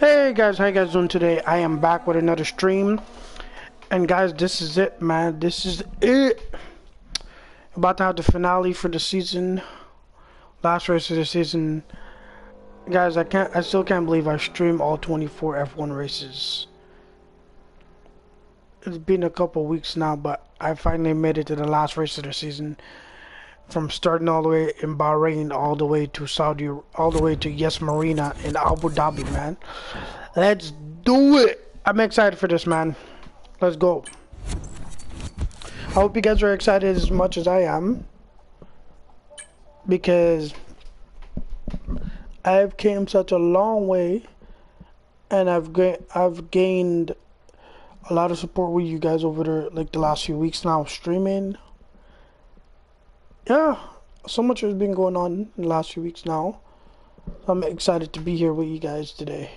Hey guys, how you guys doing today? I am back with another stream. And guys, this is it, man. This is it. About to have the finale for the season. Last race of the season. Guys, I still can't believe I streamed all 24 F1 races. It's been a couple weeks now, but I finally made it to the last race of the season. From starting all the way in Bahrain, all the way to Saudi, all the way to Yas Marina in Abu Dhabi, man. Let's do it. I'm excited for this, man. Let's go. I hope you guys are excited as much as I am, because I've came such a long way, and I've gained a lot of support with you guys over there, like the last few weeks now, streaming. Yeah, so much has been going on in the last few weeks now. I'm excited to be here with you guys today.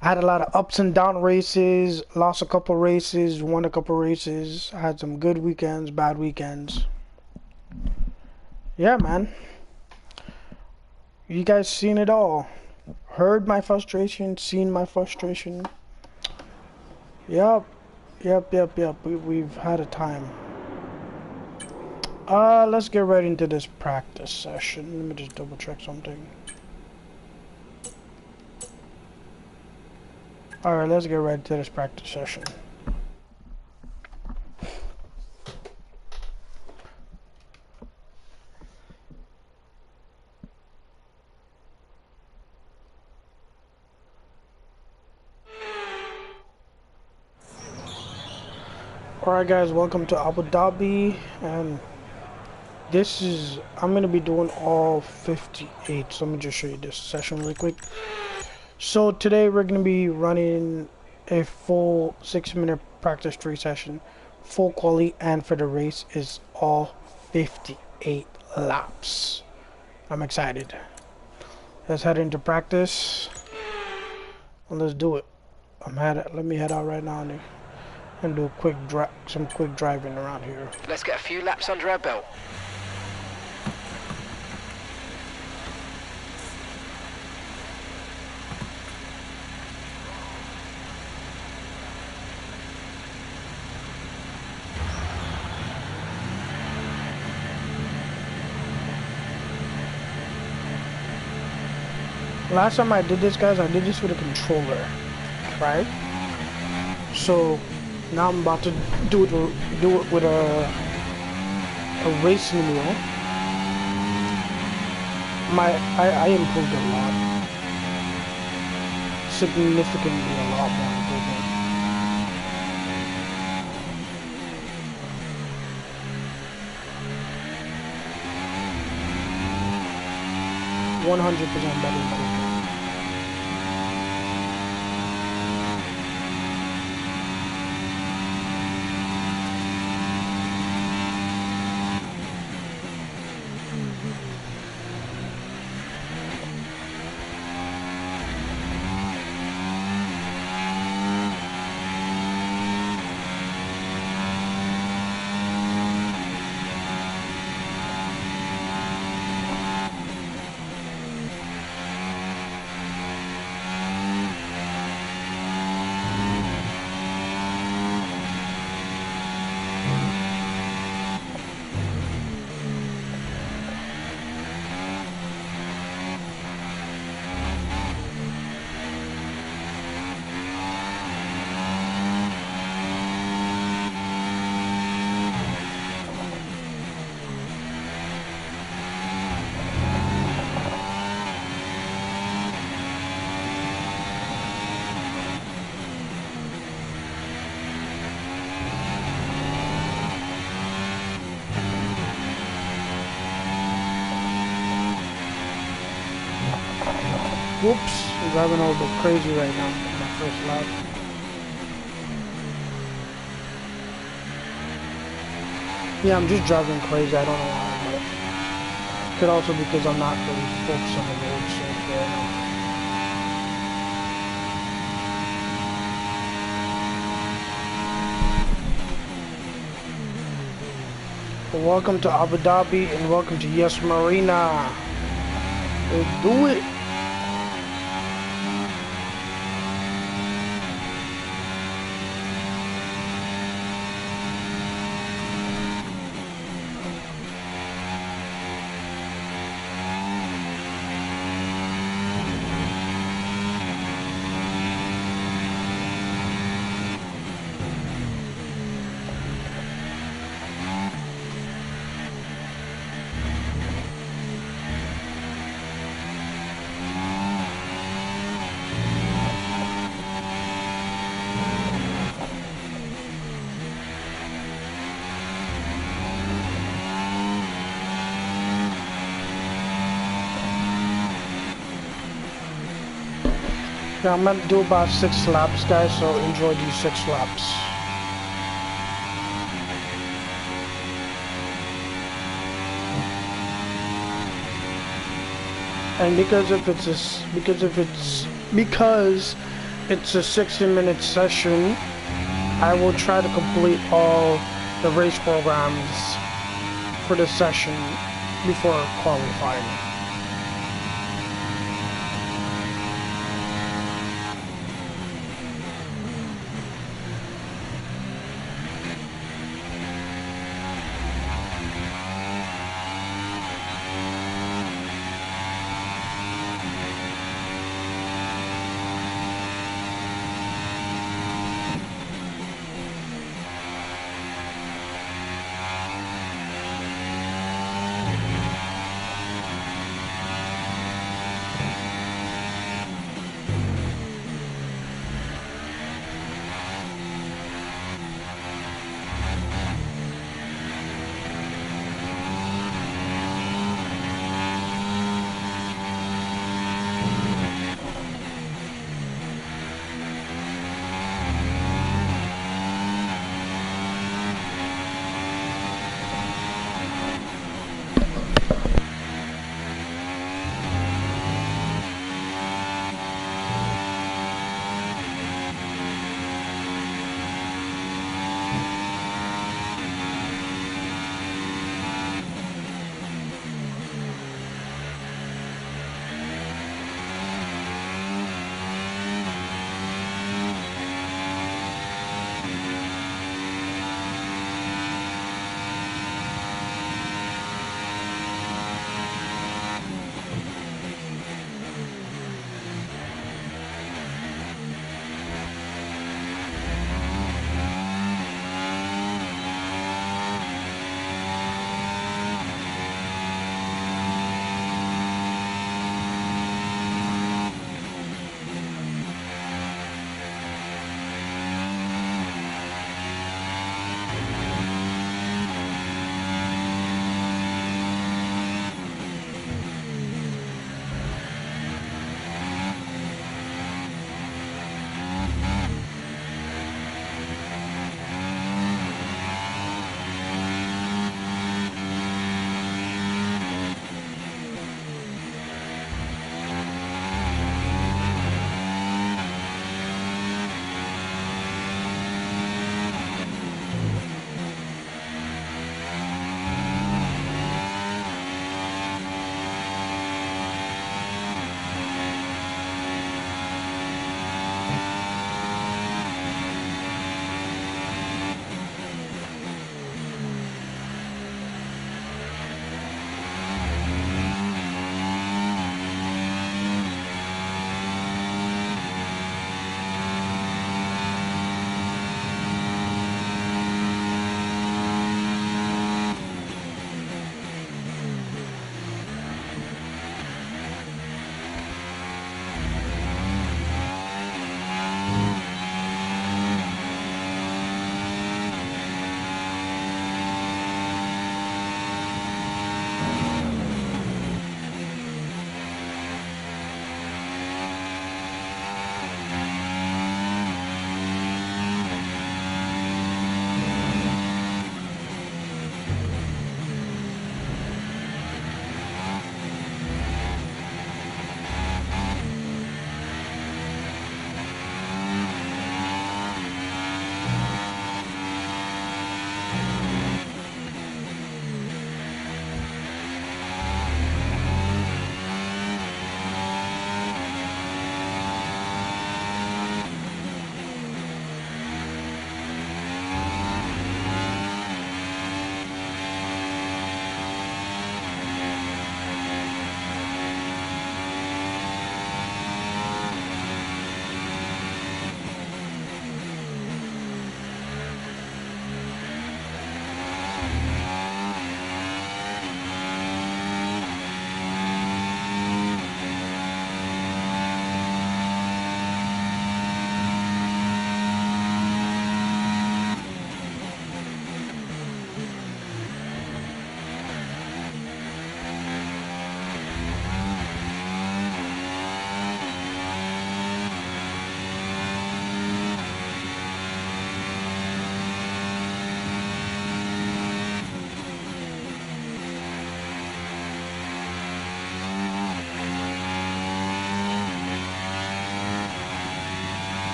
I had a lot of ups and down races, lost a couple races, won a couple races. I had some good weekends, bad weekends. Yeah, man. You guys seen it all. Heard my frustration, seen my frustration. Yep. We've had a time. Let's get right into this practice session. Let me just double check something. Alright, let's get right into this practice session. Alright guys, welcome to Abu Dhabi, and this is, I'm going to be doing all 58, so let me just show you this session really quick. So today we're going to be running a full 6-minute practice 3 session, full quali, and for the race is all 58 laps. I'm excited. Let's head into practice, and let's do it. Let me head out right now and do some quick driving around here. Let's get a few laps under our belt. Last time I did this, guys, I did this with a controller, right? So now I'm about to do it with a racing wheel. I improved a lot, significantly a lot more improvement. 100% better improvement. Whoops, I'm driving a little bit crazy right now on my first lap. Yeah, I'm just driving crazy, I don't know why, but could also because I'm not really focused on the road so fair enough. Well, welcome to Abu Dhabi and welcome to Yas Marina. Let's do it. Yeah, I'm gonna do about 6 laps, guys, so enjoy these 6 laps. And because it's a 60-minute session, I will try to complete all the race programs for the session before qualifying.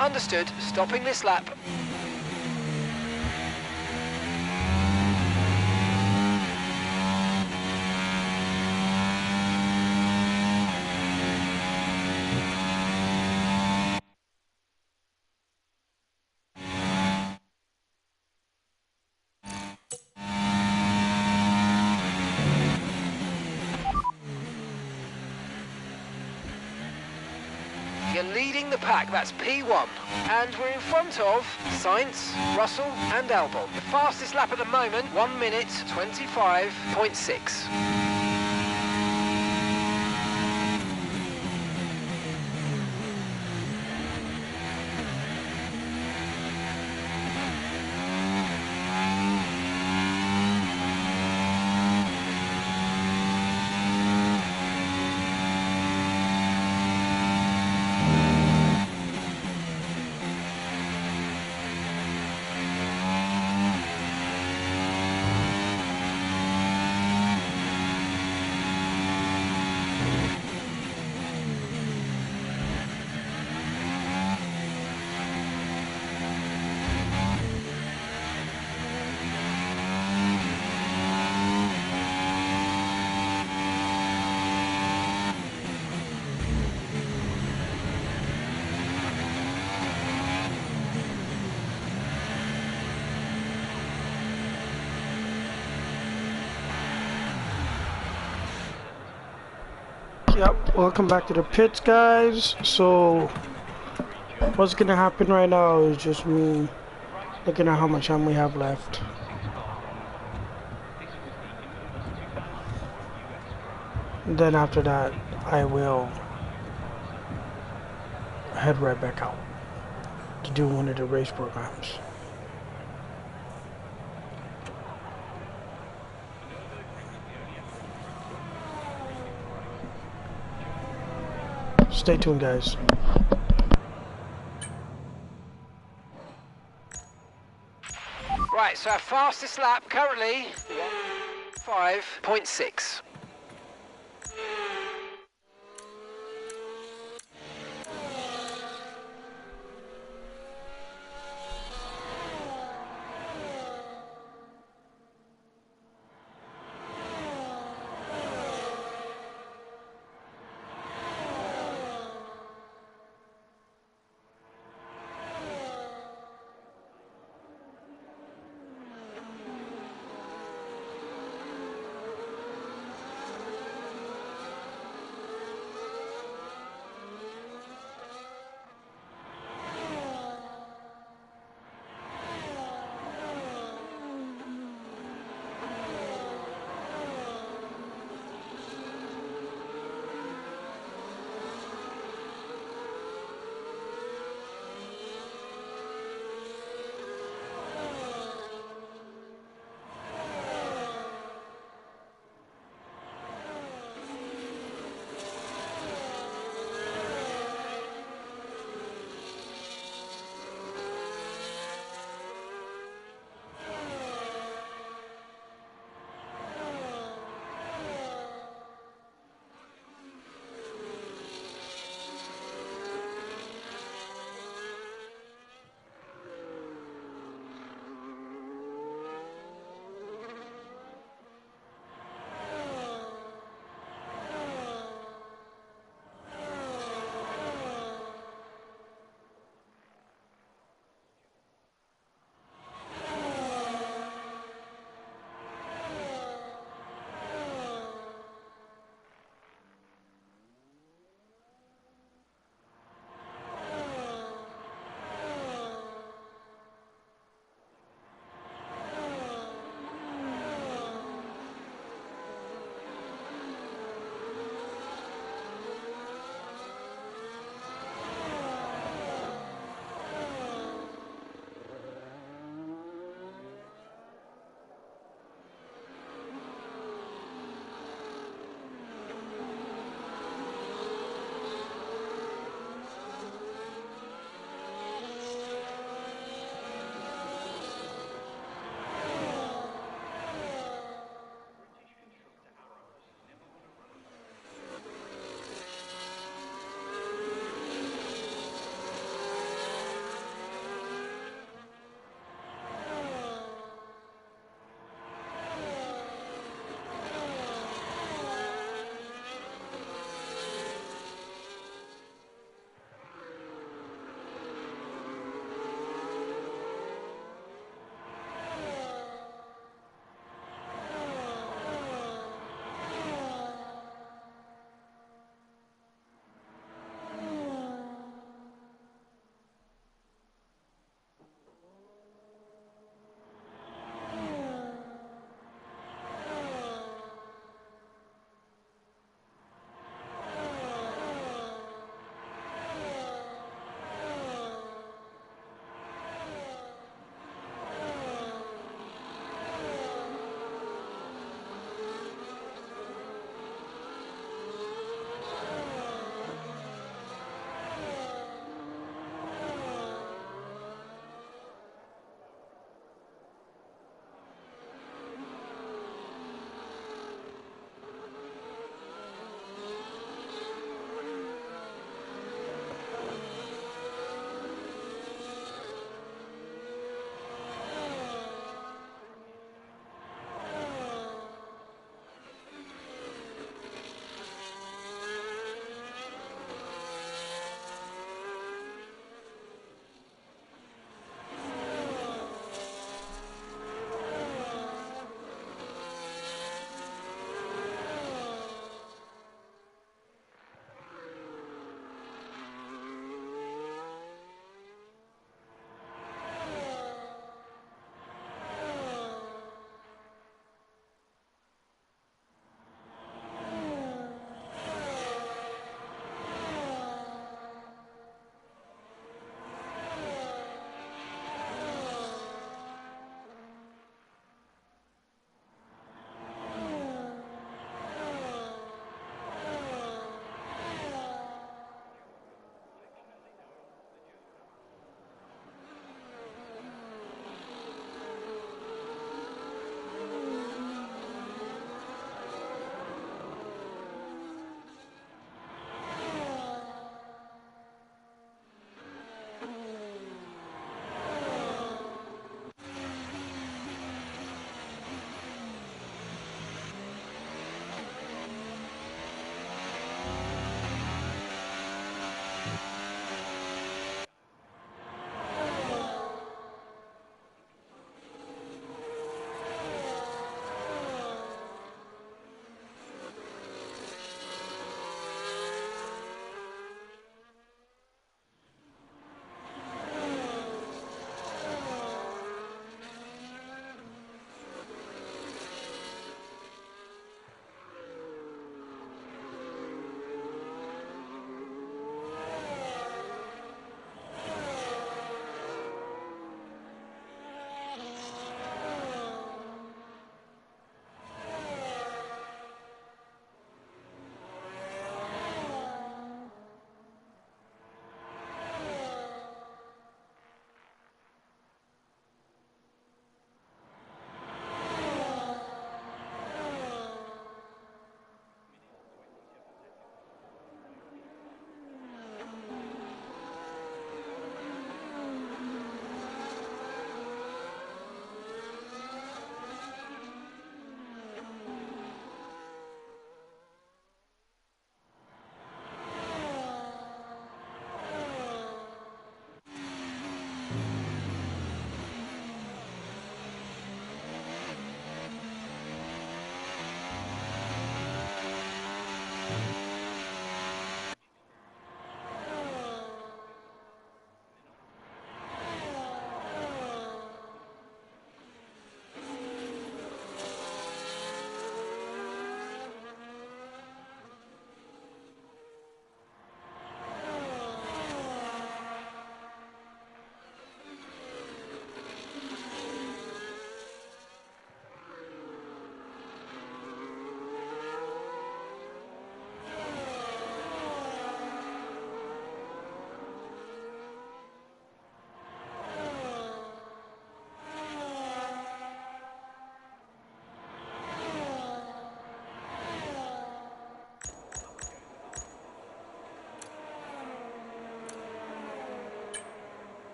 Understood. Stopping this lap. You're leading the pack, that's P1. And we're in front of Sainz, Russell and Albon. The fastest lap at the moment, 1 minute 25.6. Yep, welcome back to the pits, guys. So what's gonna happen right now is just me looking at how much time we have left. And then after that, I will head right back out to do one of the race programs. Stay tuned, guys. Right, so our fastest lap currently 5.6.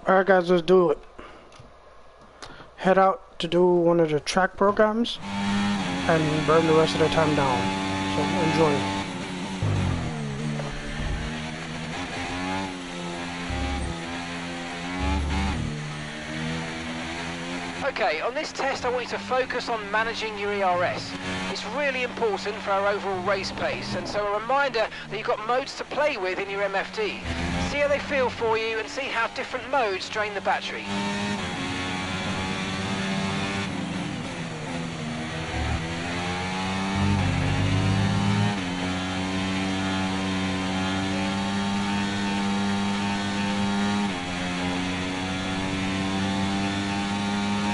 Alright guys, let's do it. Head out to do one of the track programs and burn the rest of the time down. So enjoy. Okay, on this test I want you to focus on managing your ERS. It's really important for our overall race pace, and so a reminder that you've got modes to play with in your MFD. See how they feel for you and see how different modes drain the battery.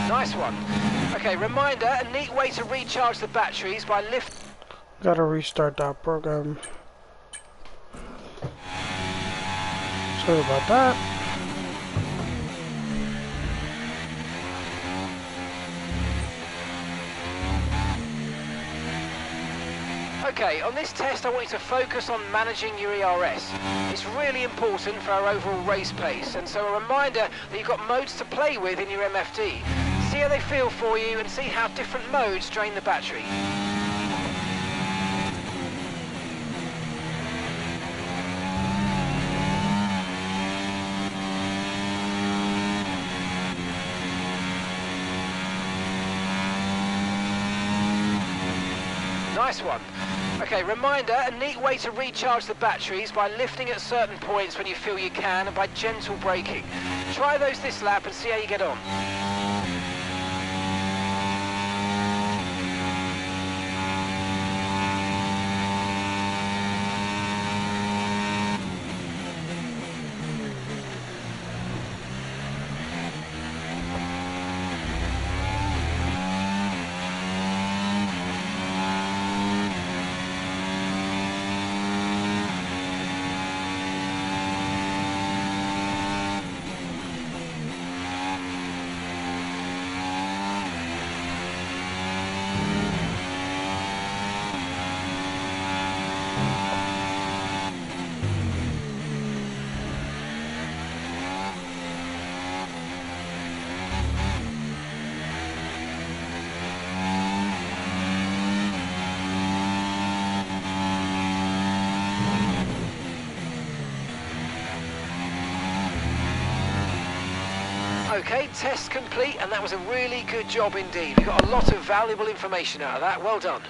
Nice one. Okay, reminder, a neat way to recharge the batteries by Gotta restart that program. Sorry about that. Okay, on this test I want you to focus on managing your ERS. It's really important for our overall race pace, and so a reminder that you've got modes to play with in your MFD. See how they feel for you and see how different modes drain the battery. Nice one. Okay, reminder, a neat way to recharge the batteries by lifting at certain points when you feel you can and by gentle braking. Try those this lap and see how you get on. Okay, test complete, and that was a really good job indeed. We got a lot of valuable information out of that. Well done.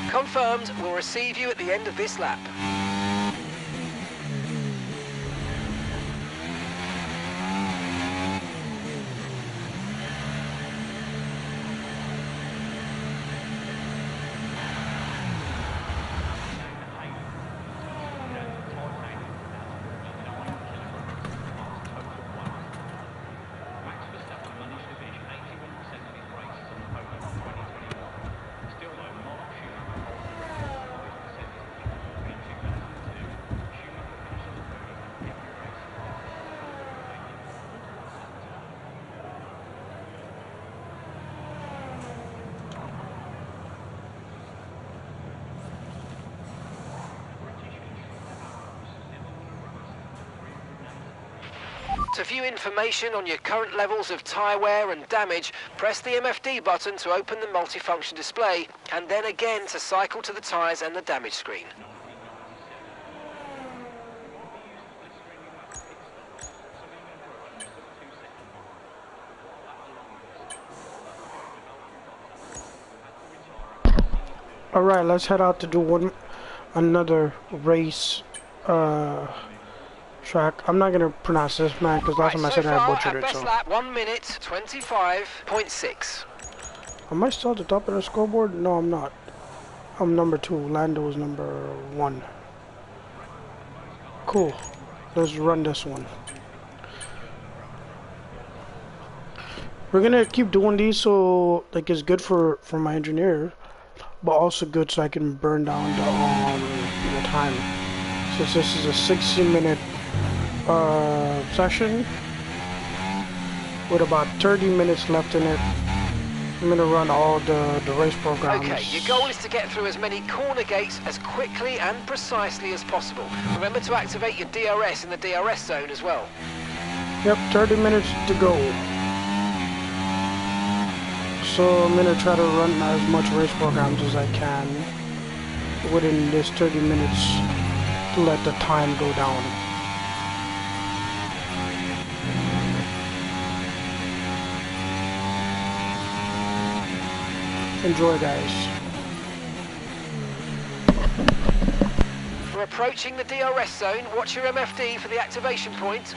Confirmed, we'll receive you at the end of this lap. To view information on your current levels of tyre wear and damage, press the MFD button to open the multifunction display, and then again to cycle to the tyres and the damage screen. Alright, let's head out to do another race track. I'm not gonna pronounce this, man, because last time I said I butchered it. Best lap, 1 minute 25.6. Am I still at the top of the scoreboard? No, I'm not. I'm number 2. Lando is number 1. Cool. Let's run this one. We're gonna keep doing these so like it's good for my engineer, but also good so I can burn down the time. Since this is a 60-minute session with about 30 minutes left in it, I'm gonna run all the race programs. Okay, your goal is to get through as many corner gates as quickly and precisely as possible. Remember to activate your DRS in the DRS zone as well. Yep, 30 minutes to go. So I'm gonna try to run as much race programs as I can within this 30 minutes to let the time go down. Enjoy, guys. We're approaching the DRS zone. Watch your MFD for the activation point.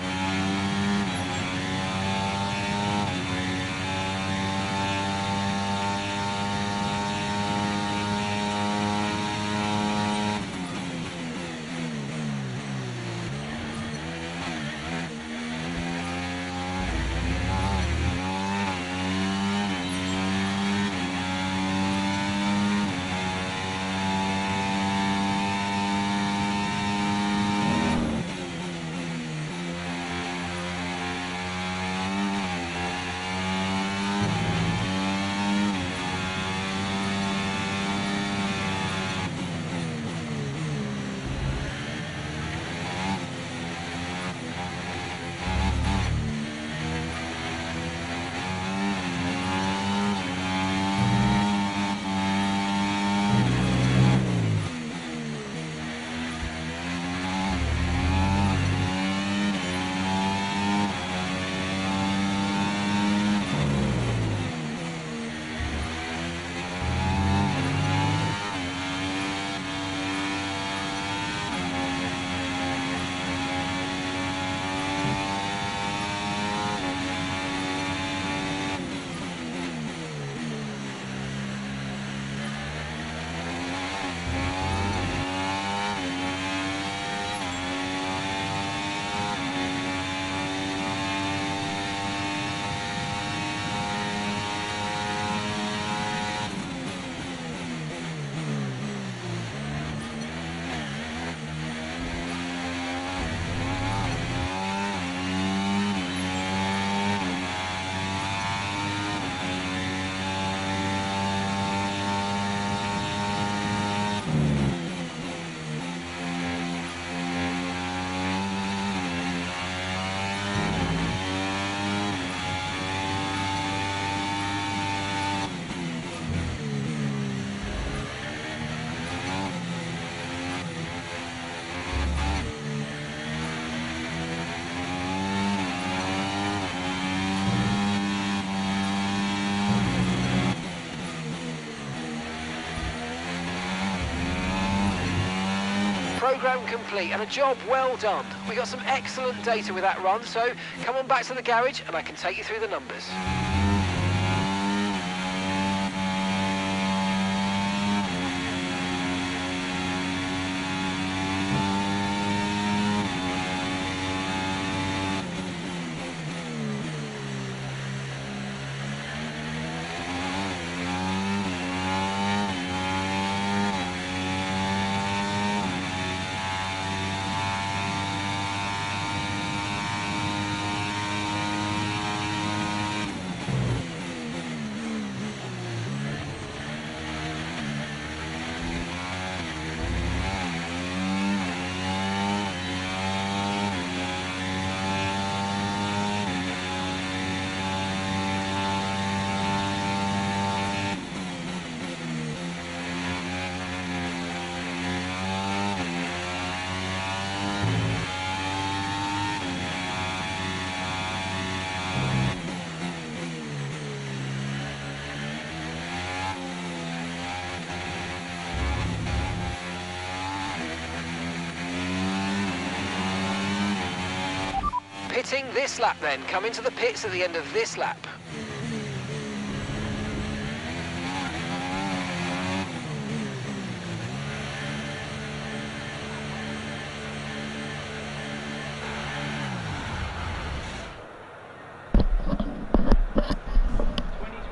Program complete and a job well done. We got some excellent data with that run, so come on back to the garage and I can take you through the numbers. Pitting this lap then. Come into the pits at the end of this lap.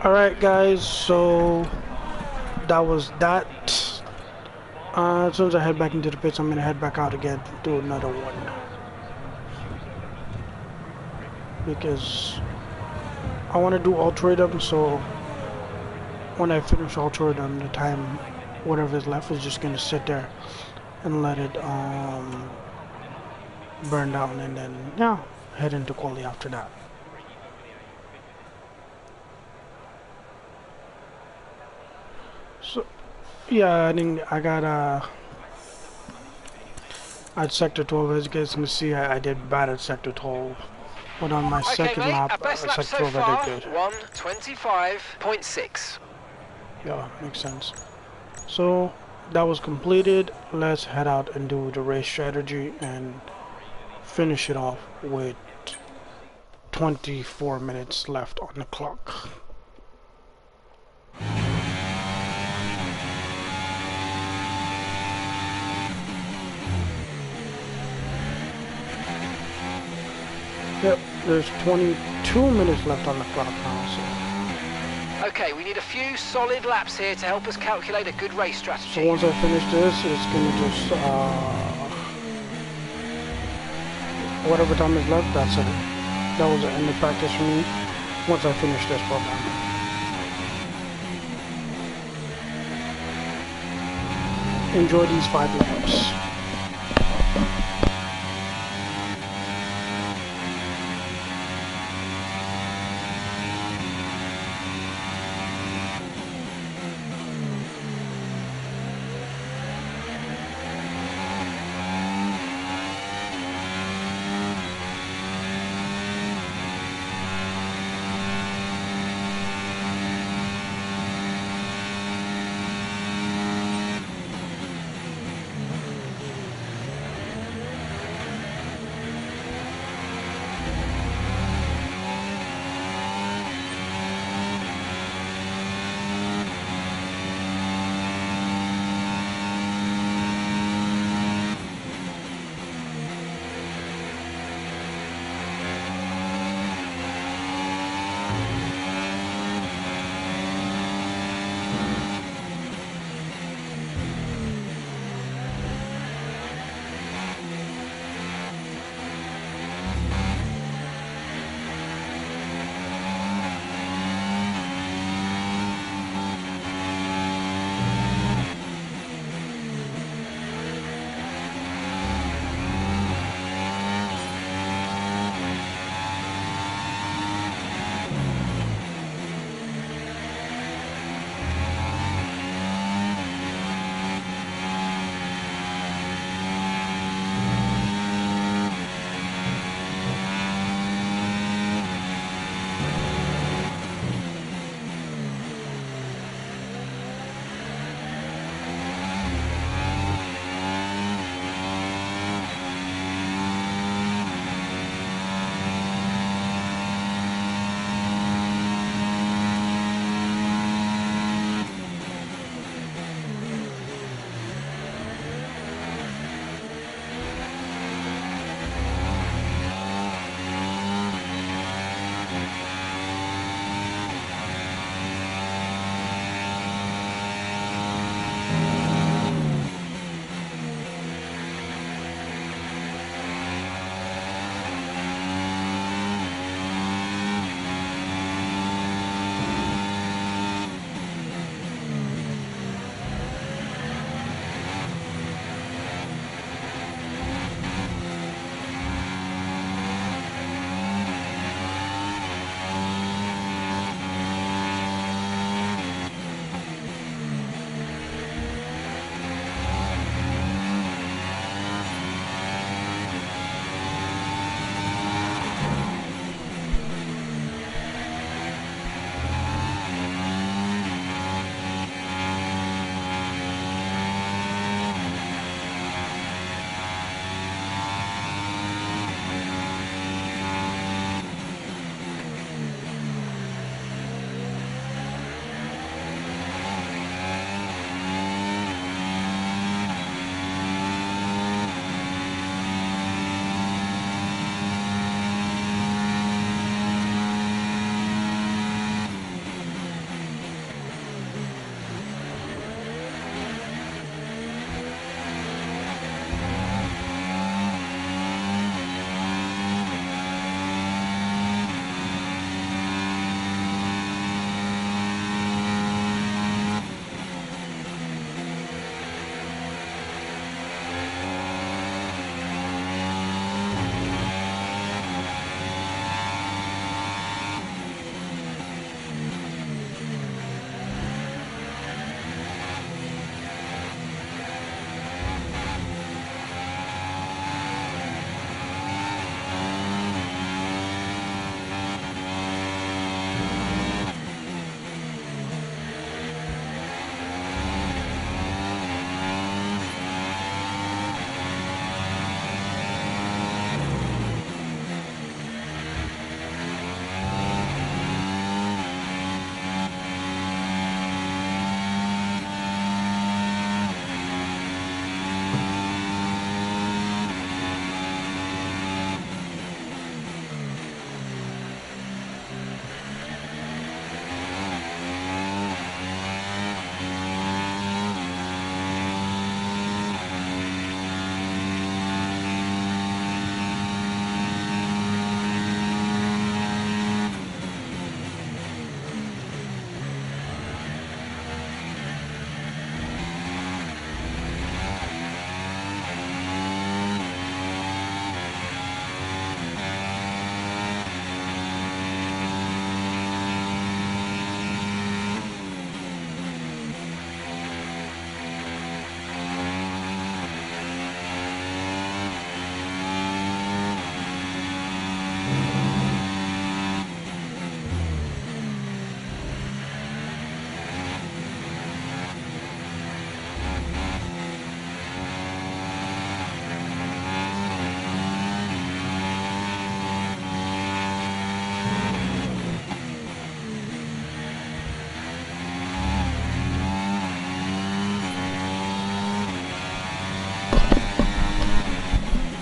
Alright guys, so that was that. As soon as I head back into the pits, I'm gonna head back out again, do another one. Because I want to do all three of them, so when I finish all three of them, the time, whatever is left, is just gonna sit there and let it burn down, and then yeah, head into quali after that. So yeah, I think I got at sector 12. As you guys can see, I did bad at sector 12, but on my second lap, sector 12 I did good. 1:25.6. Yeah, makes sense. So that was completed. Let's head out and do the race strategy and finish it off with 24 minutes left on the clock. Yep, there's 22 minutes left on the clock now, so. Okay, we need a few solid laps here to help us calculate a good race strategy. So once I finish this, it's gonna just, whatever time is left, that's it. That was the end of practice for me, once I finish this program. Enjoy these 5 laps.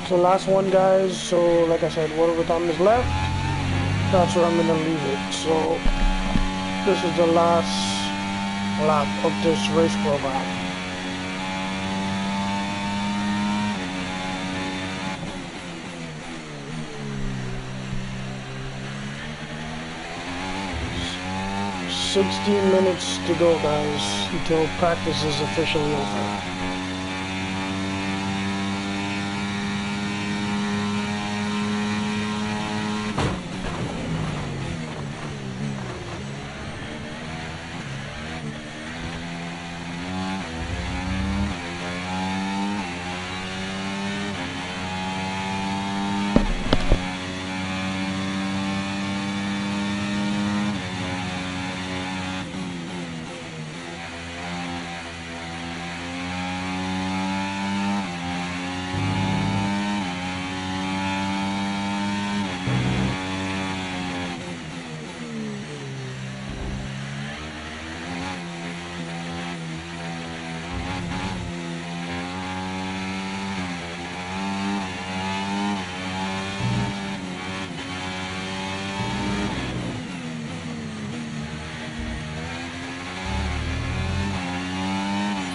So last one, guys. So like I said, whatever time is left, that's where I'm gonna leave it. So this is the last lap of this race program. "16 minutes to go, guys, until practice is officially over."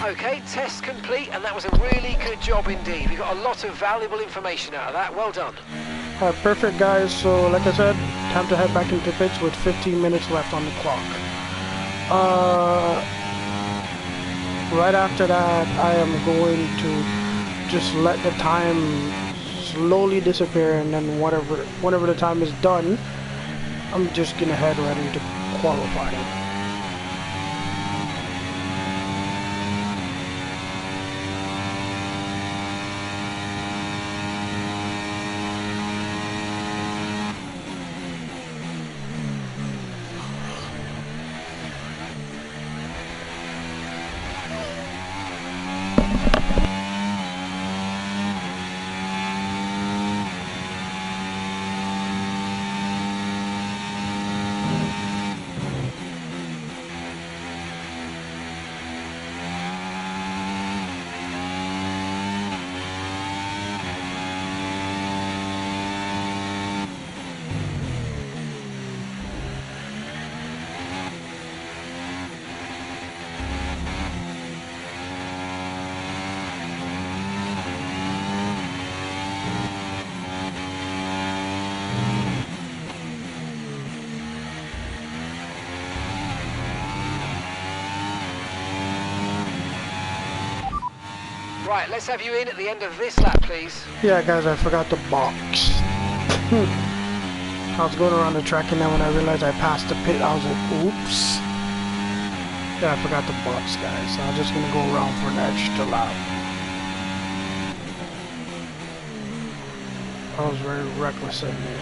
Okay, test complete, and that was a really good job indeed. We got a lot of valuable information out of that. Well done. Alright, perfect, guys. So like I said, time to head back into pits with 15 minutes left on the clock. Right after that, I am going to just let the time slowly disappear, and then whenever the time is done, I'm just gonna head right into qualifying. Right, let's have you in at the end of this lap, please. Yeah, guys, I forgot the box. I was going around the track, and then when I realized I passed the pit, I was like, oops. Yeah, I forgot the box, guys. So I'm just gonna go around for an extra lap. I was very reckless of me.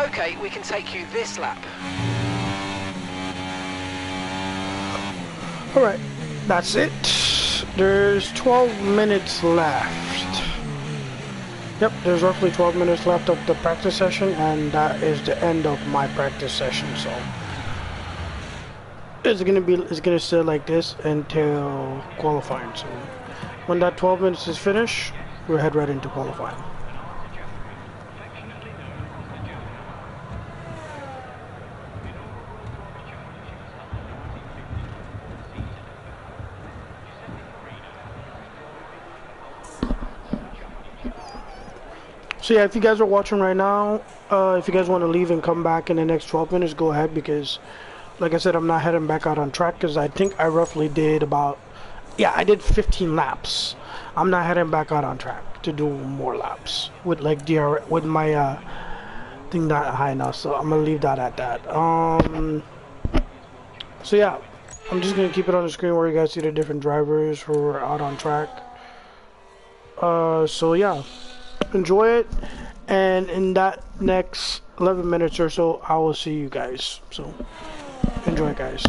Okay, we can take you this lap. Alright, that's it. There's 12 minutes left. Yep, there's roughly 12 minutes left of the practice session, and that is the end of my practice session. So it's gonna stay like this until qualifying. So when that 12 minutes is finished, we'll head right into qualifying. So yeah, if you guys are watching right now, if you guys want to leave and come back in the next 12 minutes, go ahead, because like I said, I'm not heading back out on track because I think I roughly did about, yeah, I did 15 laps. I'm not heading back out on track to do more laps with like DR with my thing not high enough. So I'm gonna leave that at that. So yeah, I'm just gonna keep it on the screen where you guys see the different drivers who are out on track. So yeah, enjoy it, and in that next 11 minutes or so, I will see you guys. So enjoy, guys.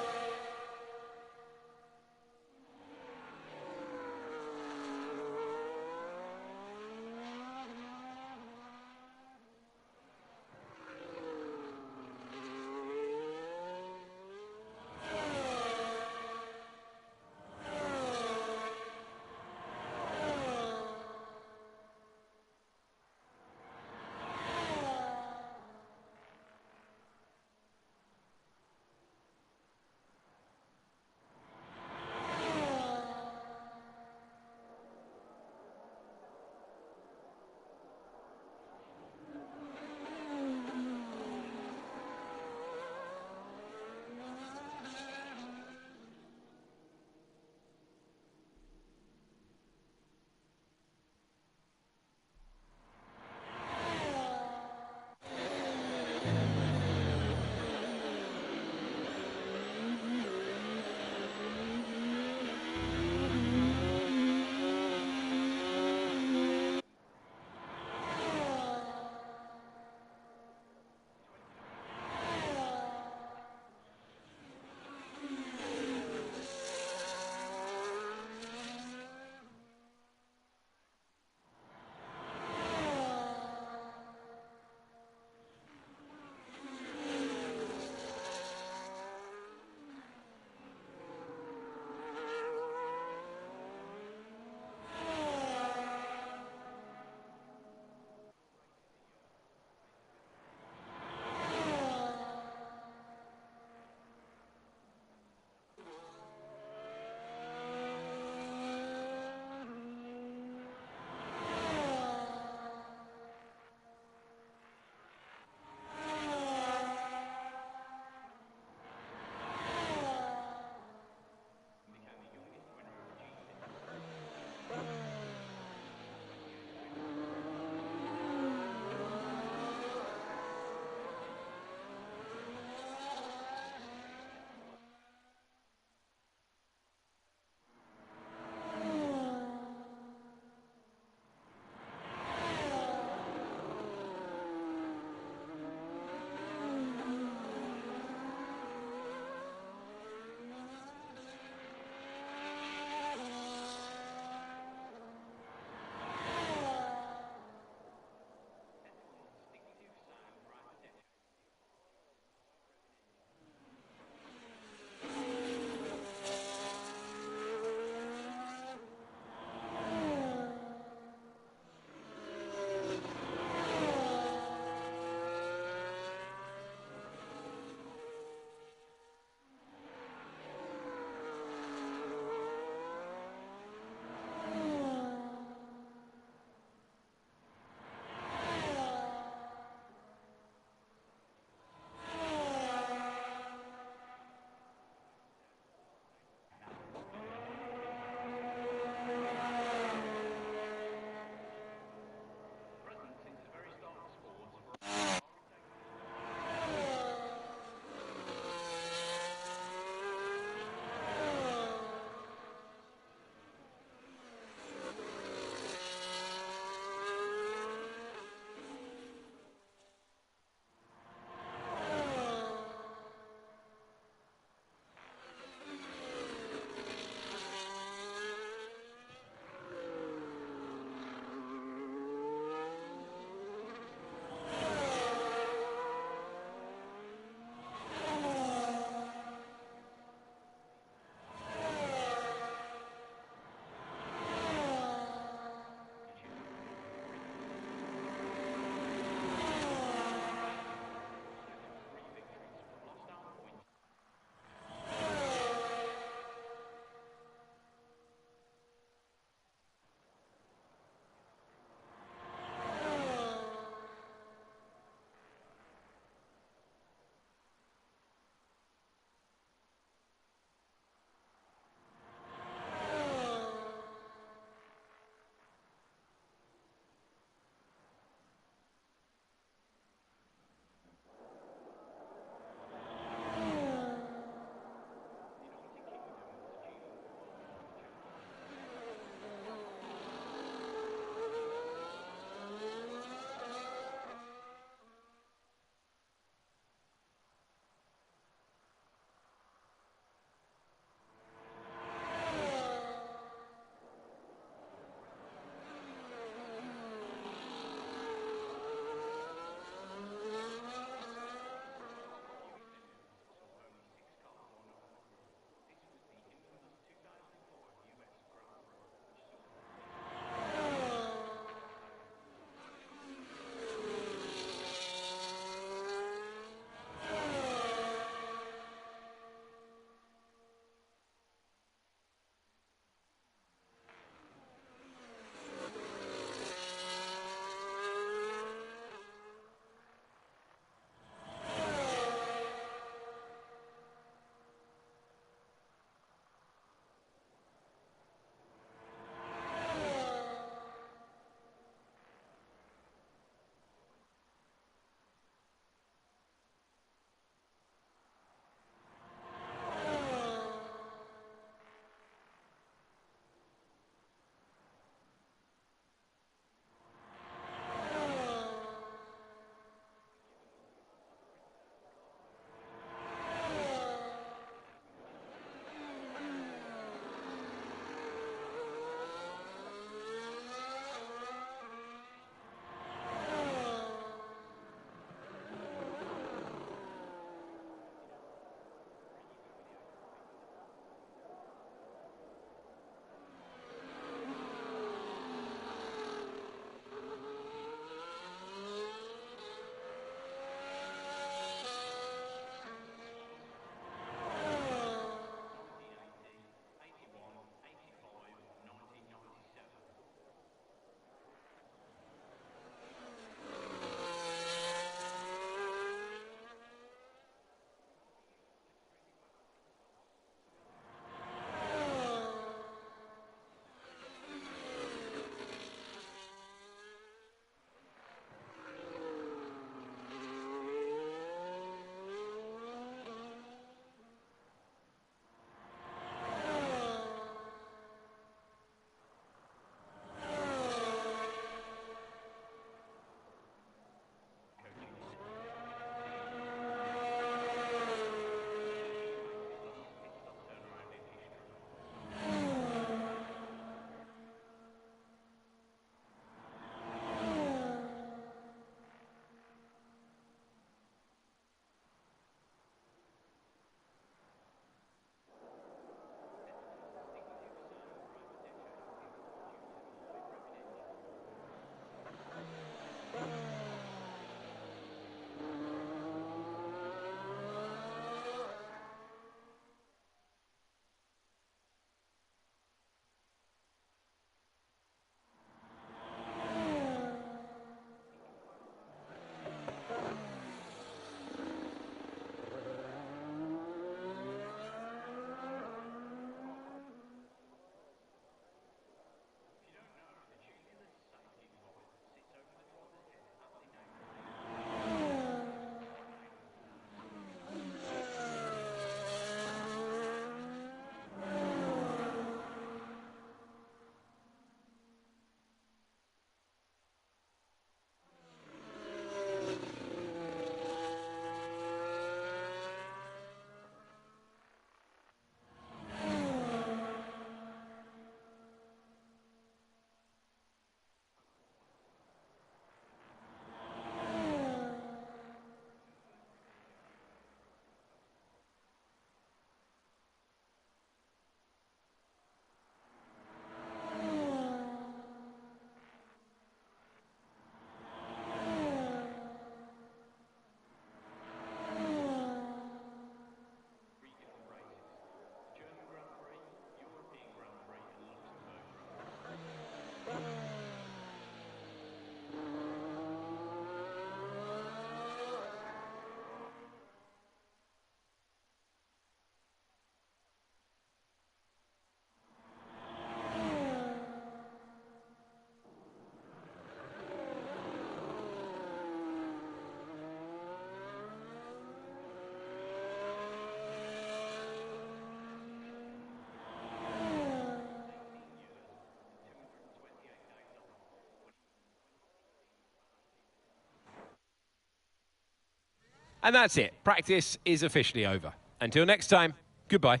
And that's it. Practice is officially over. Until next time, goodbye.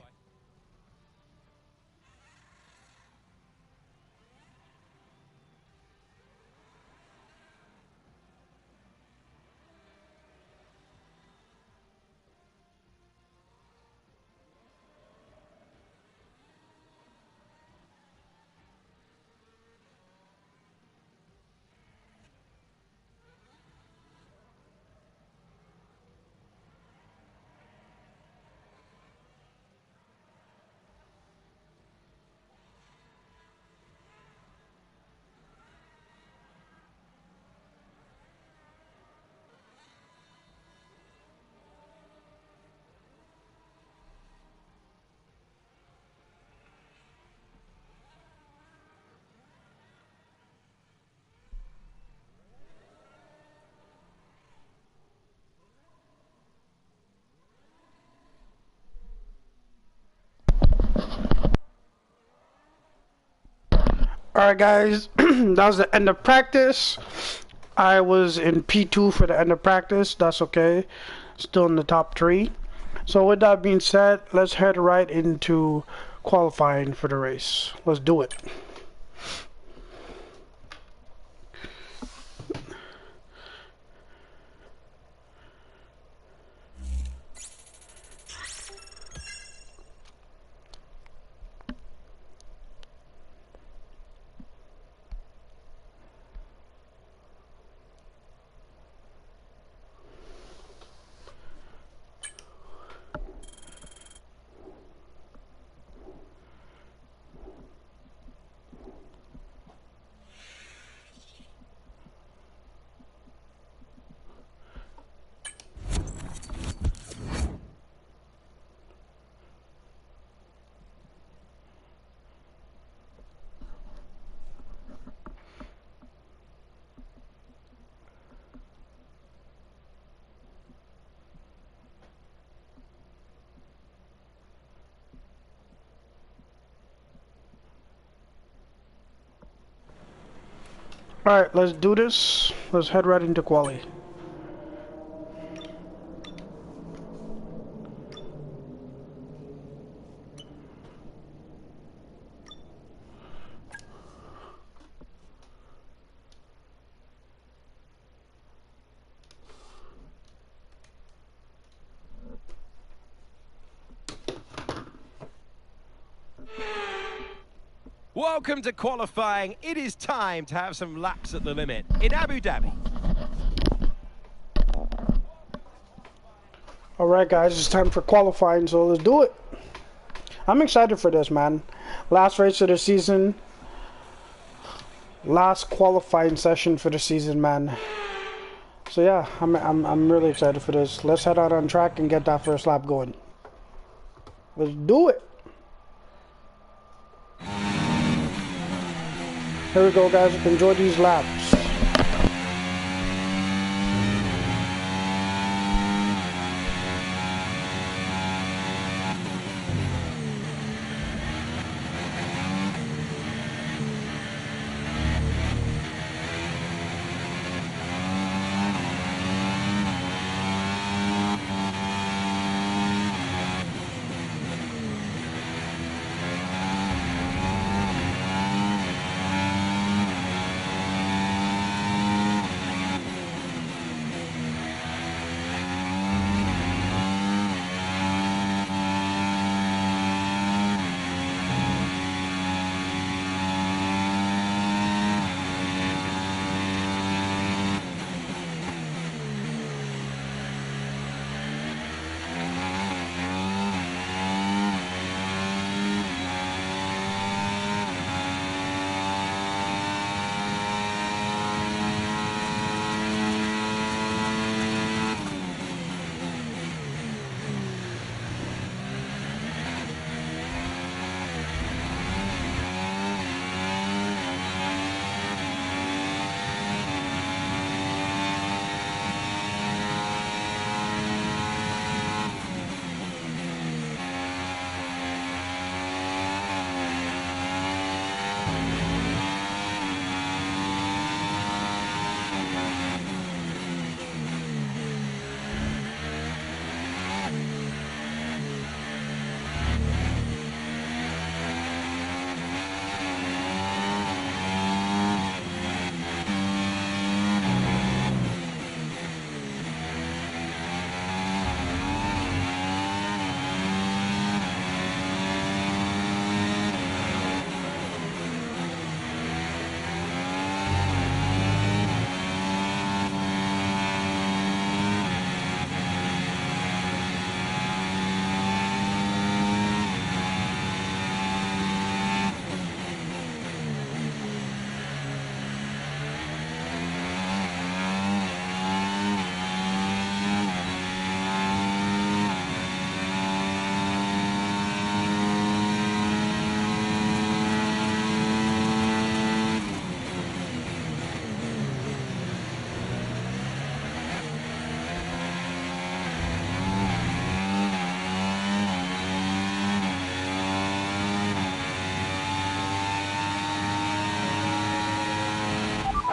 Alright guys, that was the end of practice. I was in P2 for the end of practice. That's okay. Still in the top 3. So with that being said, let's head right into qualifying for the race. Let's do it. Alright, let's do this. Let's head right into quali. Welcome to qualifying. It is time to have some laps at the limit in Abu Dhabi. Alright guys, it's time for qualifying, so let's do it. I'm excited for this, man. Last race of the season. Last qualifying session for the season, man. So yeah, I'm really excited for this. Let's head out on track and get that first lap going. Let's do it. Here we go, guys. Enjoy these laps.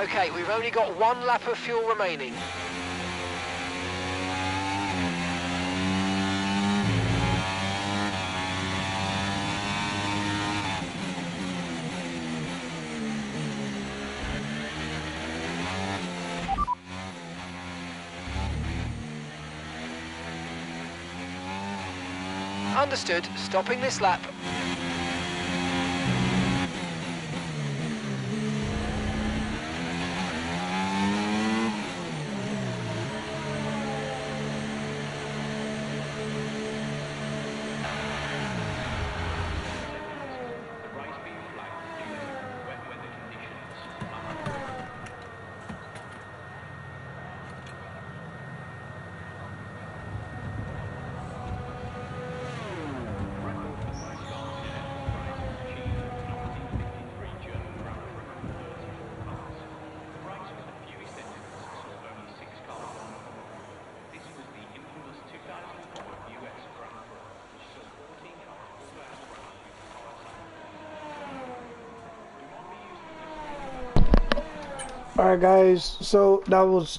Okay, we've only got 1 lap of fuel remaining. Understood. Stopping this lap. Alright guys, so that was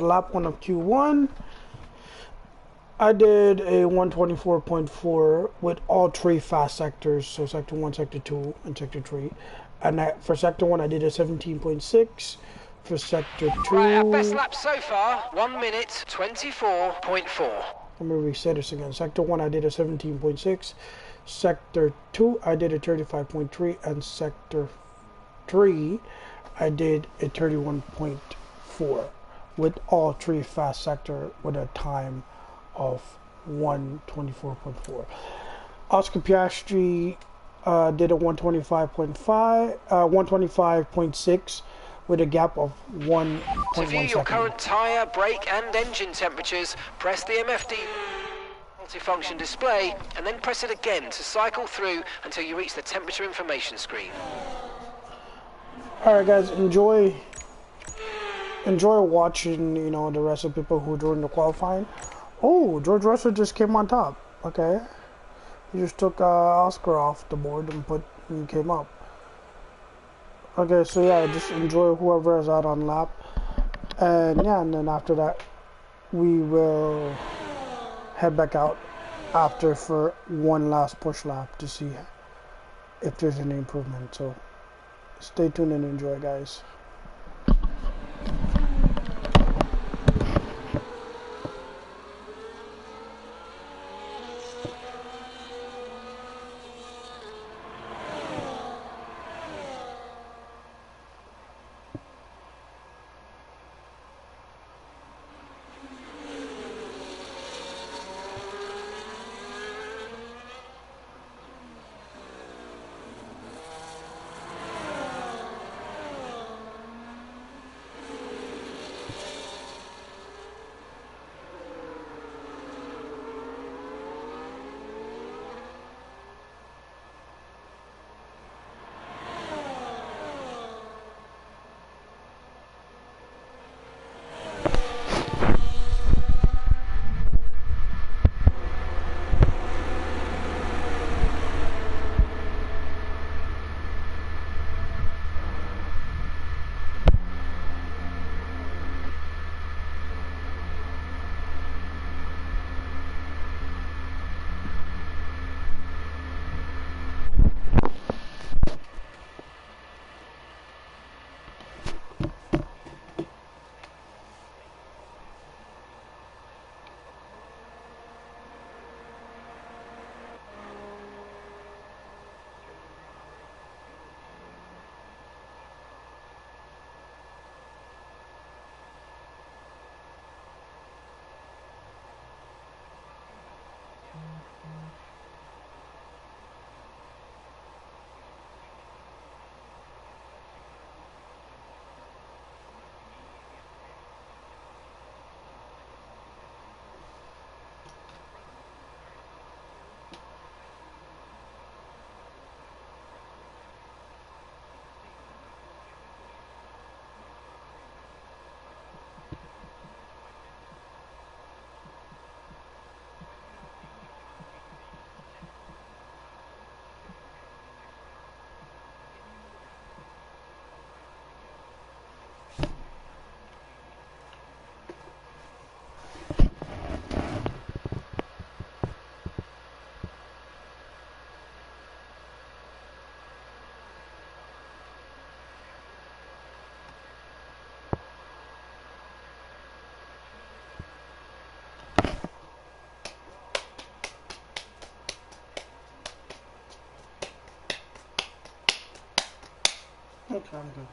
lap 1 of Q1. I did a 124.4 with all 3 fast sectors, so sector 1, sector 2, and sector 3. And for sector 1 I did a 17.6. For sector 2... Right, our best lap so far, 1 minute 24.4. Let me reset this again. Sector 1 I did a 17.6. Sector 2 I did a 35.3. And sector 3 I did a 31.4 with all 3 fast sector with a time of 124.4. Oscar Piastri did a 125.6 with a gap of 1.1 To view your second. current tyre, brake and engine temperatures, press the MFD multifunction display and then press it again to cycle through until you reach the temperature information screen. Alright guys, enjoy watching, you know, the rest of people who are doing the qualifying. Oh, George Russell just came on top. Okay. He just took Oscar off the board and came up. Okay, so yeah, just enjoy whoever is out on lap. And yeah, and then after that, we will head back out after for one last push lap to see if there's any improvement. So stay tuned and enjoy, guys. I'm good.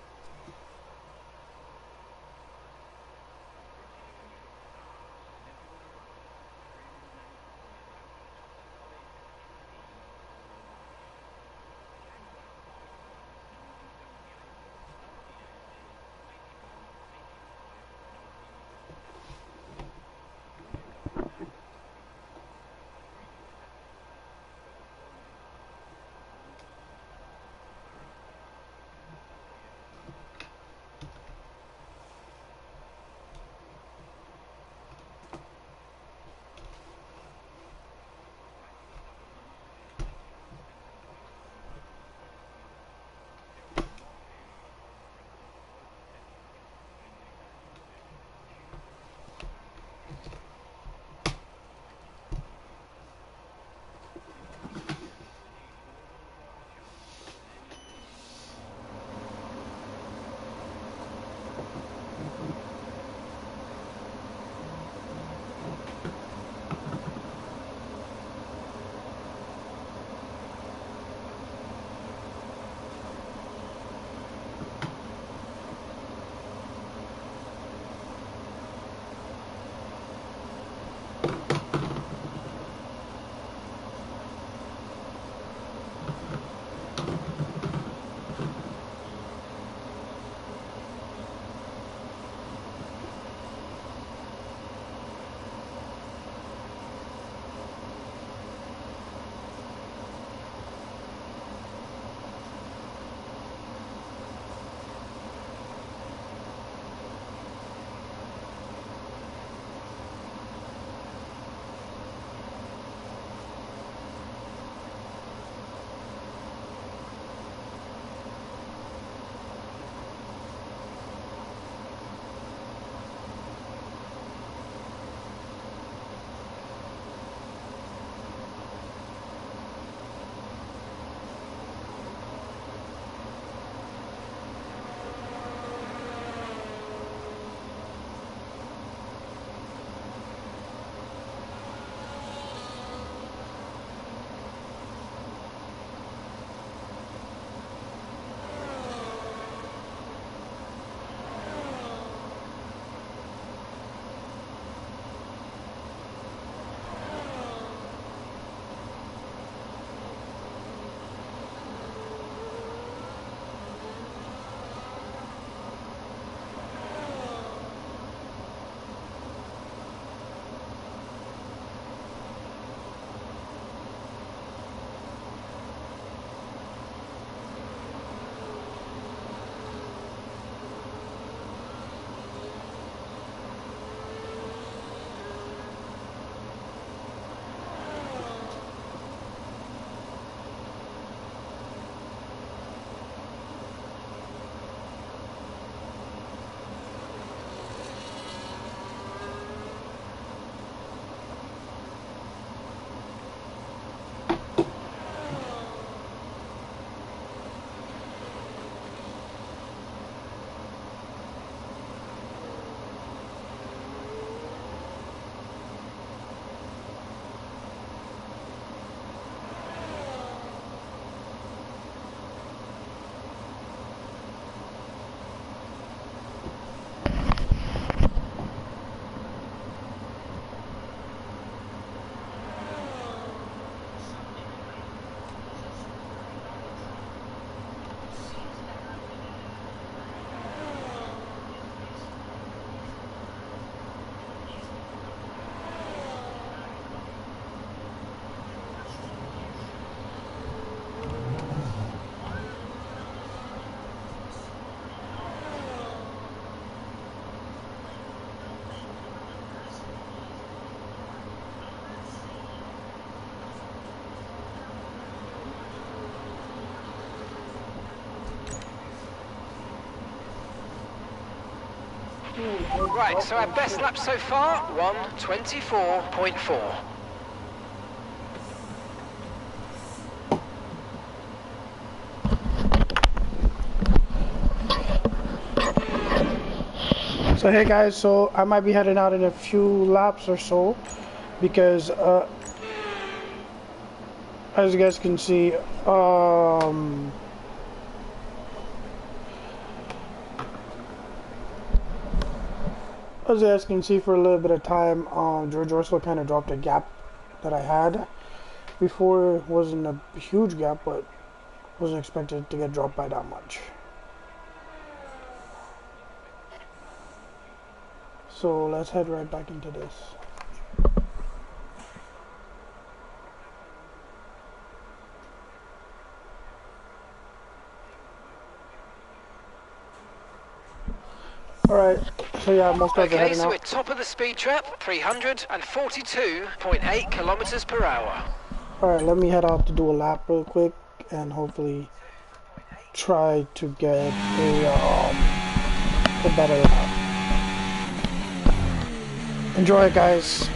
Right, so our best lap so far, 1:24.4. So hey guys, so I might be heading out in a few laps or so because as you guys can see, As you guys can see, for a little bit of time, George Russell kind of dropped a gap that I had before. It wasn't a huge gap, but wasn't expected to get dropped by that much. So let's head right back into this. Alright, so yeah, most guys are Okay, heading so out. we're top of the speed trap, 342.8 kilometers per hour. Alright, let me head out to do a lap real quick and hopefully try to get a better lap. Enjoy it, guys.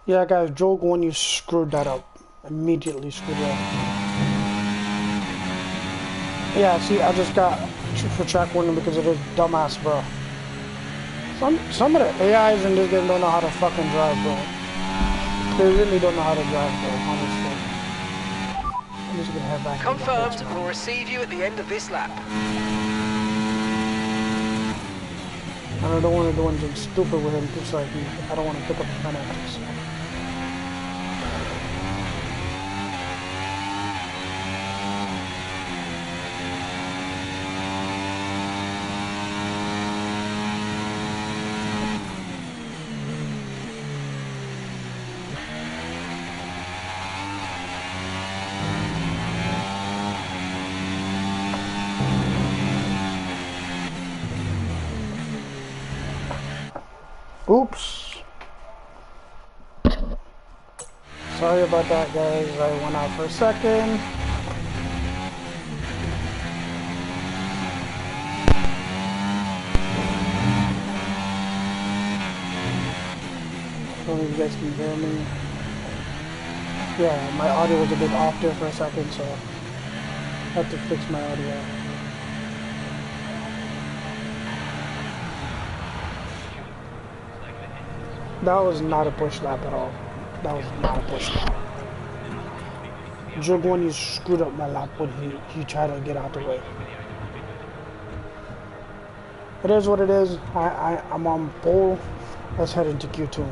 Yeah, guys, Joe when you screwed that up. Immediately screwed it up. Yeah, see, I just got for track warning because of this dumbass, bro. Some of the AIs in this game don't know how to fucking drive, bro. They really don't know how to drive, bro, honestly. I'm just gonna head back. Confirmed, we'll receive you at the end of this lap. And I don't want to do anything stupid with him, just like I don't want to pick up the penalties. Oops. Sorry about that, guys. I went out for a second. I don't know if you guys can hear me. Yeah, my audio was a bit off there for a second, so I have to fix my audio. That was not a push lap at all. That was not a push lap. Jogwan, you screwed up my lap when he tried to get out the way. It is what it is. I'm on pole. Let's head into Q2.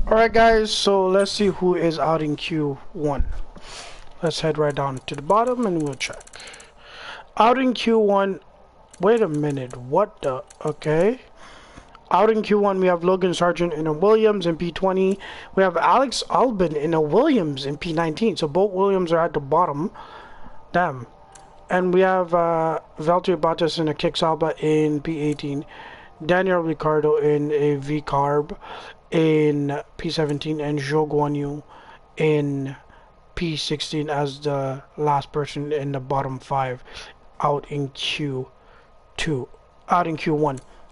Alright guys, so let's see who is out in Q1. Let's head right down to the bottom and we'll check. Out in Q1, wait a minute, what the, okay. Out in Q1 we have Logan Sargent in a Williams in P20. We have Alex Albin in a Williams in P19, so both Williams are at the bottom. Damn. And we have Valtteri Bottas in a Kicks Alba in P18. Daniel Ricciardo in a V-Carb in P17 and Zhou Guanyu in P16 as the last person in the bottom 5 out in Q1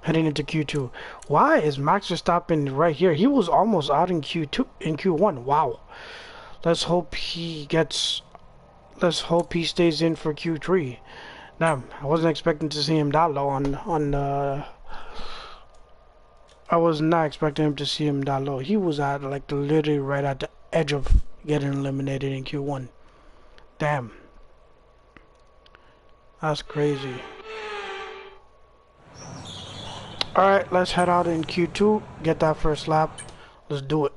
heading into Q2. Why is Max Verstappen right here? He was almost out in Q1. Wow. Let's hope he stays in for Q3. Damn, I wasn't expecting to see him that low I was not expecting him to see him that low. He was at like literally right at the edge of getting eliminated in Q1. Damn. That's crazy. Alright, let's head out in Q2. Get that first lap. Let's do it.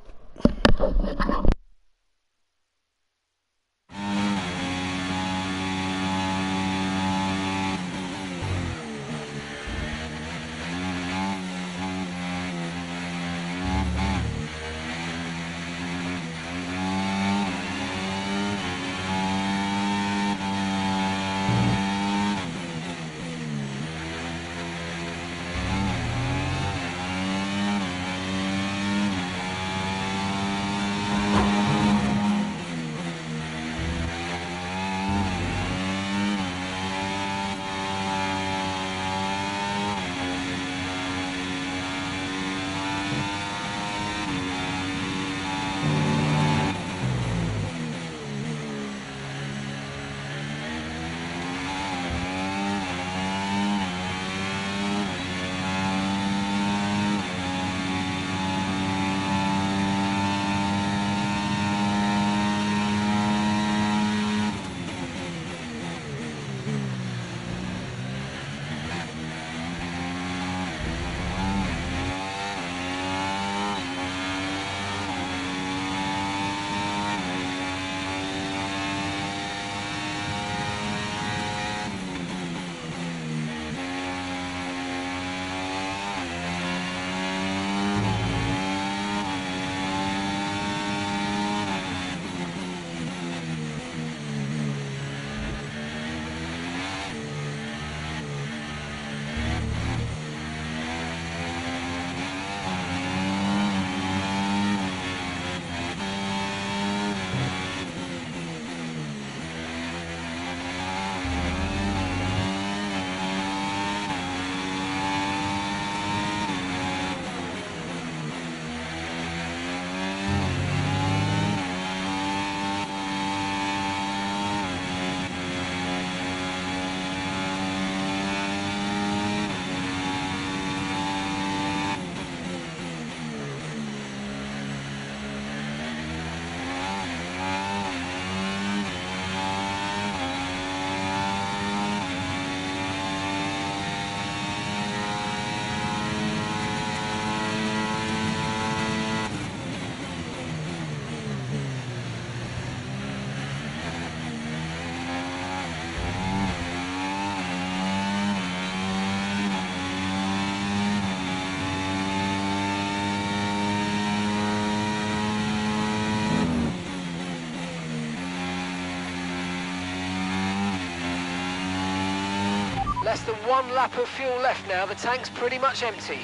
Less than 1 lap of fuel left now, the tank's pretty much empty.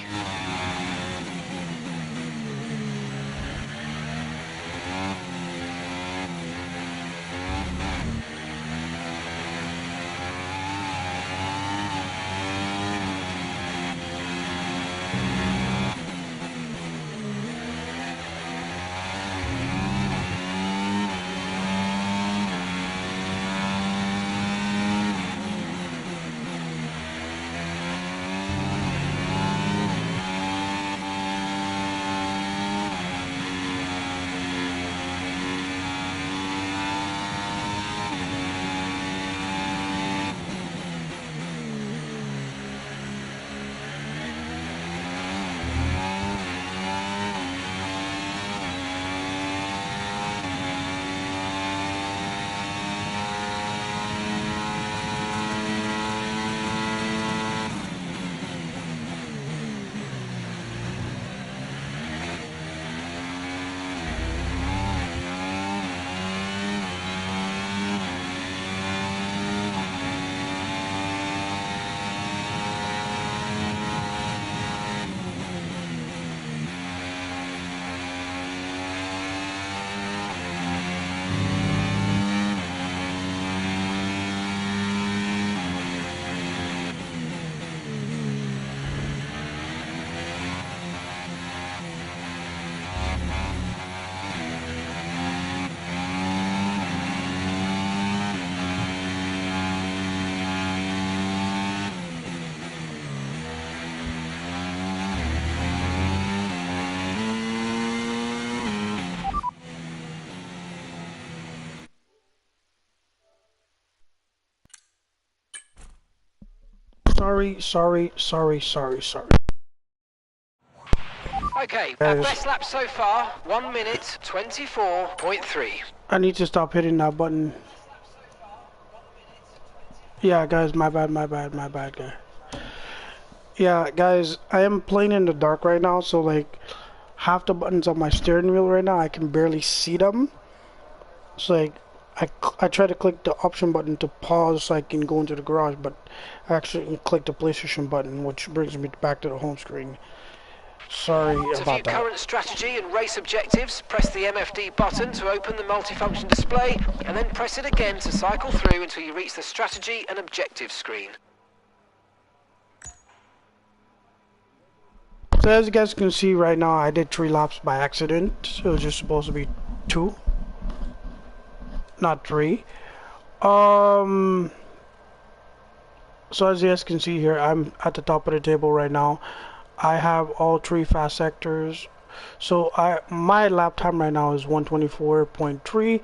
Sorry. Okay, our Guys, best lap so far, 1 minute 24.3. I need to stop hitting that button. Yeah, guys, my bad, guy. Yeah, guys, I am playing in the dark right now, so like half the buttons on my steering wheel right now, I can barely see them. So like, I try to click the option button to pause so I can go into the garage, but I actually click the PlayStation button, which brings me back to the home screen. Sorry To view about that. current strategy and race objectives, press the MFD button to open the multifunction display, and then press it again to cycle through until you reach the strategy and objectives screen. So as you guys can see right now, I did 3 laps by accident. It was just supposed to be 2, not 3. So as you guys can see here, I'm at the top of the table right now. I have all 3 fast sectors. So my lap time right now is 124.3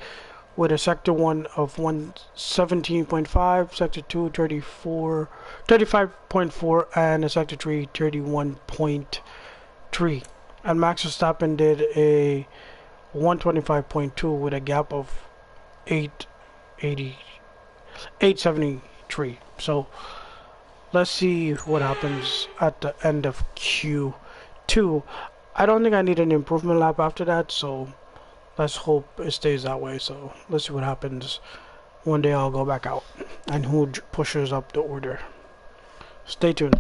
with a sector 1 of 117.5, sector 2 35.4, and a sector 3 31.3. And Max Verstappen did a 125.2 with a gap of 880 873. So let's see what happens at the end of Q2. I don't think I need an improvement lap after that, so let's hope it stays that way. So let's see what happens. One day I'll go back out and who pushes up the order. Stay tuned.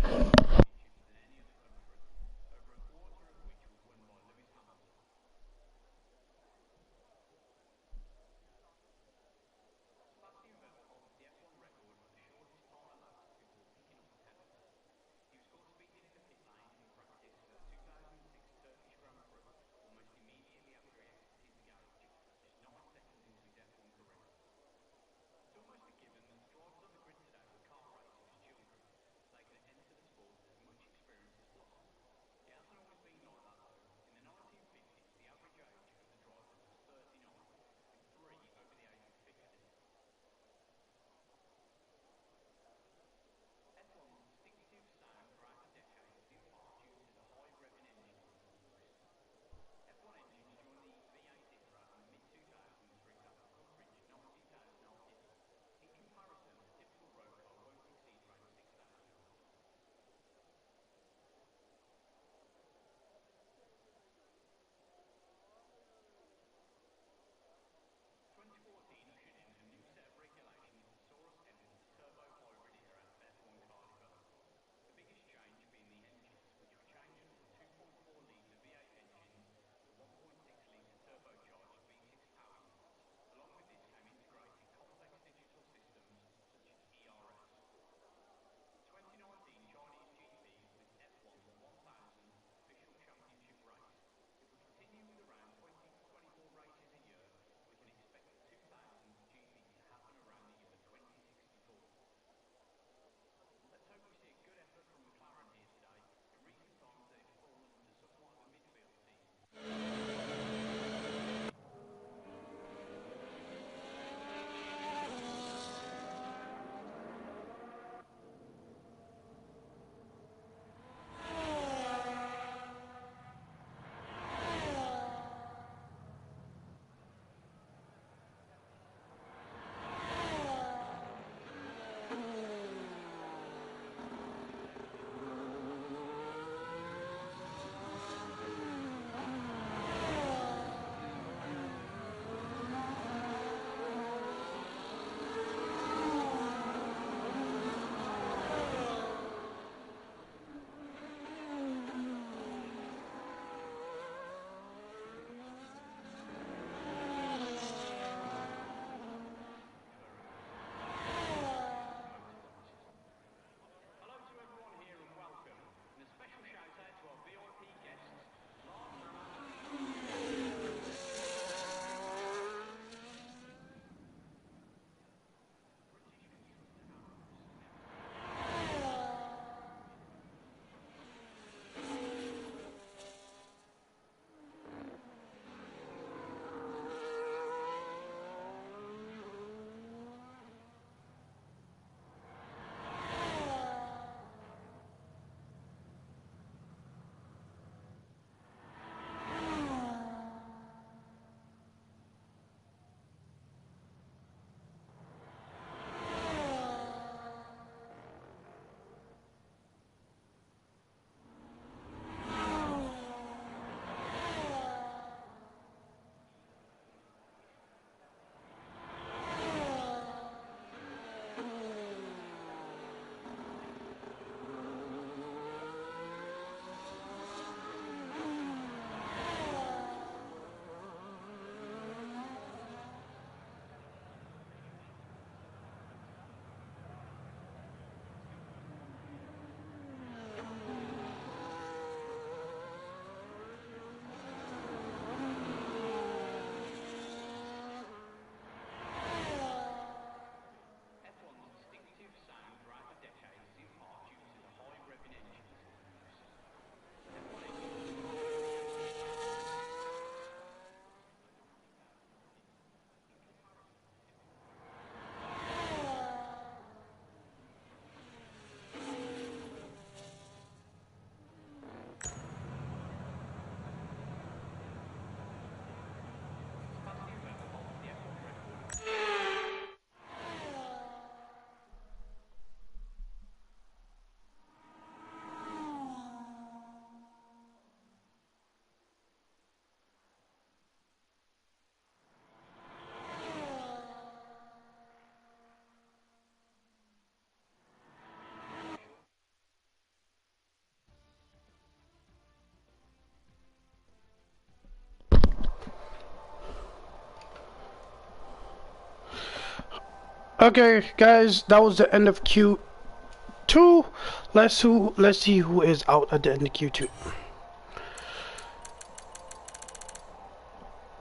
Okay, guys, that was the end of Q2. Let's see who is out at the end of Q2.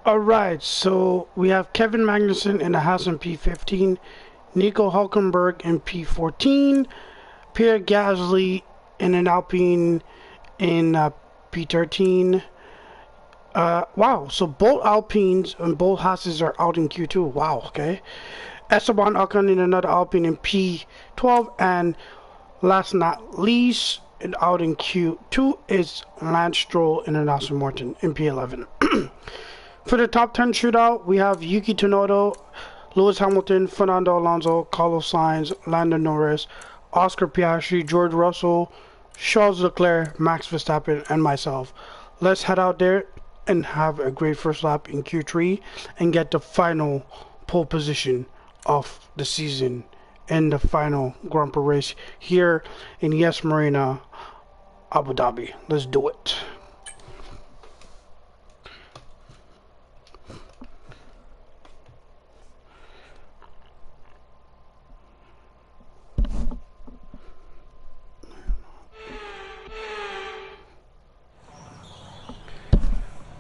Alright, so we have Kevin Magnussen in the Haas in P15, Nico Hulkenberg in P14, Pierre Gasly in an Alpine in P13. Wow, so both Alpines and both Haas's are out in Q2. Wow, okay. Esteban Ocon in another Alpine in P12, and last not least, and out in Q2 is Lance Stroll in an Aston Martin in P11. For the top 10 shootout, we have Yuki Tsunoda, Lewis Hamilton, Fernando Alonso, Carlos Sainz, Lando Norris, Oscar Piastri, George Russell, Charles Leclerc, Max Verstappen, and myself. Let's head out there and have a great first lap in Q3 and get the final pole position of the season and the final Grand Prix race here in Yas Marina, Abu Dhabi. Let's do it.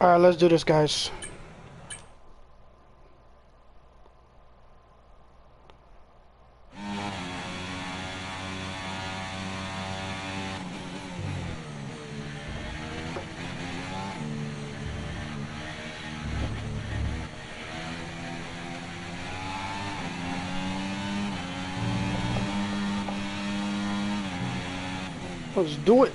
Alright, let's do this, guys. Let's do it.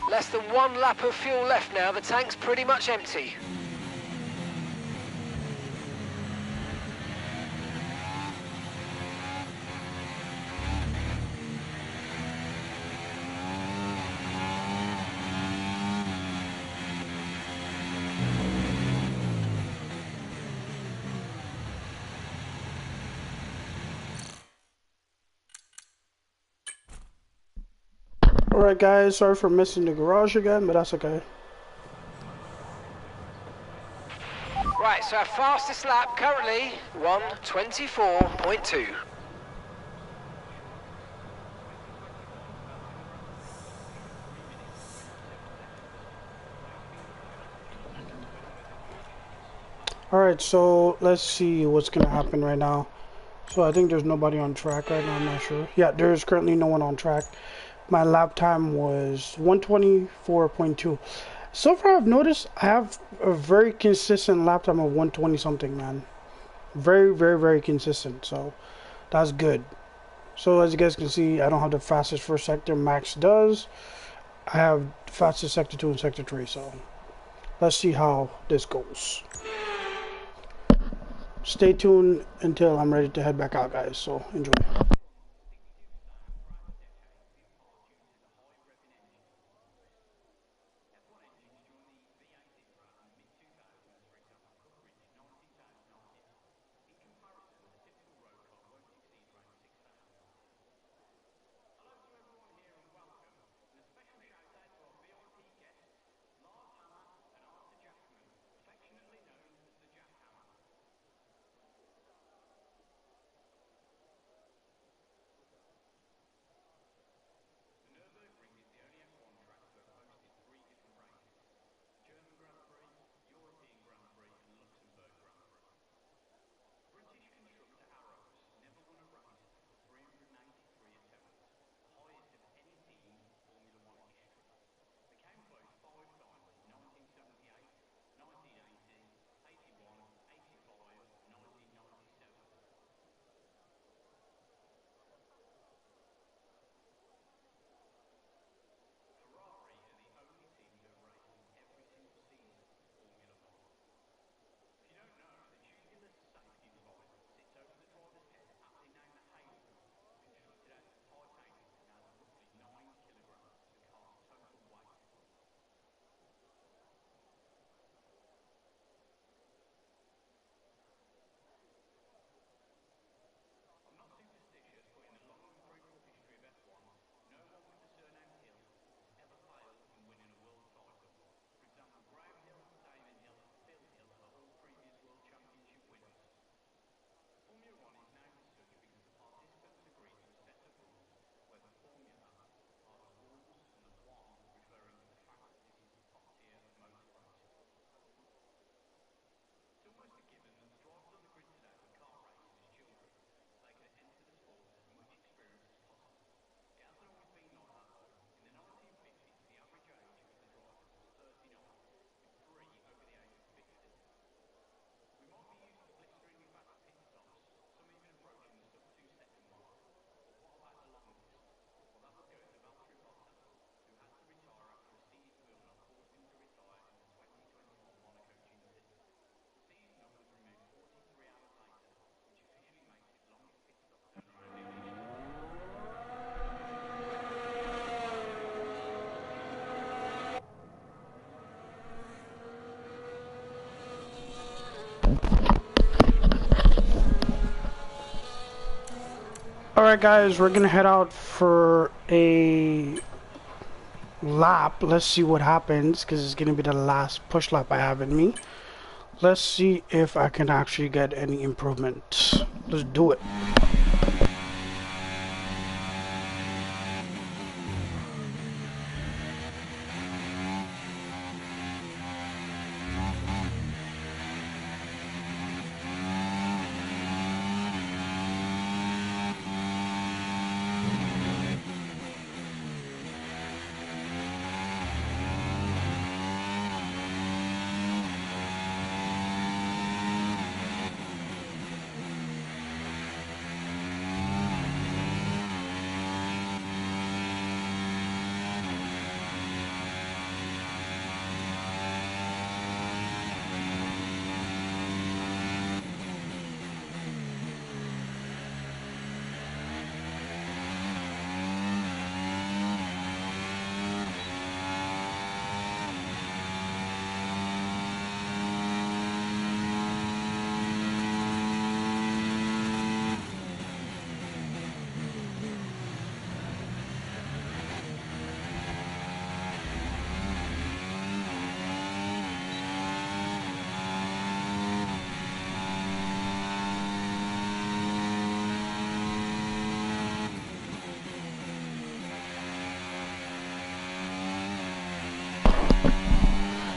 Less than one lap of fuel left now. The tank's pretty much empty. Alright guys, sorry for missing the garage again, but that's okay. Right, so our fastest lap currently 1:24.2. Alright, so let's see what's gonna happen right now. So I think there's nobody on track right now, I'm not sure. Yeah, there's currently no one on track. My lap time was 124.2. So far I've noticed I have a very consistent lap time of 120 something, man. Very, very, very consistent, so that's good. So as you guys can see, I don't have the fastest first sector, Max does. I have fastest sector 2 and sector 3, so let's see how this goes. Stay tuned until I'm ready to head back out, guys, so enjoy. Alright guys, we're gonna head out for a lap. Let's see what happens, because it's gonna be the last push lap I have in me. Let's see if I can actually get any improvement. Let's do it.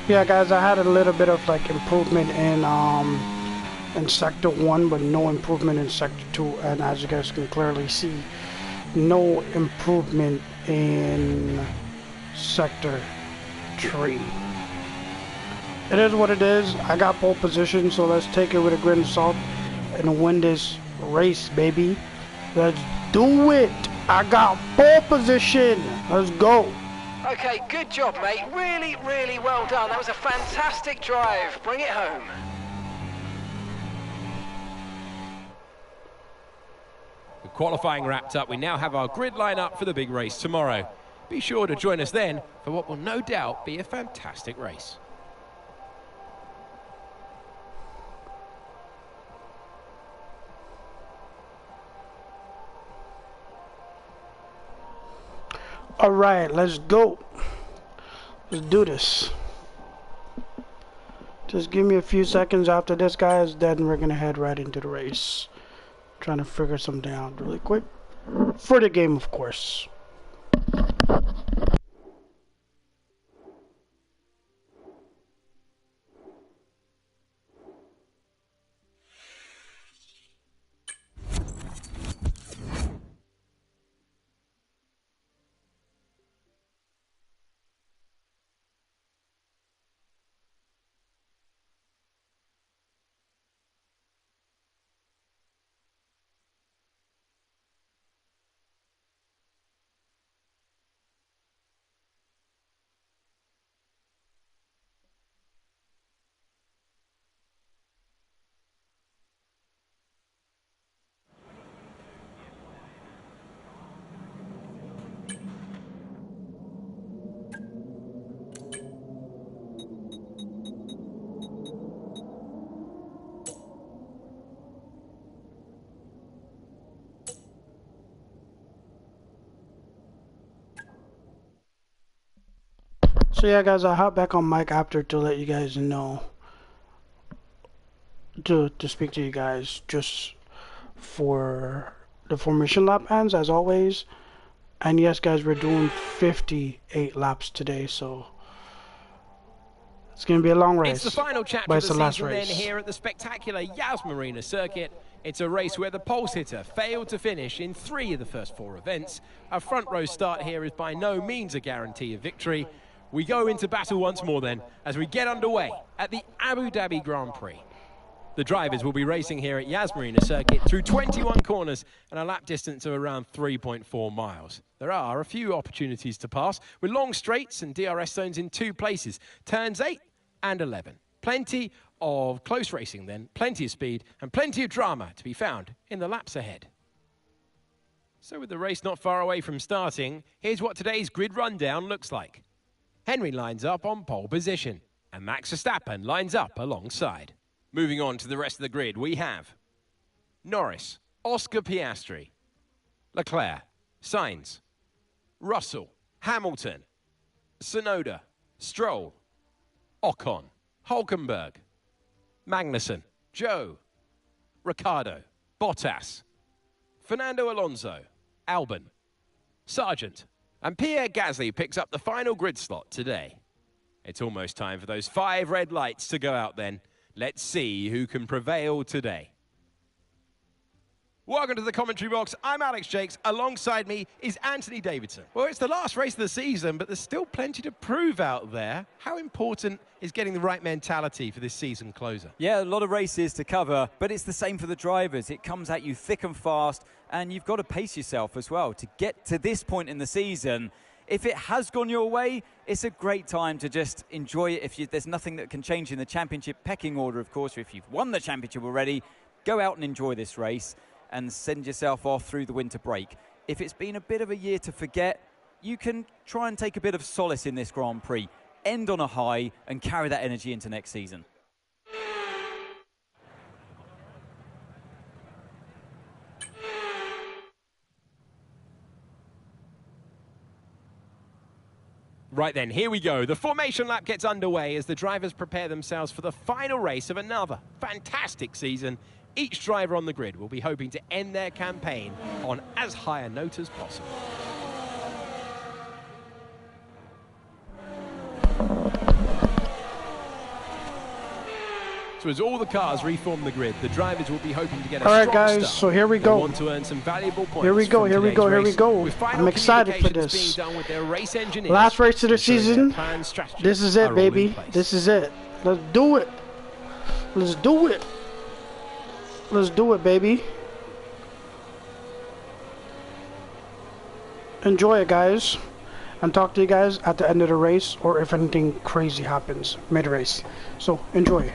Yeah, guys, I had a little bit of like improvement in sector 1, but no improvement in sector 2, and as you guys can clearly see, no improvement in sector 3. It is what it is. I got pole position, so let's take it with a grain of salt and win this race, baby. Let's do it. I got pole position. Let's go. Okay, good job, mate. Really, really well done. That was a fantastic drive. Bring it home. The qualifying wrapped up. We now have our grid line up for the big race tomorrow. Be sure to join us then for what will no doubt be a fantastic race. All right, let's go. Let's do this. Just give me a few seconds after this, guys, then we're gonna head right into the race. Trying to figure something out really quick for the game, of course. So yeah, guys, I hop back on mic after to let you guys know, to speak to you guys just for the formation lap ends as always. And yes, guys, we're doing 58 laps today, so it's gonna be a long race. It's the final chapter but of it's the the last season race. then here at the spectacular Yas Marina Circuit. It's a race where the pole sitter failed to finish in 3 of the first 4 events. A front row start here is by no means a guarantee of victory. We go into battle once more then as we get underway at the Abu Dhabi Grand Prix. The drivers will be racing here at Yas Marina Circuit through 21 corners and a lap distance of around 3.4 miles. There are a few opportunities to pass with long straights and DRS zones in 2 places, turns 8 and 11. Plenty of close racing then, plenty of speed and plenty of drama to be found in the laps ahead. So with the race not far away from starting, here's what today's grid rundown looks like. Henry lines up on pole position and Max Verstappen lines up alongside. Moving on to the rest of the grid, we have Norris, Oscar Piastri, Leclerc, Sainz, Russell, Hamilton, Tsunoda, Stroll, Ocon, Hulkenberg, Magnussen, Joe, Ricciardo, Bottas, Fernando Alonso, Albon, Sargent, and Pierre Gasly picks up the final grid slot today. It's almost time for those 5 red lights to go out then. Let's see who can prevail today. Welcome to the commentary box. I'm Alex Jakes. Alongside me is Anthony Davidson. Well, it's the last race of the season, but there's still plenty to prove out there. How important is getting the right mentality for this season closer? Yeah, a lot of races to cover, but it's the same for the drivers. It comes at you thick and fast, and you've got to pace yourself as well to get to this point in the season. If it has gone your way, it's a great time to just enjoy it. There's nothing that can change in the championship pecking order, of course. If you've won the championship already, go out and enjoy this race and send yourself off through the winter break. If it's been a bit of a year to forget, you can try and take a bit of solace in this Grand Prix, end on a high and carry that energy into next season. Right then, here we go. The formation lap gets underway as the drivers prepare themselves for the final race of another fantastic season. Each driver on the grid will be hoping to end their campaign on as high a note as possible. So as all the cars reform the grid, the drivers will be hoping to get a All right, strong guys, start. so here we They'll go. want to earn some valuable points. Here we go, from here we today's go, here we race, go. with final I'm excited for communications this. being done with their race engineers, Last race of the ensuring their season. plan and strategy This is are it, all baby. in place. This is it. Let's do it. Let's do it. Let's do it, baby. Enjoy it, guys. And talk to you guys at the end of the race, or if anything crazy happens mid-race. So, enjoy.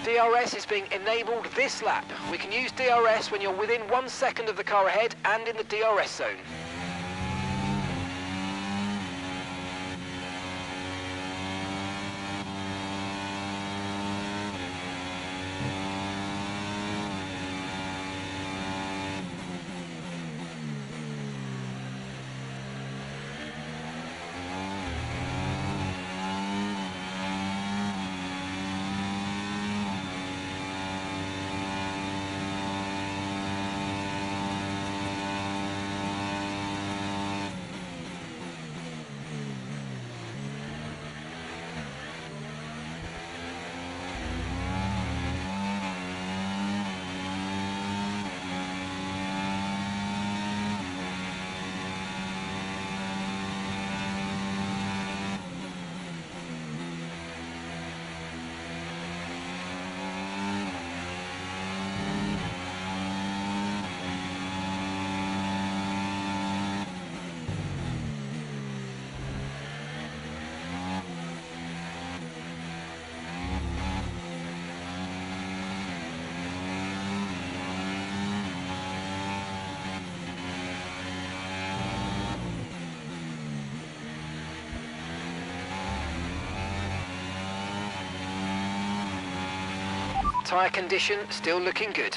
DRS is being enabled this lap. We can use DRS when you're within 1 second of the car ahead and in the DRS zone. Tyre condition still looking good.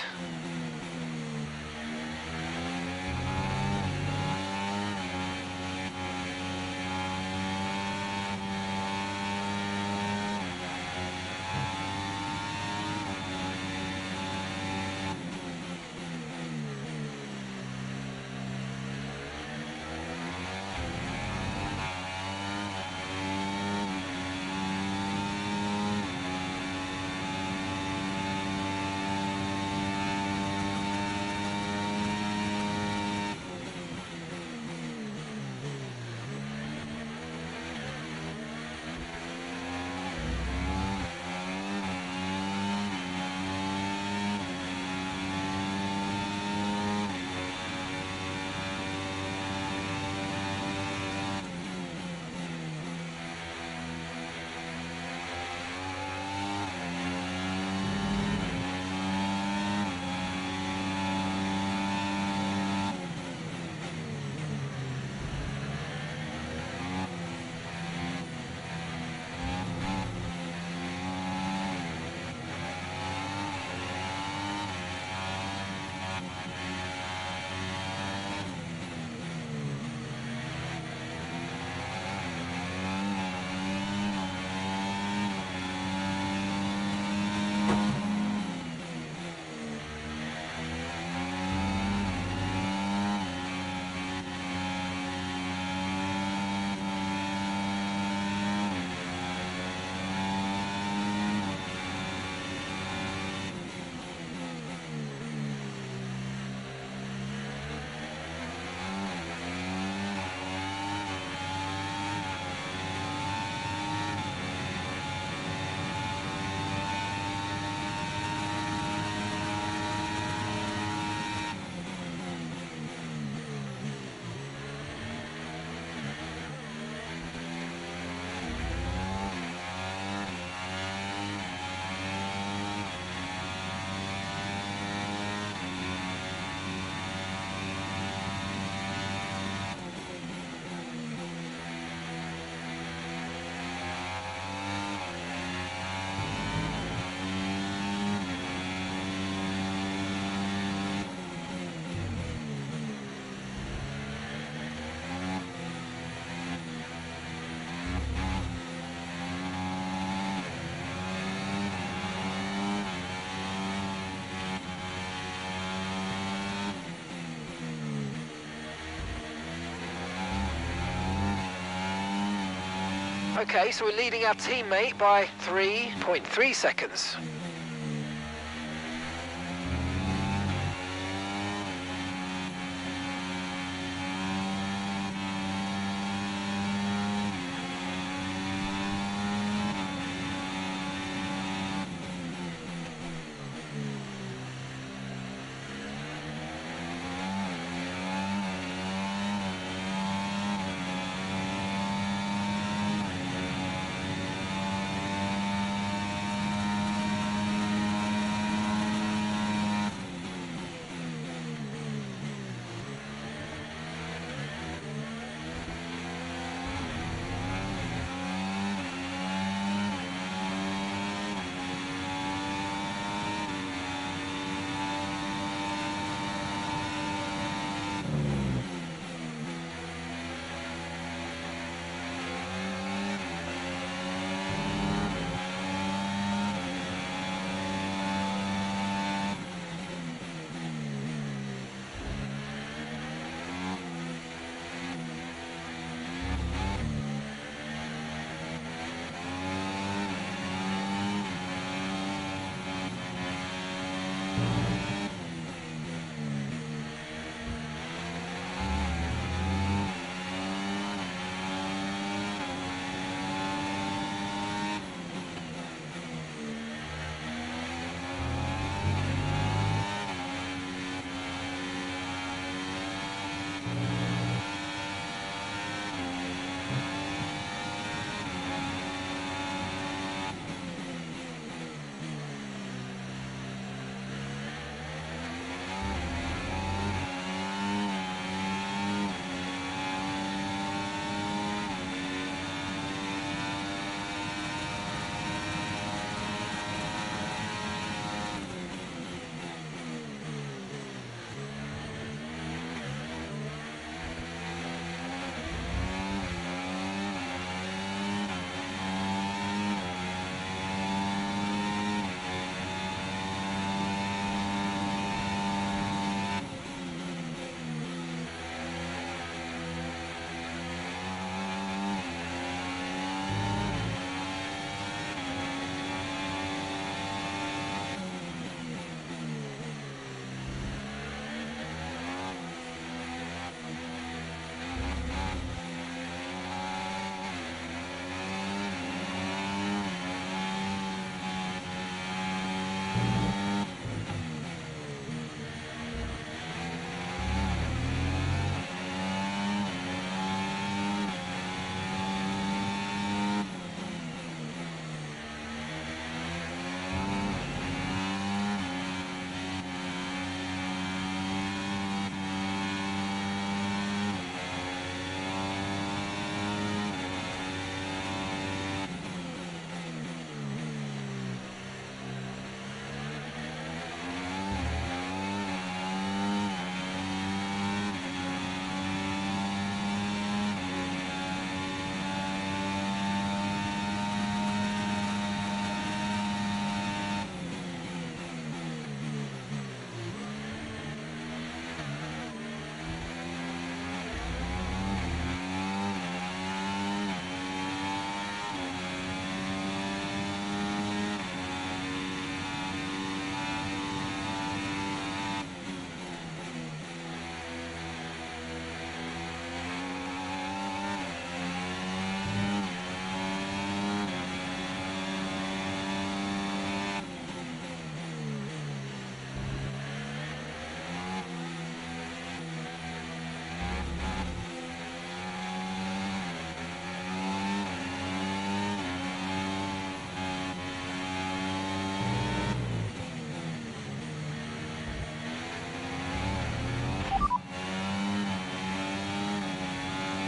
Okay, so we're leading our teammate by 3.3 seconds.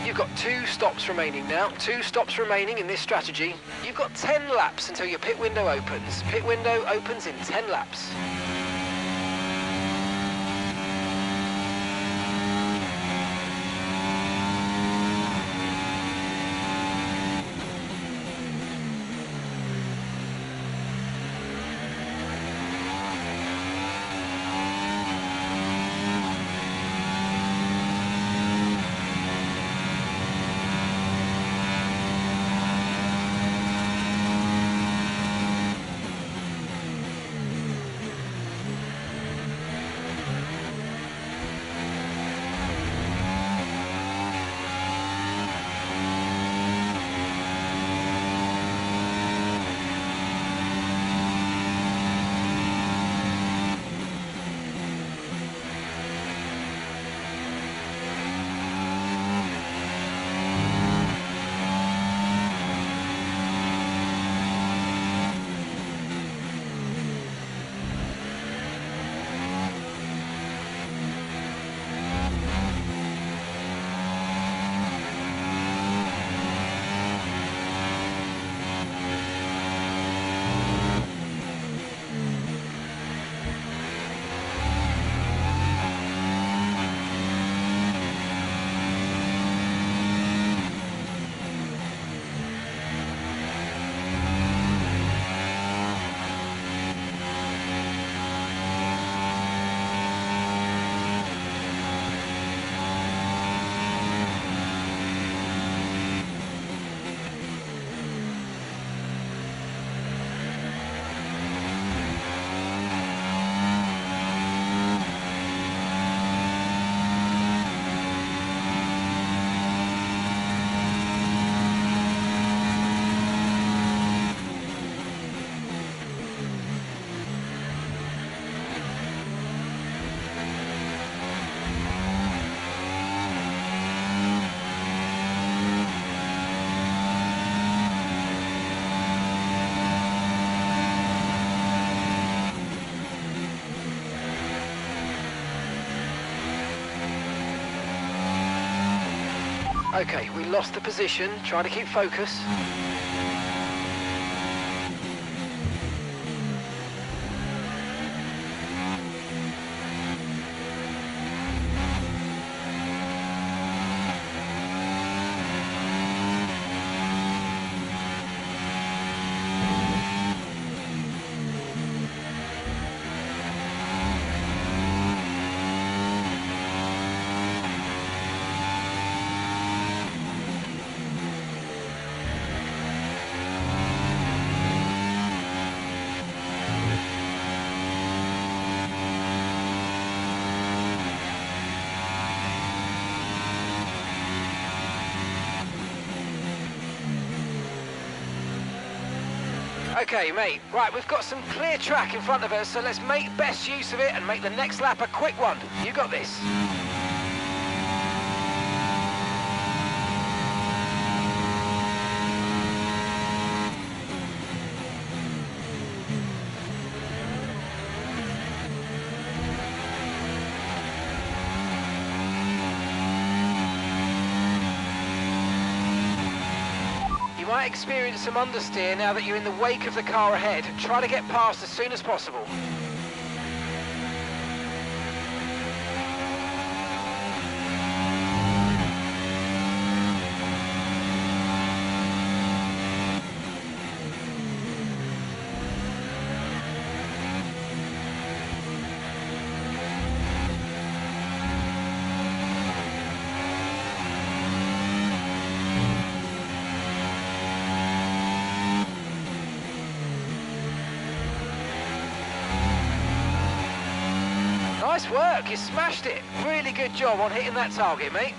You've got 2 stops remaining now. 2 stops remaining in this strategy. You've got 10 laps until your pit window opens. Pit window opens in 10 laps. Okay, we lost the position. Try to keep focus. Okay, mate. Right, we've got some clear track in front of us, so let's make best use of it and make the next lap a quick one. You got this. You might experience some understeer now that you're in the wake of the car ahead. Try to get past as soon as possible. Nice work, you smashed it. Really good job on hitting that target, mate.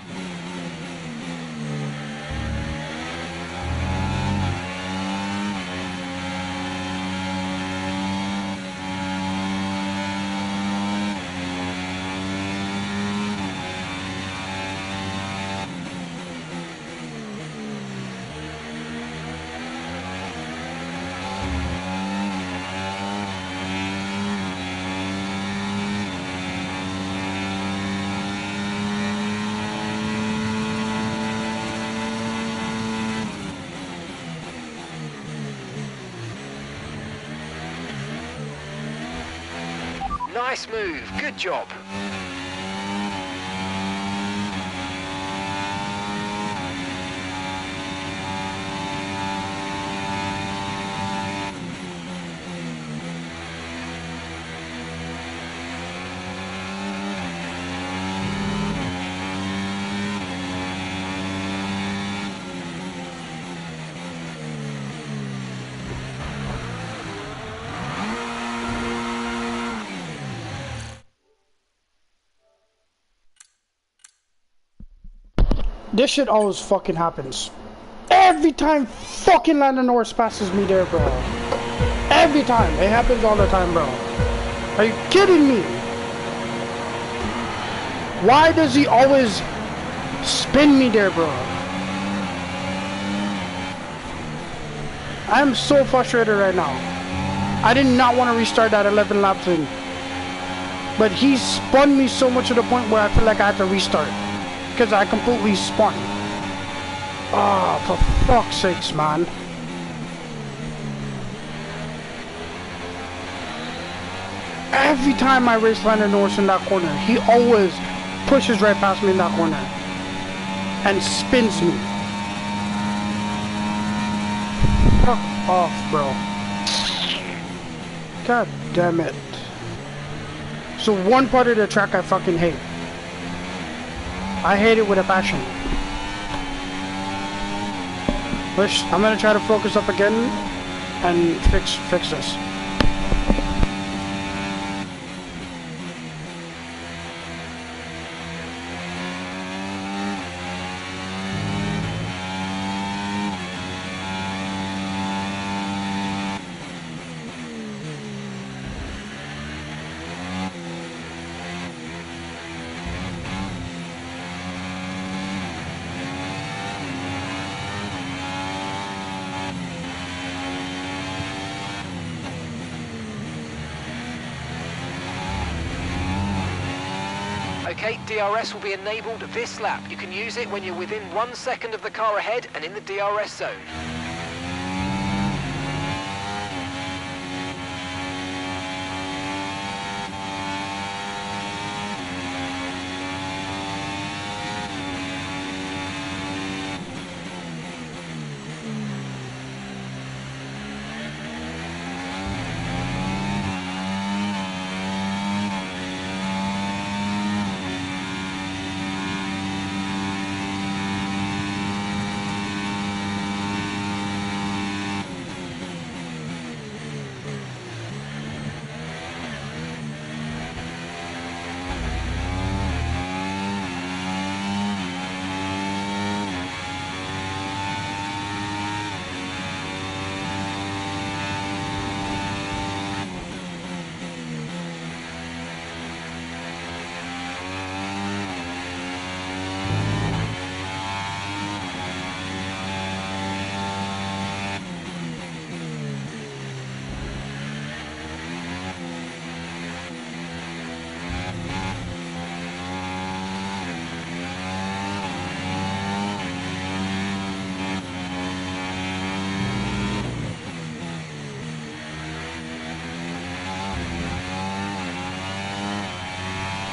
Nice move, good job. This shit always fucking happens. Every time fucking Lando Norris passes me there, bro. Every time. It happens all the time, bro. Are you kidding me? Why does he always spin me there, bro? I am so frustrated right now. I did not want to restart that 11 lap thing. But he spun me so much to the point where I feel like I had to restart. Because I completely spun. Oh, for fuck's sakes, man. Every time I race Lando Norris in that corner, he always pushes right past me in that corner. And spins me. Fuck off, bro. God damn it. So one part of the track I fucking hate. I hate it with a passion. Which I'm gonna try to focus up again and fix this. indicate DRS will be enabled this lap. You can use it when you're within 1 second of the car ahead and in the DRS zone.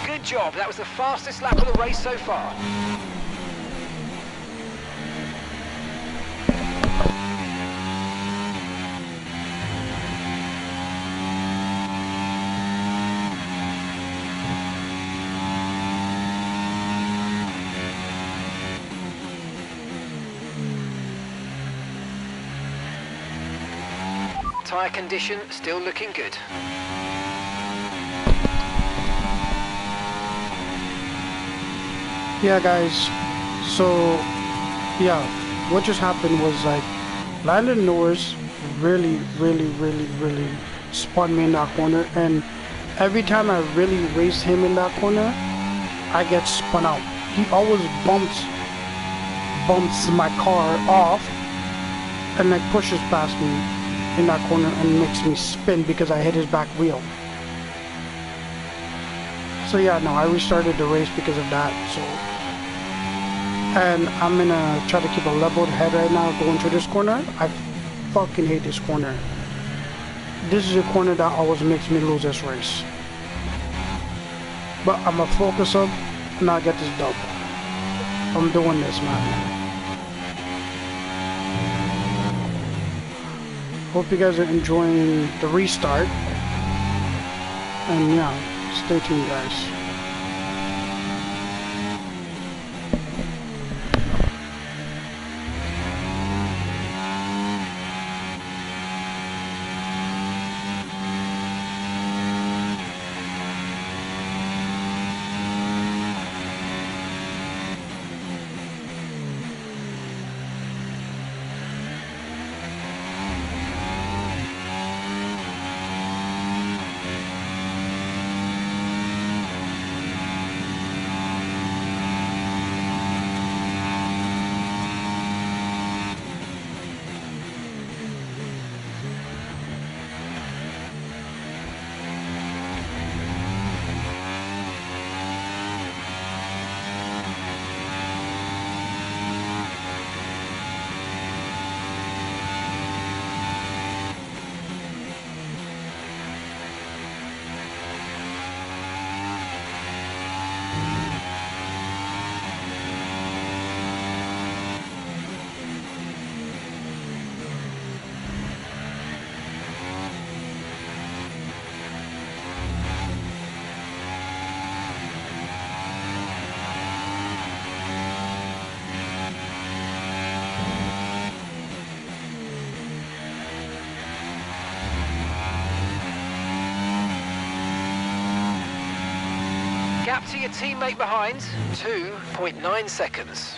Good job, that was the fastest lap of the race so far. Tyre condition still looking good. Yeah, guys, so yeah, what just happened was like Landon Norris really spun me in that corner, and every time I really race him in that corner, I get spun out. He always bumps my car off and like pushes past me in that corner and makes me spin because I hit his back wheel. So yeah, no, I restarted the race because of that. So, and I'm gonna try to keep a leveled head right now going through this corner. I fucking hate this corner. This is a corner that always makes me lose this race. But I'm gonna focus up and I'll get this dub. I'm doing this, man. Hope you guys are enjoying the restart. And yeah, stay tuned, guys. Gap to your teammate behind, 2.9 seconds.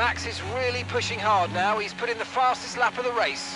Max is really pushing hard now. He's put in the fastest lap of the race.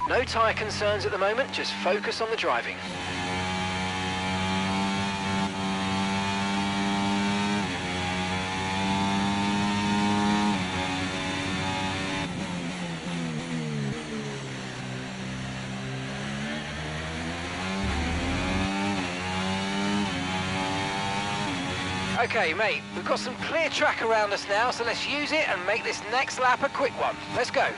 No tyre concerns at the moment, just focus on the driving. Okay, mate, we've got some clear track around us now, so let's use it and make this next lap a quick one. Let's go.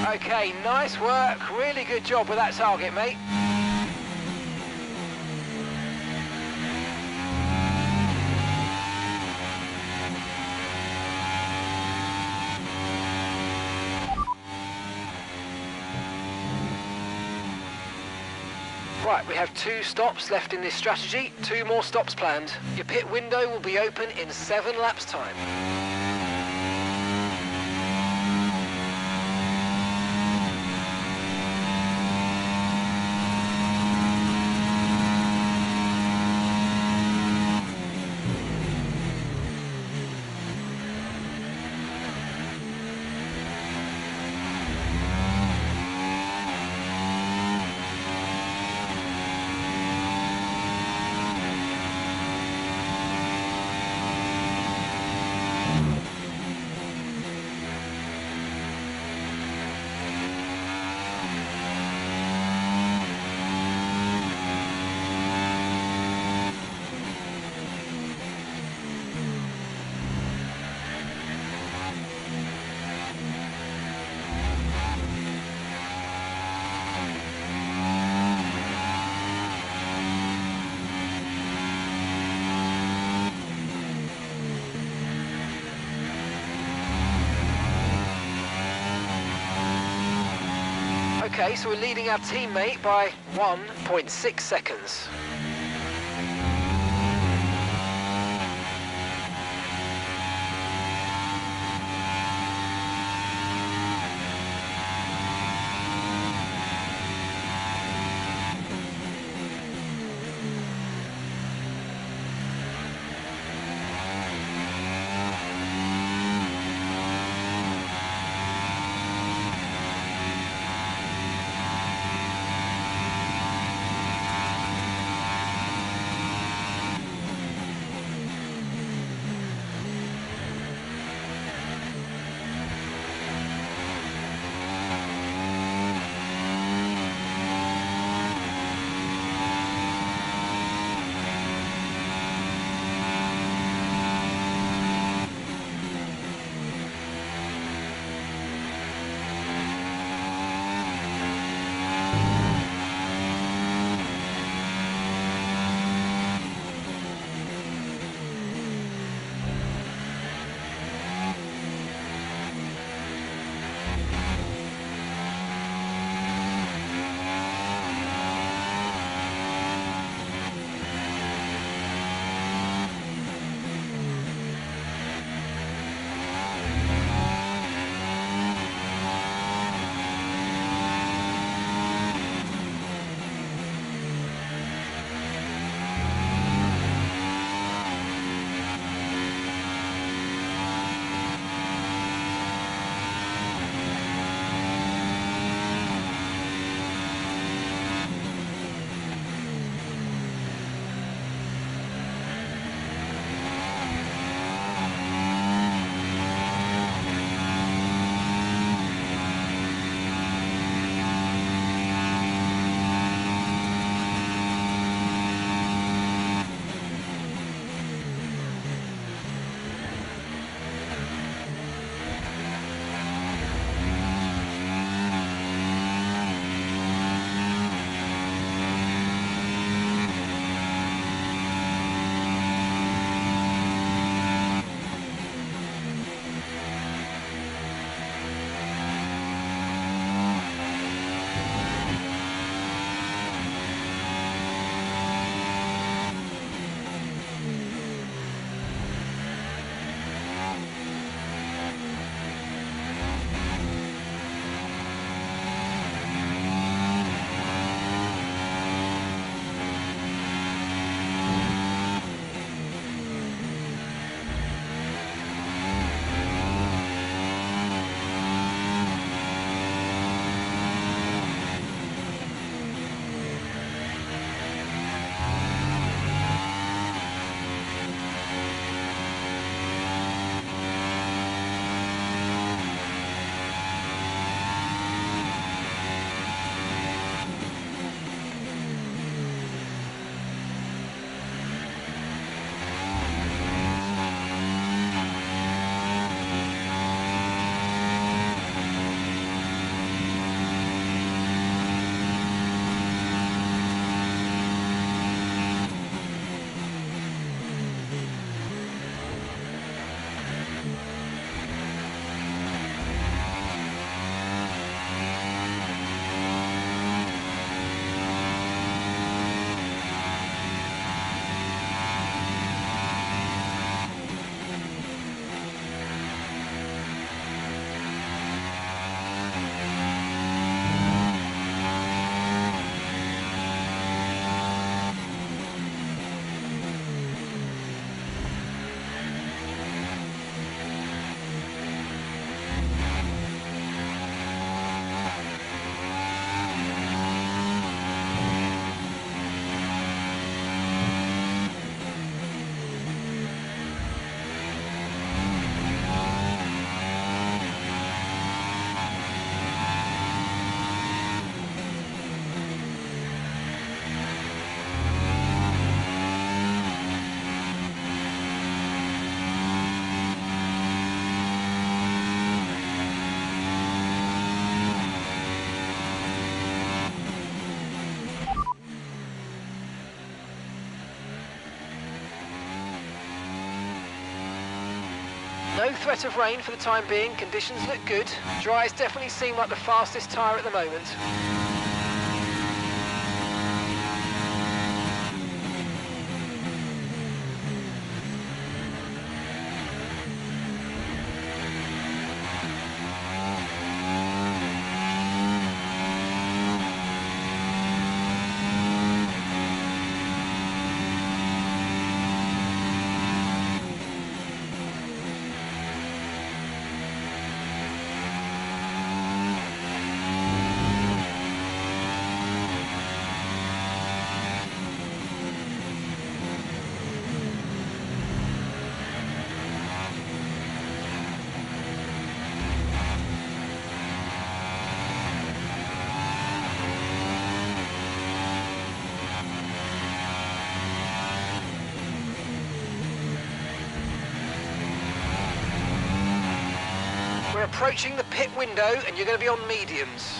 Okay, nice work. Really good job with that target, mate. Right, we have 2 stops left in this strategy. 2 more stops planned. Your pit window will be open in 7 laps' time. Okay, so we're leading our teammate by 1.6 seconds. No threat of rain for the time being, conditions look good. Dries definitely seem like the fastest tyre at the moment. We're approaching the pit window and you're going to be on mediums.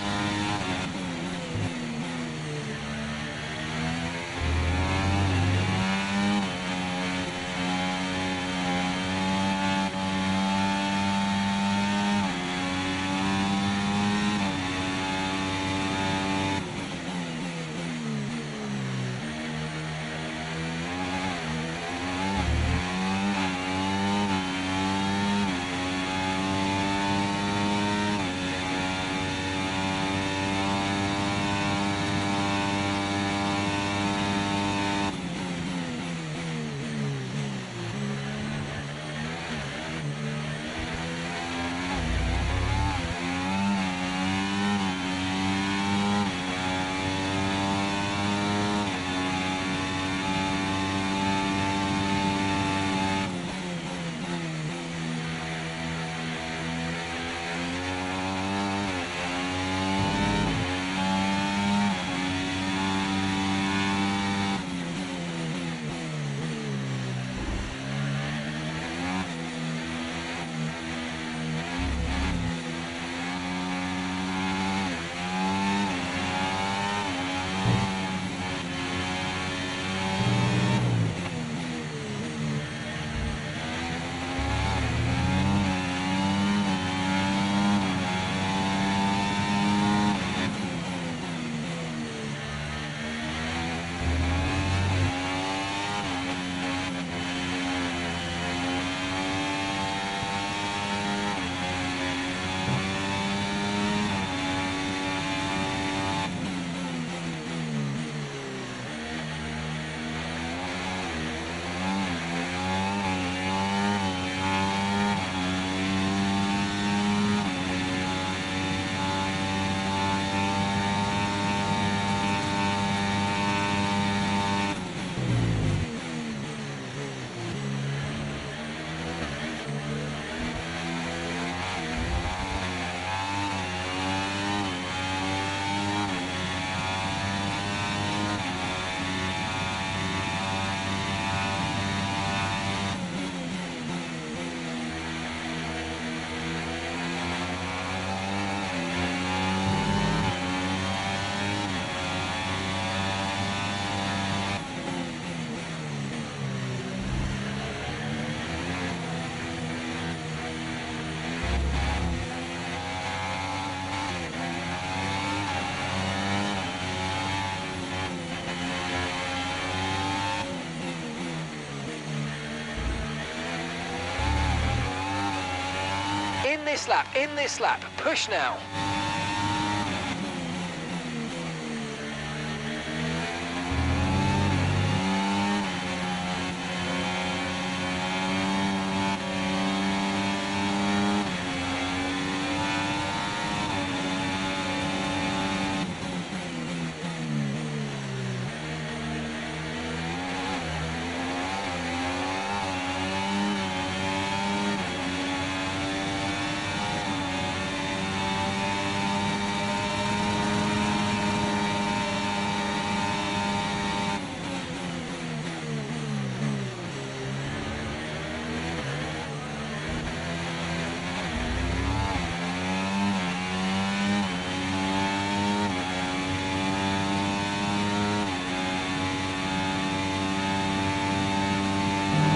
In this lap, push now.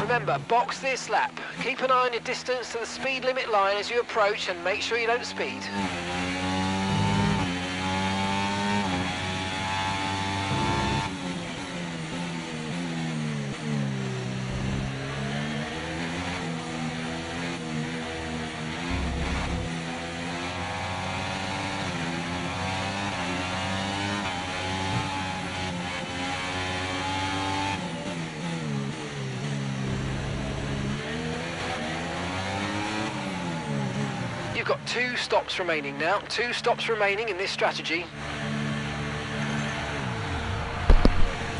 remember, box this lap. Keep an eye on your distance to the speed limit line as you approach and make sure you don't speed. You've got 2 stops remaining now. 2 stops remaining in this strategy.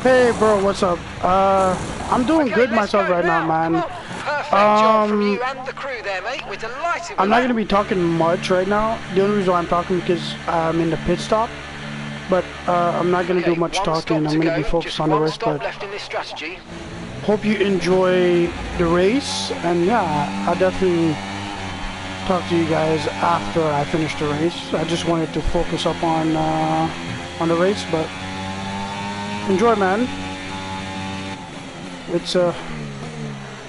Hey bro, what's up? I'm doing good myself right now, man. Perfect job from you and the crew there, mate. We're delighted with I'm not that. gonna be talking much right now. The only reason why I'm talking is because I'm in the pit stop. But I'm not gonna do much talking. I'm gonna be focused on the race. But left in this strategy. hope you enjoy the race, and yeah, I'll definitely talk to you guys after I finish the race. I just wanted to focus up on the race, but enjoy, man. It's a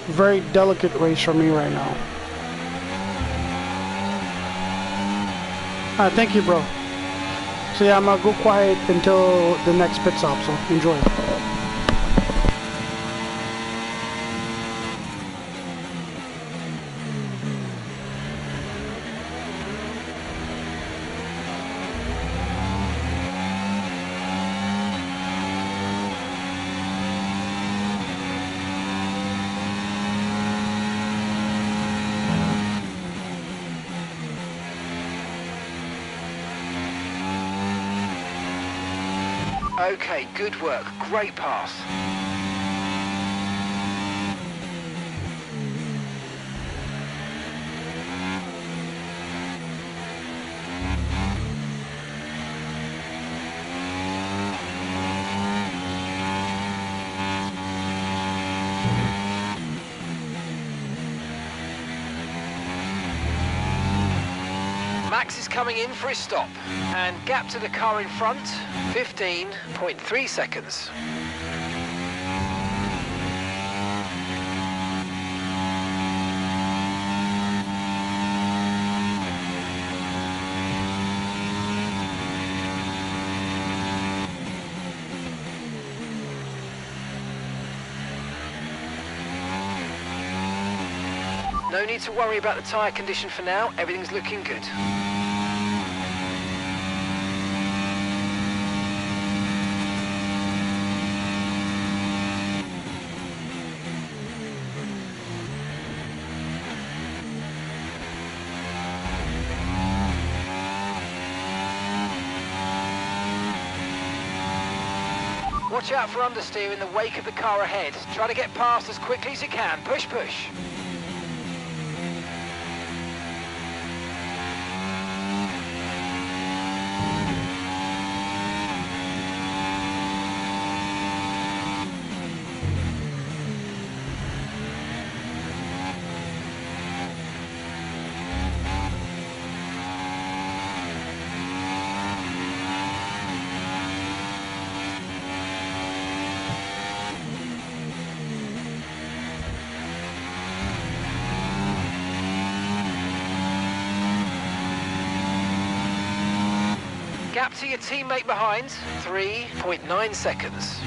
very delicate race for me right now. Thank you, bro. So yeah, I'm gonna go quiet until the next pit stop, so enjoy. Okay, good work. Great pass. Max is coming in for his stop, and gap to the car in front, 15.3 seconds. No need to worry about the tyre condition for now, everything's looking good. Watch out for understeer in the wake of the car ahead. Try to get past as quickly as you can. Push, push. Gap to your teammate behind, 3.9 seconds.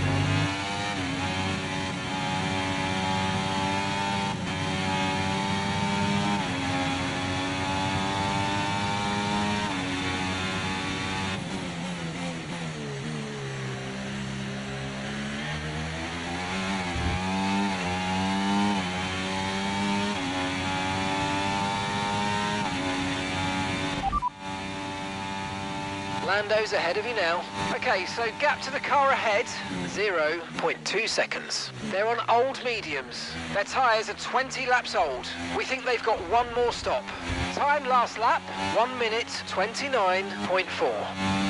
Lando's ahead of you now. Okay, so gap to the car ahead, 0.2 seconds. They're on old mediums. Their tyres are 20 laps old. We think they've got one more stop. Time last lap, 1 minute 29.4.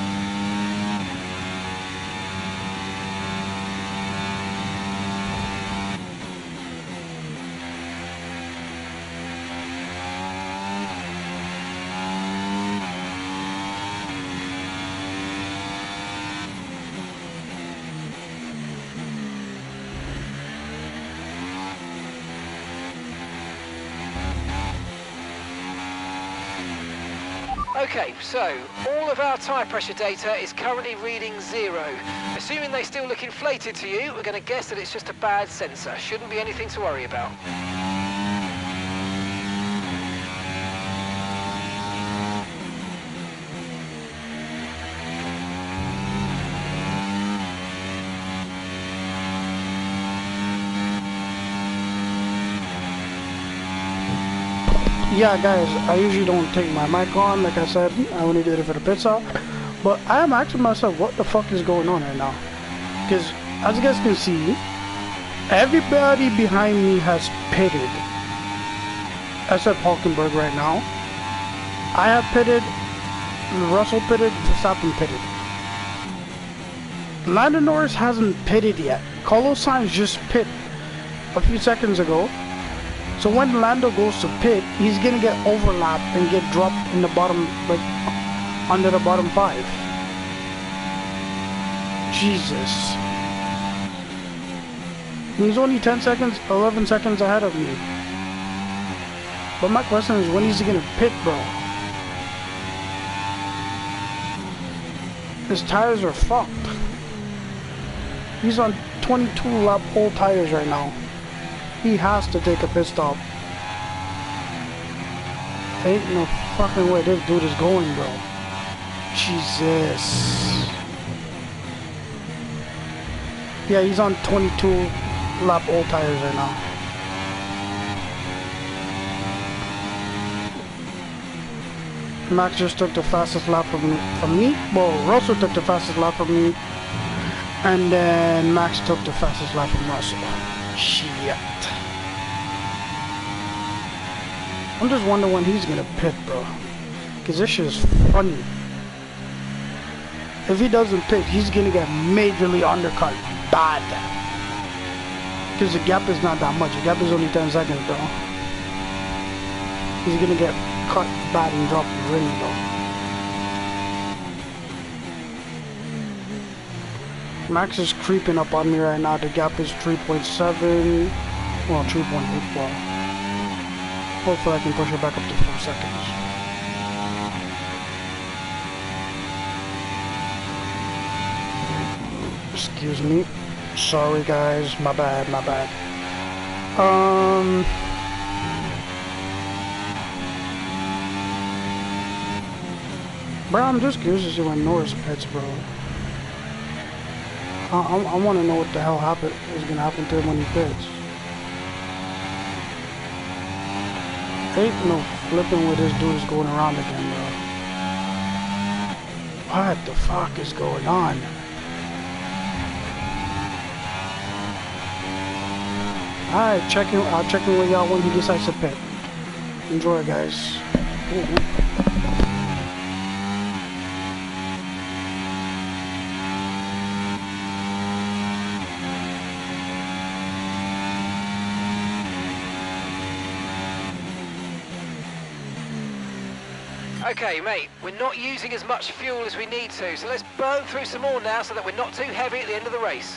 Okay, so all of our tyre pressure data is currently reading 0. Assuming they still look inflated to you, we're going to guess that it's just a bad sensor. Shouldn't be anything to worry about. Yeah, guys, I usually don't take my mic on. Like I said, I only did it for the pit stop. But I am asking myself, what the fuck is going on right now? Because, as you guys can see, everybody behind me has pitted. Except Hulkenberg right now. I have pitted, Russell pitted, Verstappen pitted. Lando Norris hasn't pitted yet. Carlos Sainz just pit a few seconds ago. So when Lando goes to pit, he's gonna get overlapped and get dropped in the bottom, like under the bottom 5. Jesus. He's only 10 seconds, 11 seconds ahead of me. But my question is, when is he gonna pit, bro? His tires are fucked. He's on 22 lap old tires right now. He has to take a pit stop. Ain't no fucking way this dude is going, bro. Jesus. Yeah, he's on 22 lap old tires right now. Max just took the fastest lap from me. Well, Russell took the fastest lap from me. And then Max took the fastest lap from Russell. Shit. I'm just wondering when he's gonna pit, bro. Cause this shit is funny. If he doesn't pit, he's gonna get majorly undercut. Bad. Cause the gap is not that much. The gap is only 10 seconds, bro. He's gonna get cut bad and drop the ring, bro. Max is creeping up on me right now. The gap is 3.7. Well, 3.8. Well, hopefully I can push it back up to 4 seconds. Excuse me. Sorry guys, my bad. Bro, I'm just curious to see when Norris pits, bro. I want to know what the hell is gonna happen to him when he pits. Ain't no flipping where this dude is going around again, bro. What the fuck is going on? Alright, I'll check in with y'all when he decides to pit. Enjoy, guys. Ooh. Okay, mate, we're not using as much fuel as we need to, so let's burn through some more now so that we're not too heavy at the end of the race.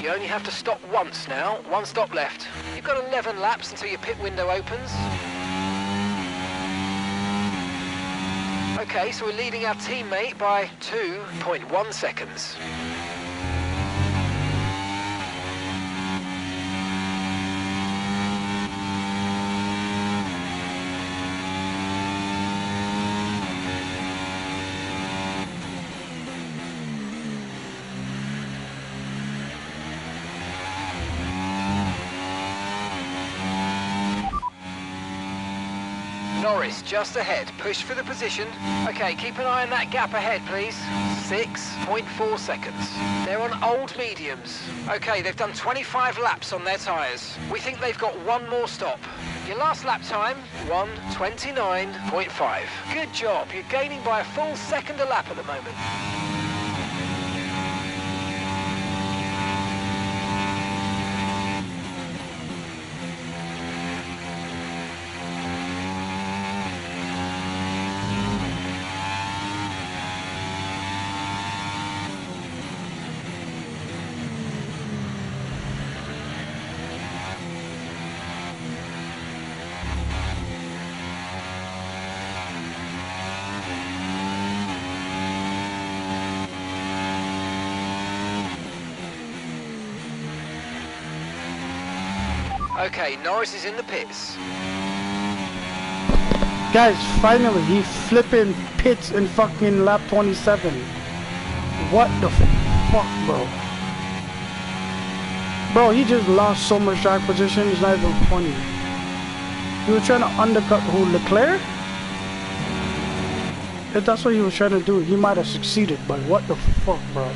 You only have to stop once now. One stop left. You've got 11 laps until your pit window opens. Okay, so we're leading our teammate by 2.1 seconds. Norris just ahead, push for the position. Okay, keep an eye on that gap ahead, please. 6.4 seconds. They're on old mediums. Okay, they've done 25 laps on their tyres. We think they've got one more stop. Your last lap time, 1:29.5. Good job, you're gaining by a full second a lap at the moment. Okay, Norris is in the pits. Guys, finally, he flipping pits in fucking lap 27. What the fuck, bro? Bro, he just lost so much track position, it's not even funny. He was trying to undercut who, Leclerc? If that's what he was trying to do, he might have succeeded, but what the fuck, bro?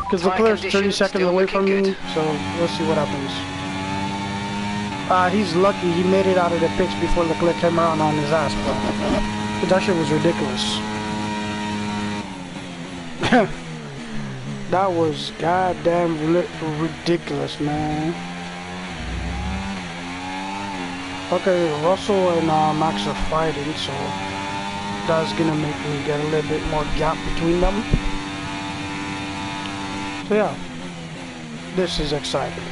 Because Leclerc's 30 seconds away from me, so we'll see what happens. He's lucky he made it out of the pits before Leclerc came around on his ass, bro. But that shit was ridiculous. That was goddamn ridiculous, man. Okay, Russell and Max are fighting, so that's gonna make me get a little bit more gap between them. So yeah, this is exciting.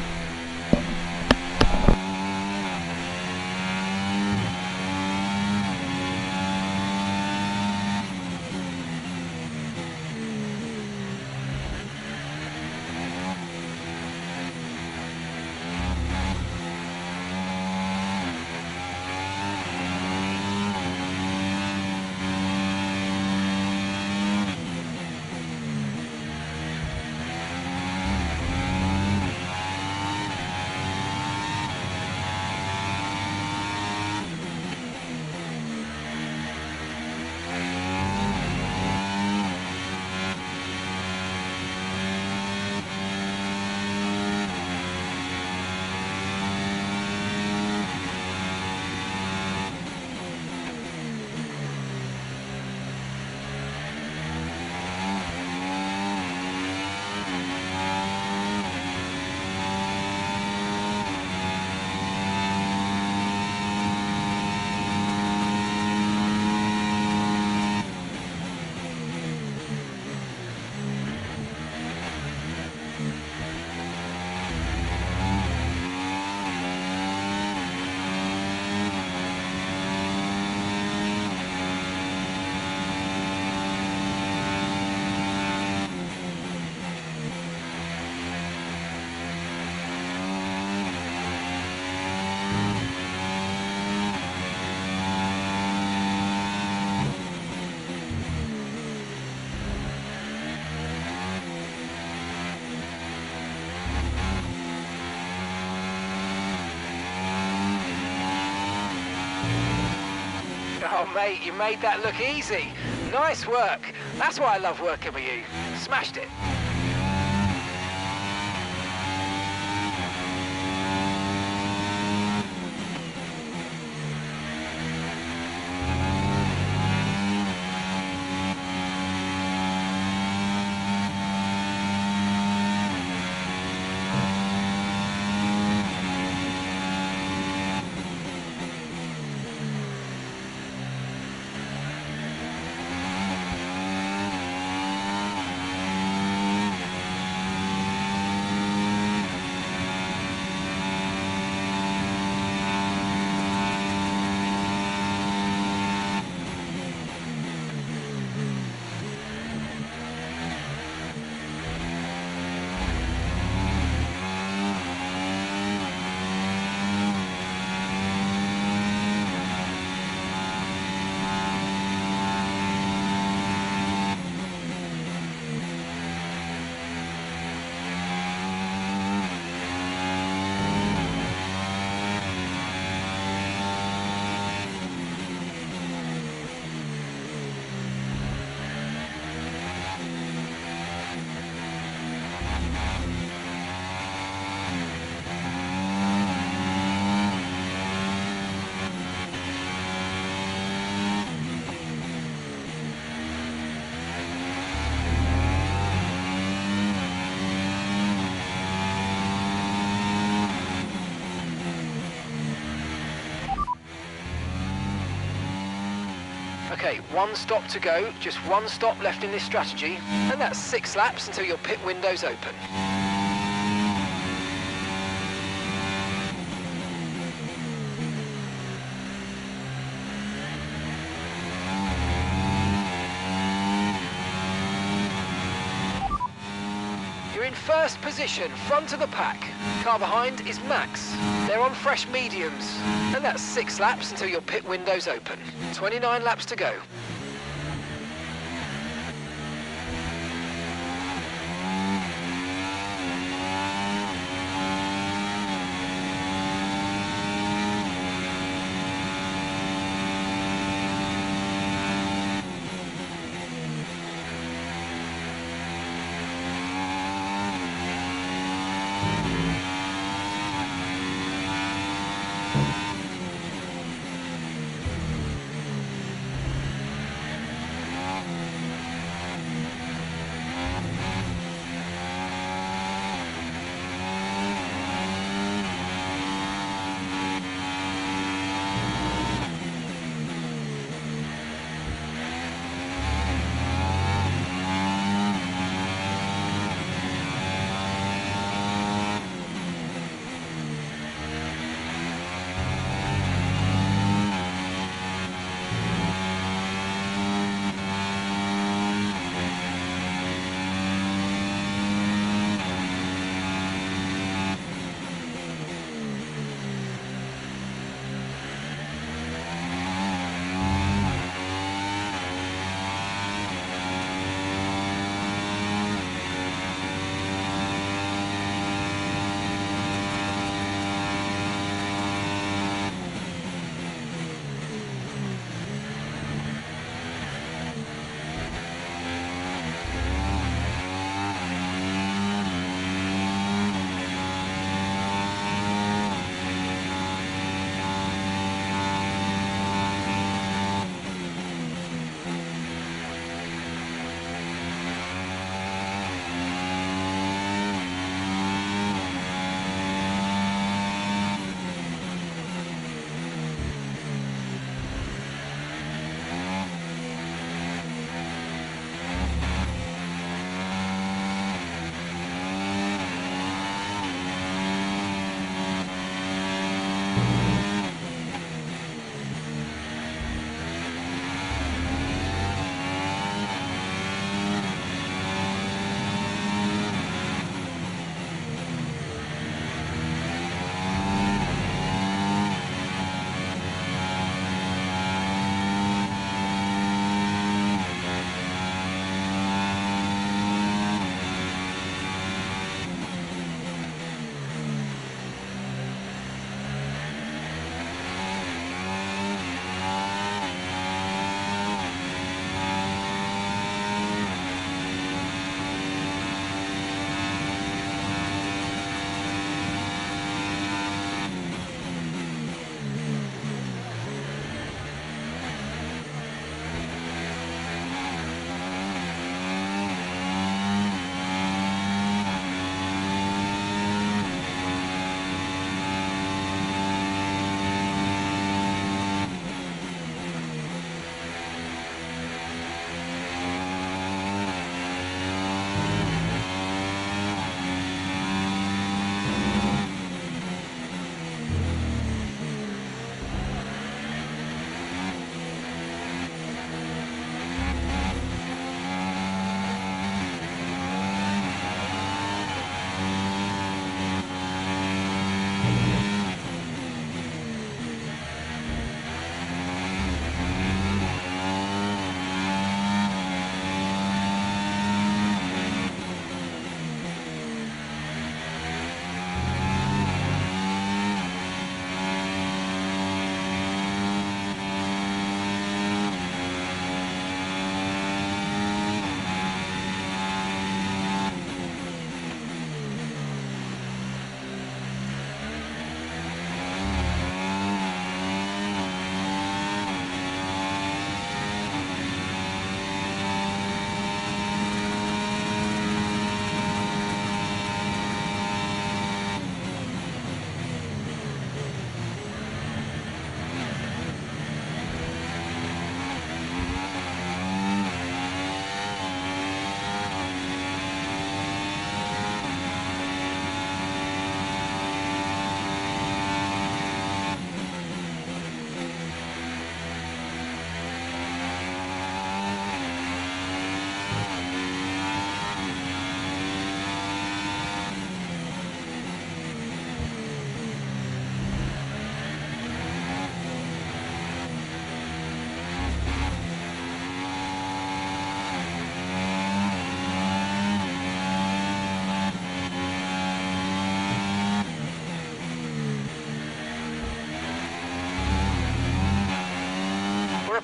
Oh, mate, you made that look easy. Nice work. That's why I love working with you. Smashed it. Okay, 1 stop to go, just 1 stop left in this strategy, and that's 6 laps until your pit window's open. You're in first position, front of the pack. Car behind is Max. They're on fresh mediums. And that's 6 laps until your pit window's open. 29 laps to go.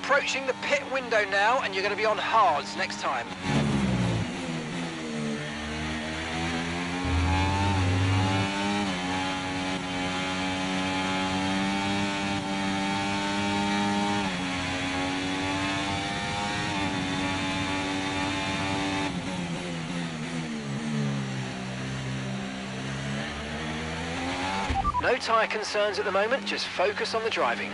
approaching the pit window now, and you're going to be on hards next time. No tyre concerns at the moment, just focus on the driving.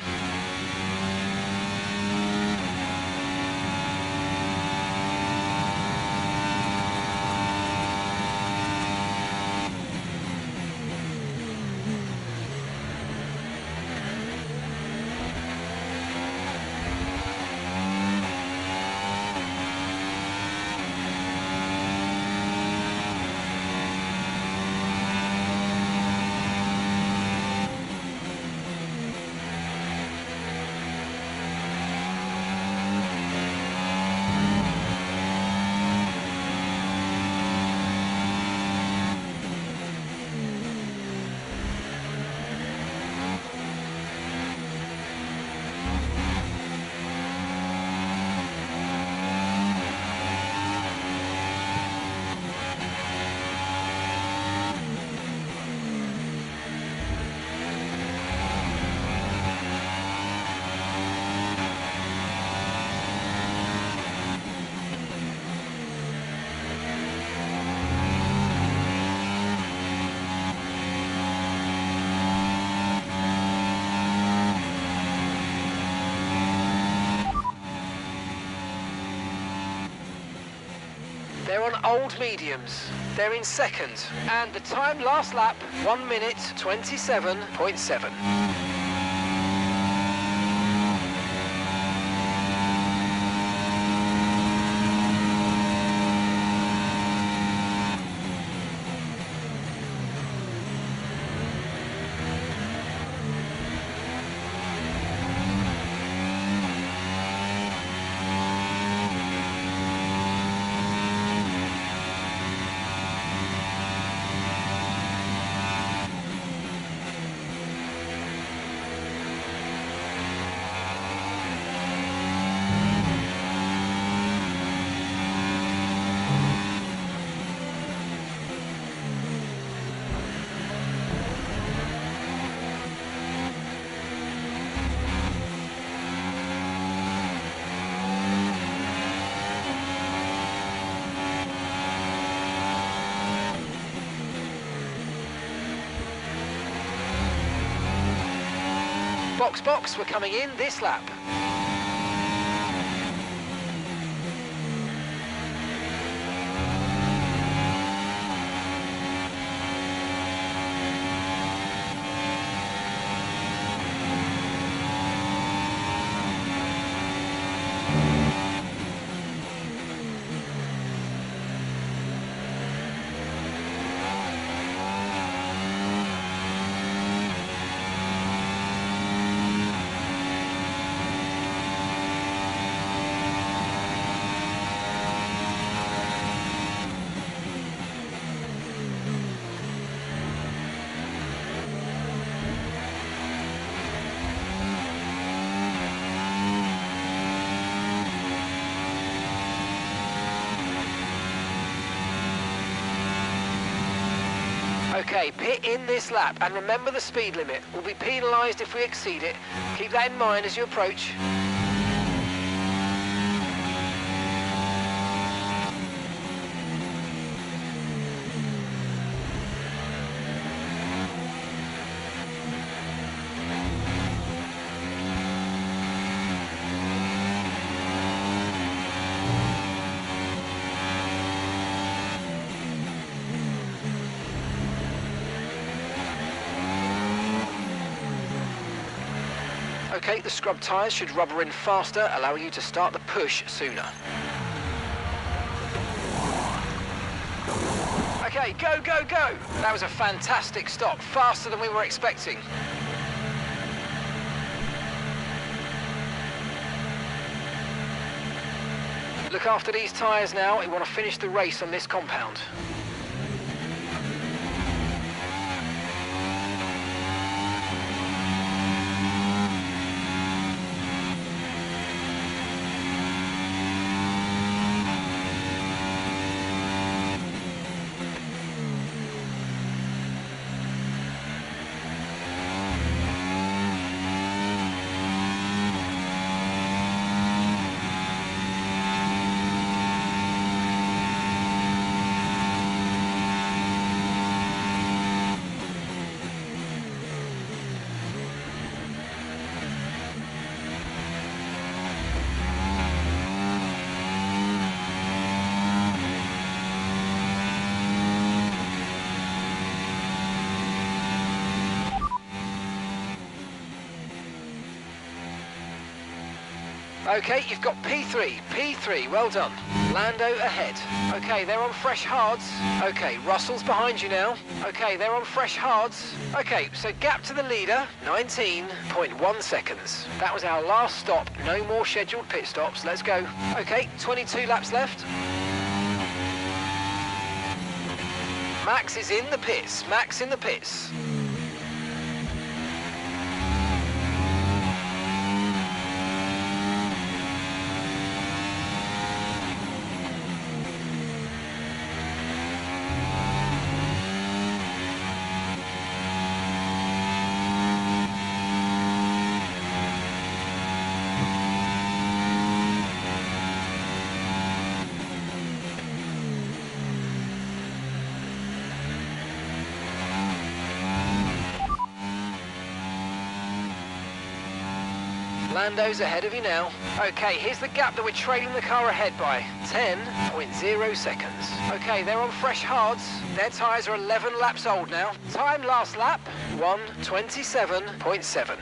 They're on old mediums. They're in second. And the time last lap, 1 minute 27.7. Box, we're coming in this lap. Okay, pit in this lap, and remember the speed limit. We'll be penalised if we exceed it. Keep that in mind as you approach. Okay, the scrub tyres should rubber in faster, allowing you to start the push sooner. Okay, go, go, go! That was a fantastic stop, faster than we were expecting. Look after these tyres now, we want to finish the race on this compound. Okay, you've got P3. P3, well done. Lando ahead. Okay, they're on fresh hards. Okay, Russell's behind you now. Okay, they're on fresh hards. Okay, so gap to the leader, 19.1 seconds. That was our last stop. No more scheduled pit stops. Let's go. Okay, 22 laps left. Max is in the pits. Max in the pits. Lando's ahead of you now. Okay, here's the gap that we're trailing the car ahead by. 10.0 seconds. Okay, they're on fresh hards. Their tyres are 11 laps old now. Time last lap, 1:27.7.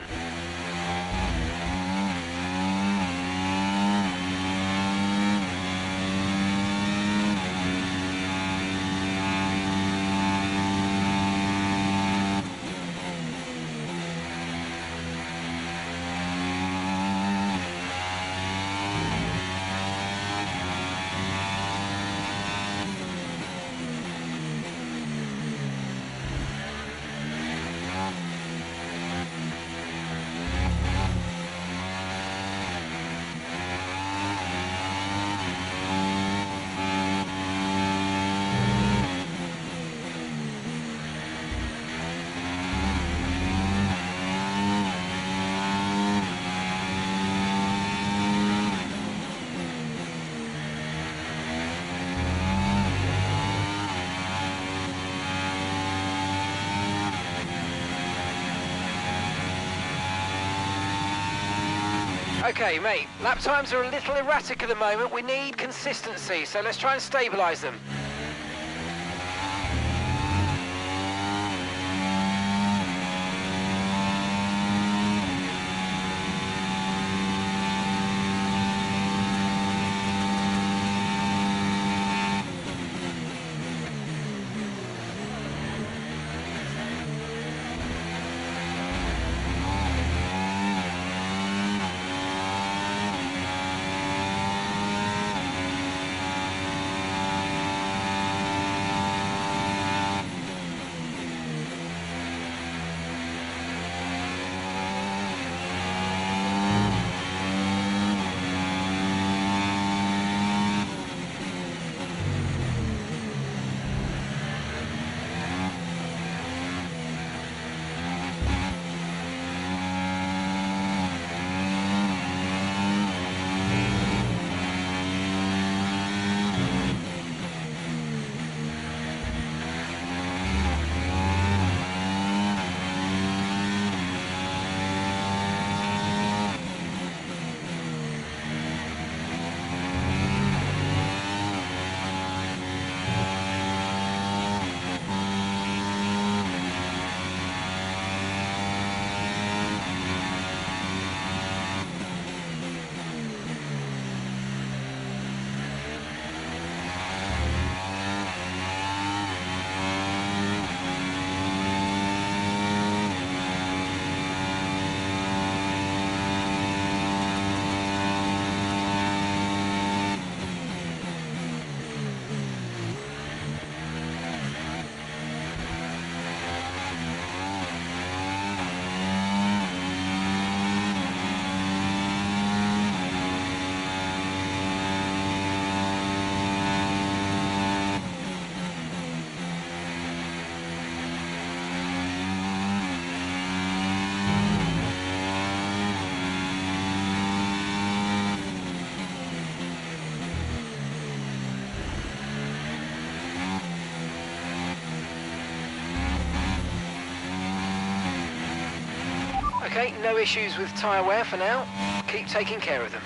Okay, mate, lap times are a little erratic at the moment. We need consistency, so let's try and stabilise them. Okay, no issues with tyre wear for now. Keep taking care of them.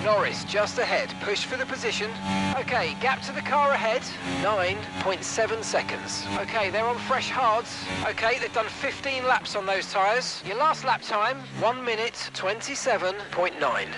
Norris just ahead. Push for the position. Okay, gap to the car ahead, 9.7 seconds. Okay, they're on fresh hards. Okay, they've done 15 laps on those tyres. Your last lap time, 1 minute 27.9.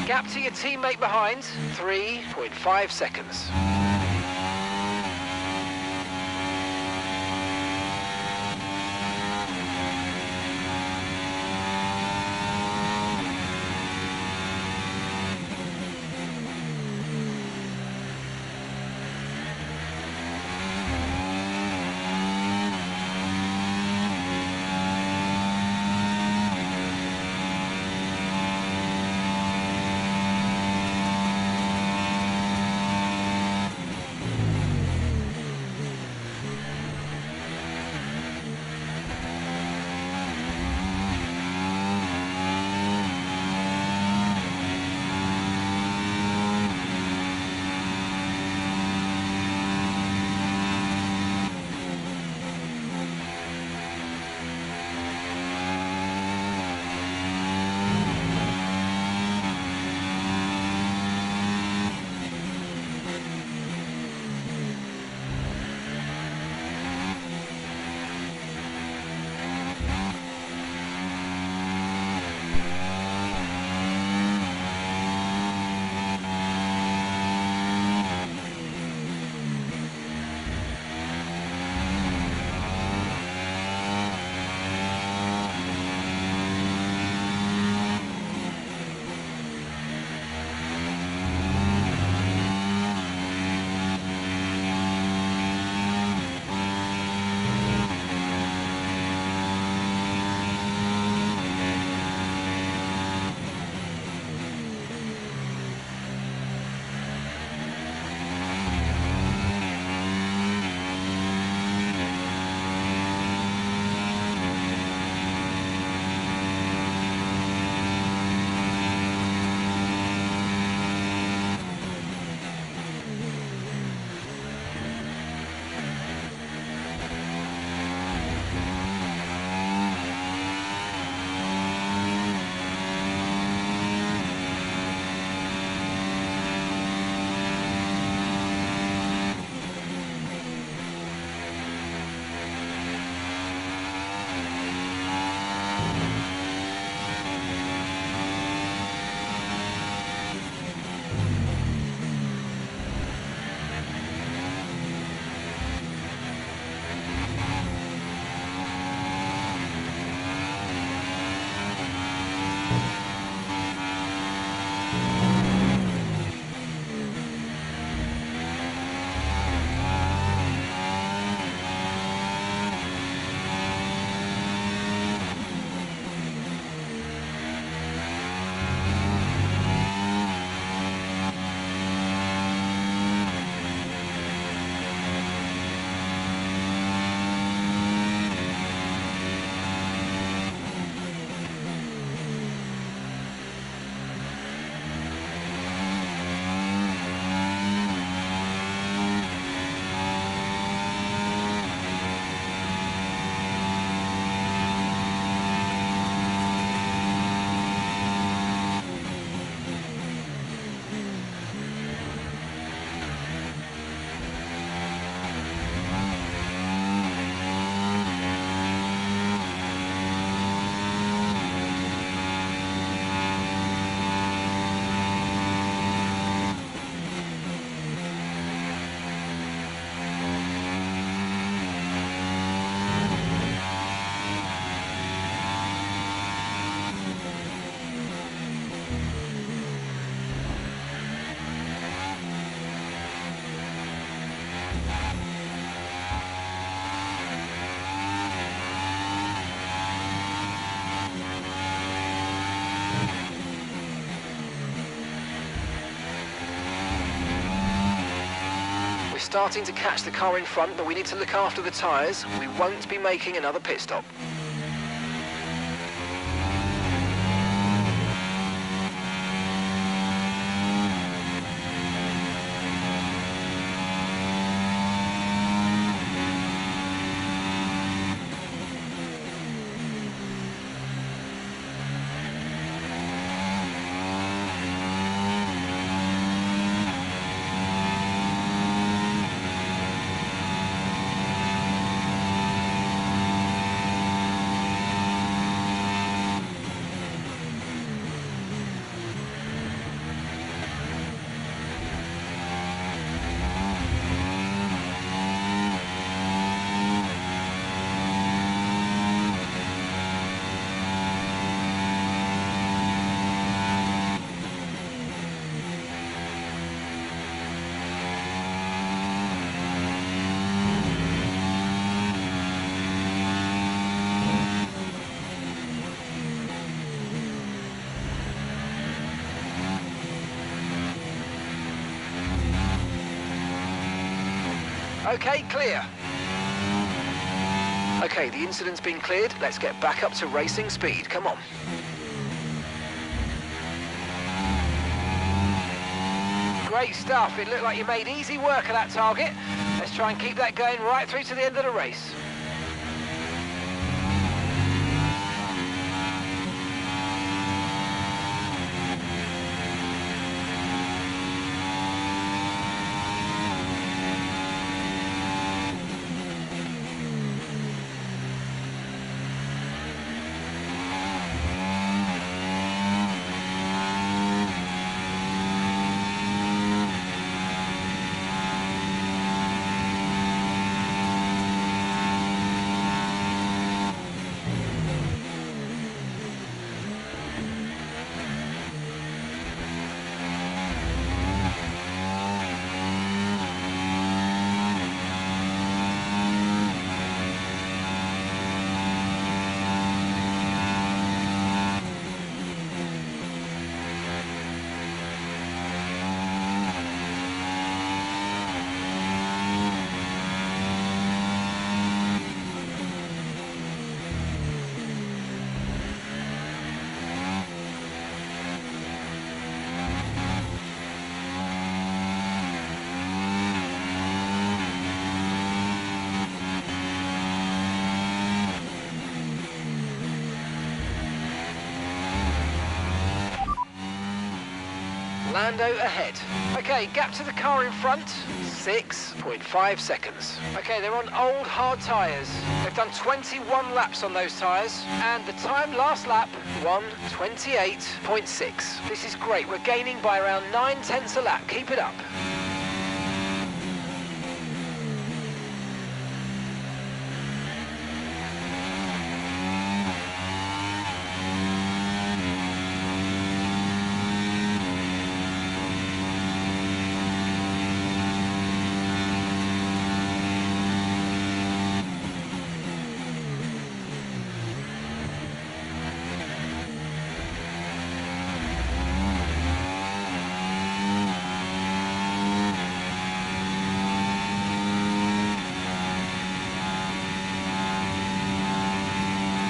Gap to your teammate behind, 3.5 seconds. starting to catch the car in front, but we need to look after the tyres. We won't be making another pit stop. Okay, clear. Okay, the incident's been cleared. Let's get back up to racing speed. Come on. Great stuff. It looked like you made easy work of that target. Let's try and keep that going right through to the end of the race. Lando ahead. Okay, gap to the car in front, 6.5 seconds. Okay, they're on old hard tyres. They've done 21 laps on those tyres, and the time last lap, 1:28.6. This is great. We're gaining by around 9/10 a lap. Keep it up.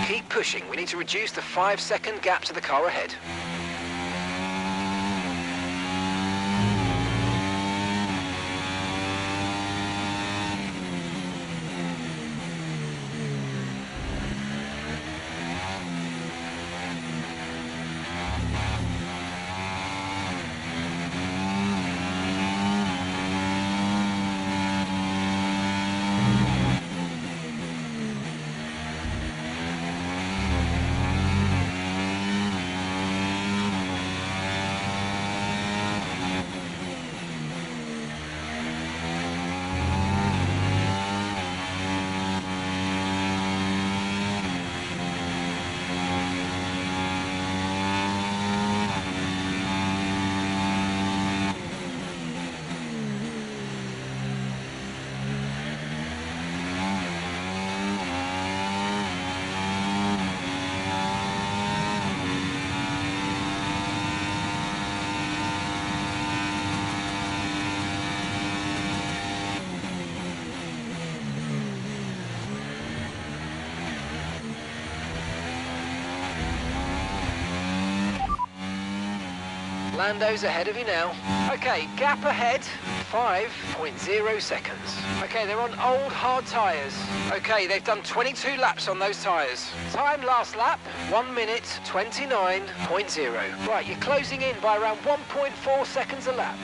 Keep pushing. We need to reduce the 5-second gap to the car ahead. Lando's ahead of you now. Okay, gap ahead, 5.0 seconds. Okay, they're on old hard tyres. Okay, they've done 22 laps on those tyres. Time last lap, 1 minute 29.0. Right, you're closing in by around 1.4 seconds a lap.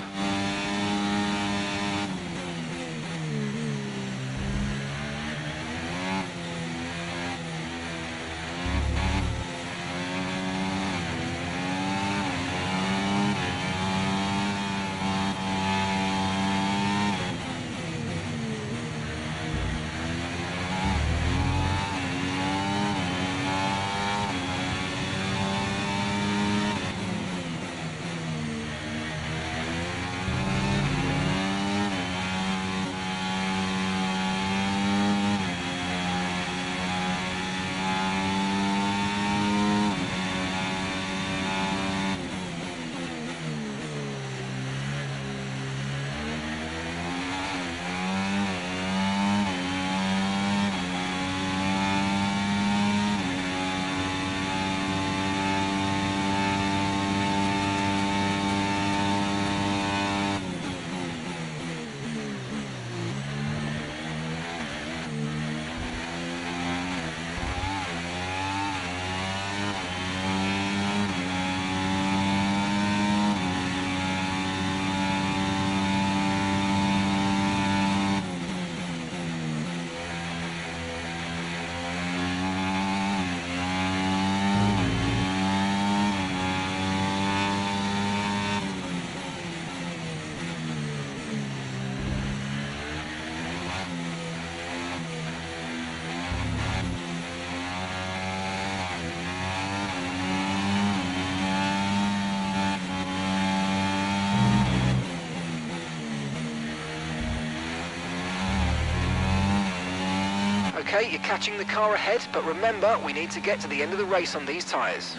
Okay, you're catching the car ahead, but remember, we need to get to the end of the race on these tyres.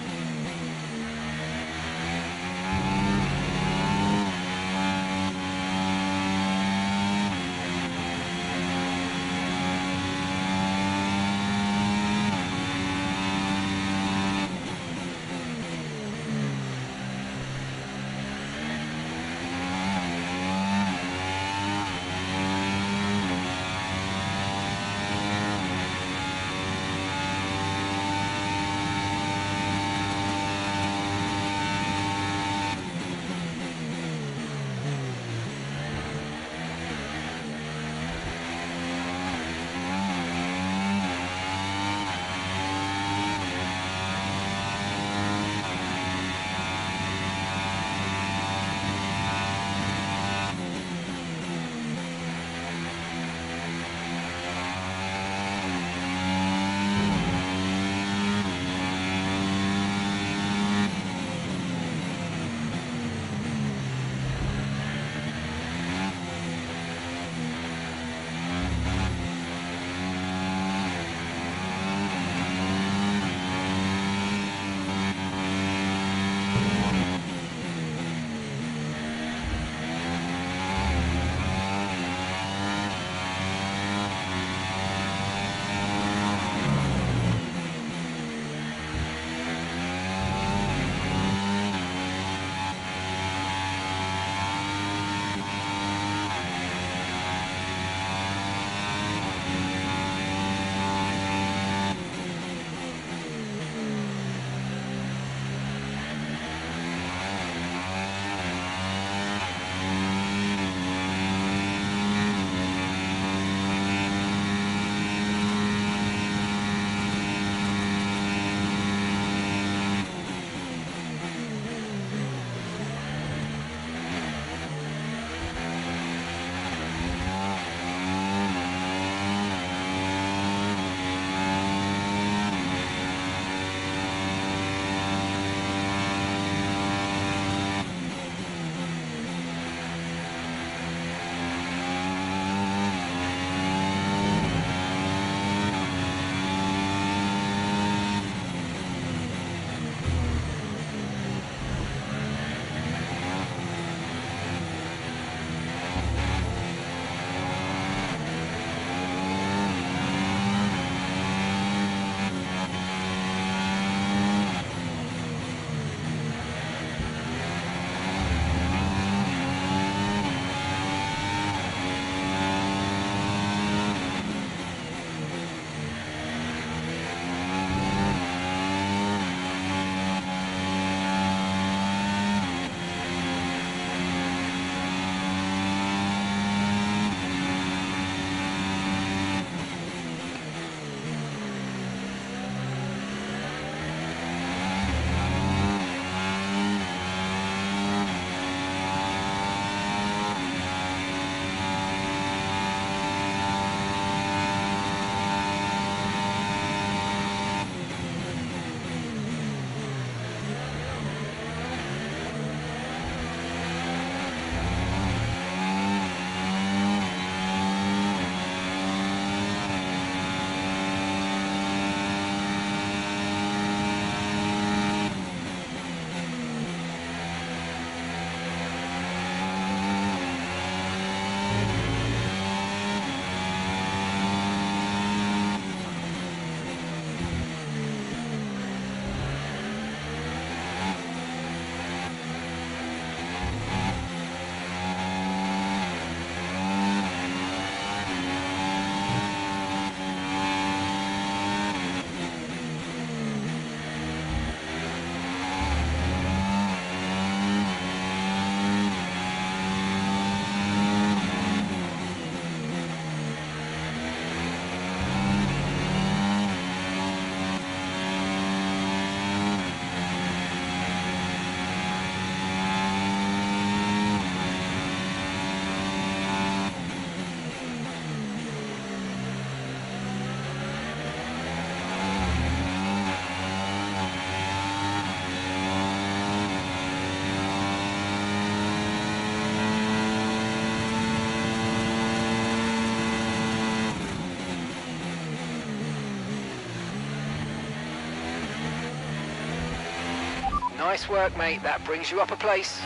Nice work, mate. That brings you up a place.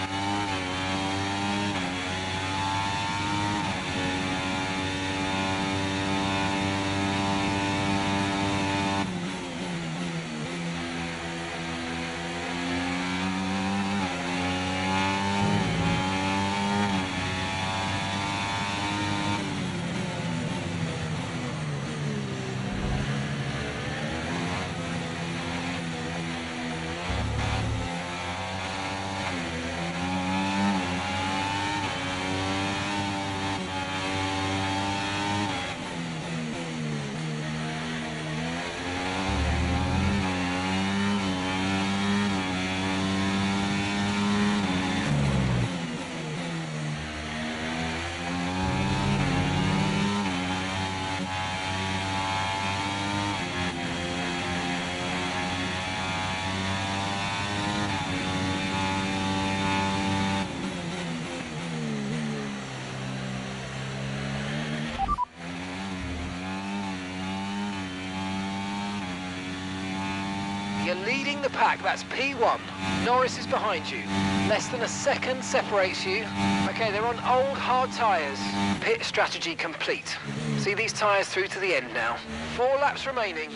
You're leading the pack, that's P1. Norris is behind you. Less than a second separates you. Okay, they're on old hard tyres. Pit strategy complete. See these tyres through to the end now. 4 laps remaining.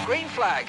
Green flag.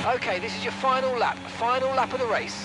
Okay, this is your final lap of the race.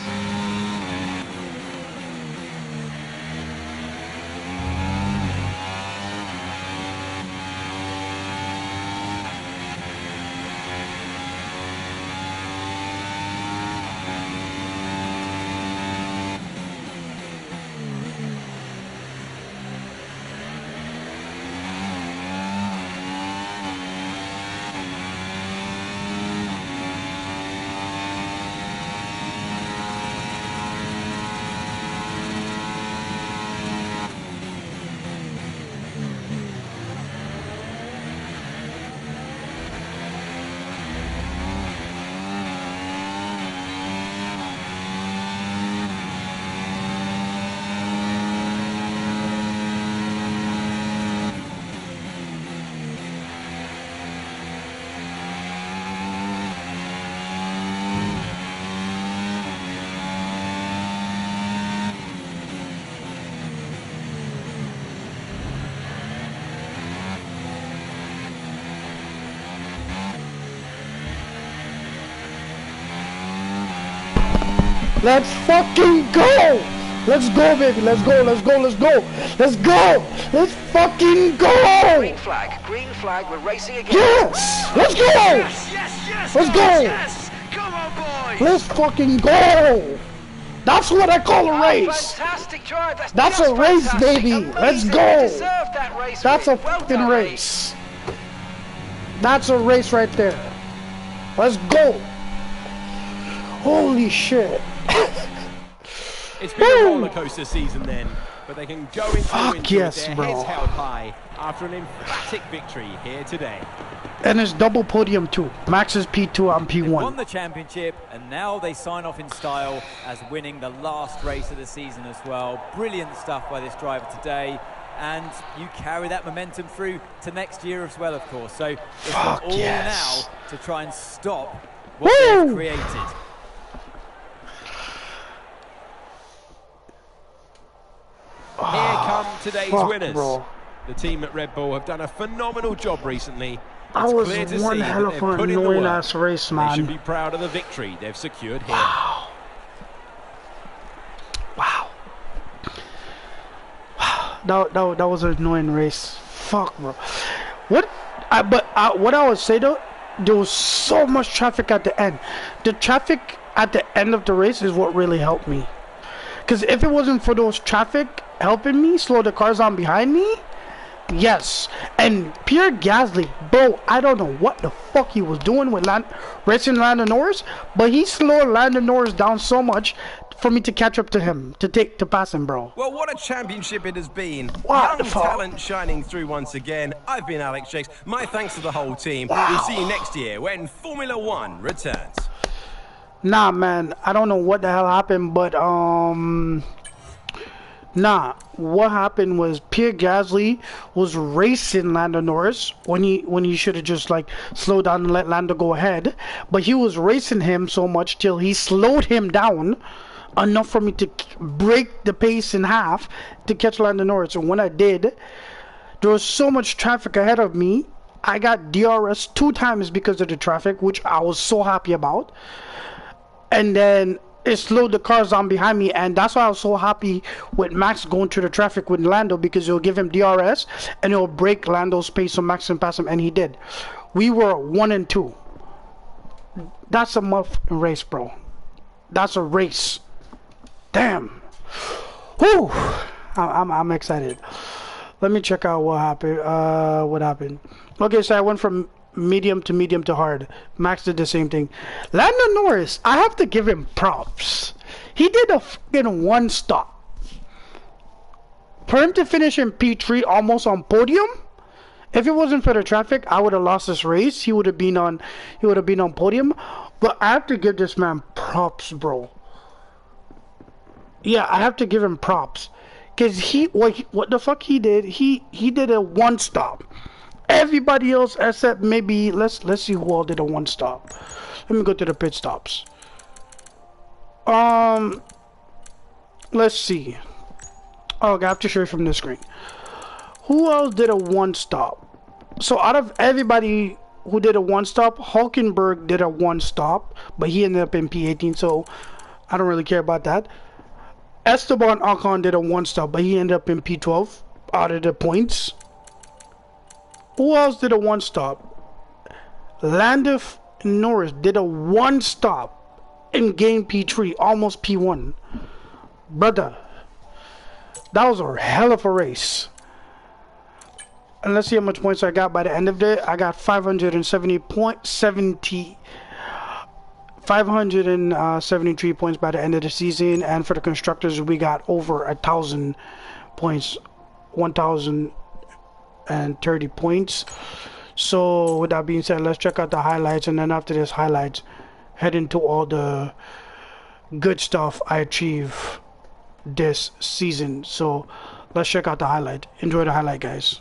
Let's fucking go! Let's go, baby. Let's go. Let's go. Let's go. Let's go. Let's fucking go! Green flag. Green flag. We're racing again. Yes! Let's go! Yes, yes, yes, Let's guys, go! Yes! Come on, boys! Let's fucking go! That's what I call a race. Fantastic drive. That's just a race, fantastic. baby. Amazing. Let's You go. deserved that race That's a win. Well fucking done, mate. race. That's a race right there. Let's go. Holy shit. It's been a roller coaster season then, but they can go into the winter yes, with their bro. heads held high after an emphatic victory here today. And it's double podium too. Max is P2, I'm They won P1. the championship, and now they sign off in style as winning the last race of the season as well. Brilliant stuff by this driver today, and you carry that momentum through to next year as well, of course. So it's Fuck all yes. now to try and stop what Woo! they've created. Here come today's Fuck, winners. bro. The team at Red Bull have done a phenomenal job recently. That It's was clear to one see hell that of they've an put in the annoying work. ass race, They man. should be proud of the victory they've secured here. Wow. That was an annoying race. Fuck, bro. What I would say though, there was so much traffic at the end. The traffic at the end of the race is what really helped me. Because if it wasn't for those traffic helping me slow the cars on behind me, yes. And Pierre Gasly, bro, I don't know what the fuck he was doing with racing Lando Norris, but he slowed Lando Norris down so much for me to catch up to him, to pass him, bro. Well, what a championship it has been. What the Young fuck? talent shining through once again. I've been Alex Jakes. My thanks to the whole team. We'll see you next year when Formula One returns. Nah, man, I don't know what the hell happened, but nah, what happened was Pierre Gasly was racing Lando Norris when he should have just like slowed down and let Lando go ahead, but he was racing him so much till he slowed him down enough for me to break the pace in half to catch Lando Norris. And when I did, there was so much traffic ahead of me. I got DRS 2 times because of the traffic, which I was so happy about. And then it slowed the cars down behind me, and that's why I was so happy with Max going through the traffic with Lando, because it'll give him DRS and it'll break Lando's pace so Max can pass him, and he did. We were 1 and 2. That's a motherfucking race, bro. That's a race. Damn. Whew. I'm excited. Let me check out what happened. What happened? Okay, so I went from medium to hard. Max did the same thing. Lando Norris, I have to give him props. He did a fucking 1 stop. For him to finish in P3 almost on podium, if it wasn't for the traffic, I would have lost this race. He would have been on podium. But I have to give this man props, bro. Yeah, I have to give him props. Cause what the fuck he did? He did a 1 stop. Everybody else except maybe let's see who all did a 1 stop. Let me go to the pit stops. Let's see. Oh, I have to show you from the screen. Who else did a 1 stop? So out of everybody who did a one stop. Hulkenberg did a one stop, but he ended up in P18, so I don't really care about that. Esteban Ocon did a one stop, but he ended up in P12 out of the points. Who else did a one stop? Lando Norris did a one stop in game P3, almost P1. Brother, that was a hell of a race. And let's see how much points I got by the end of it. I got 573 points by the end of the season. And for the constructors, we got over 1,000 points, 1,030 points. So with that being said, let's check out the highlights. And then after this highlights, head into all the good stuff I achieved this season. So let's check out the highlight. Enjoy the highlight, guys.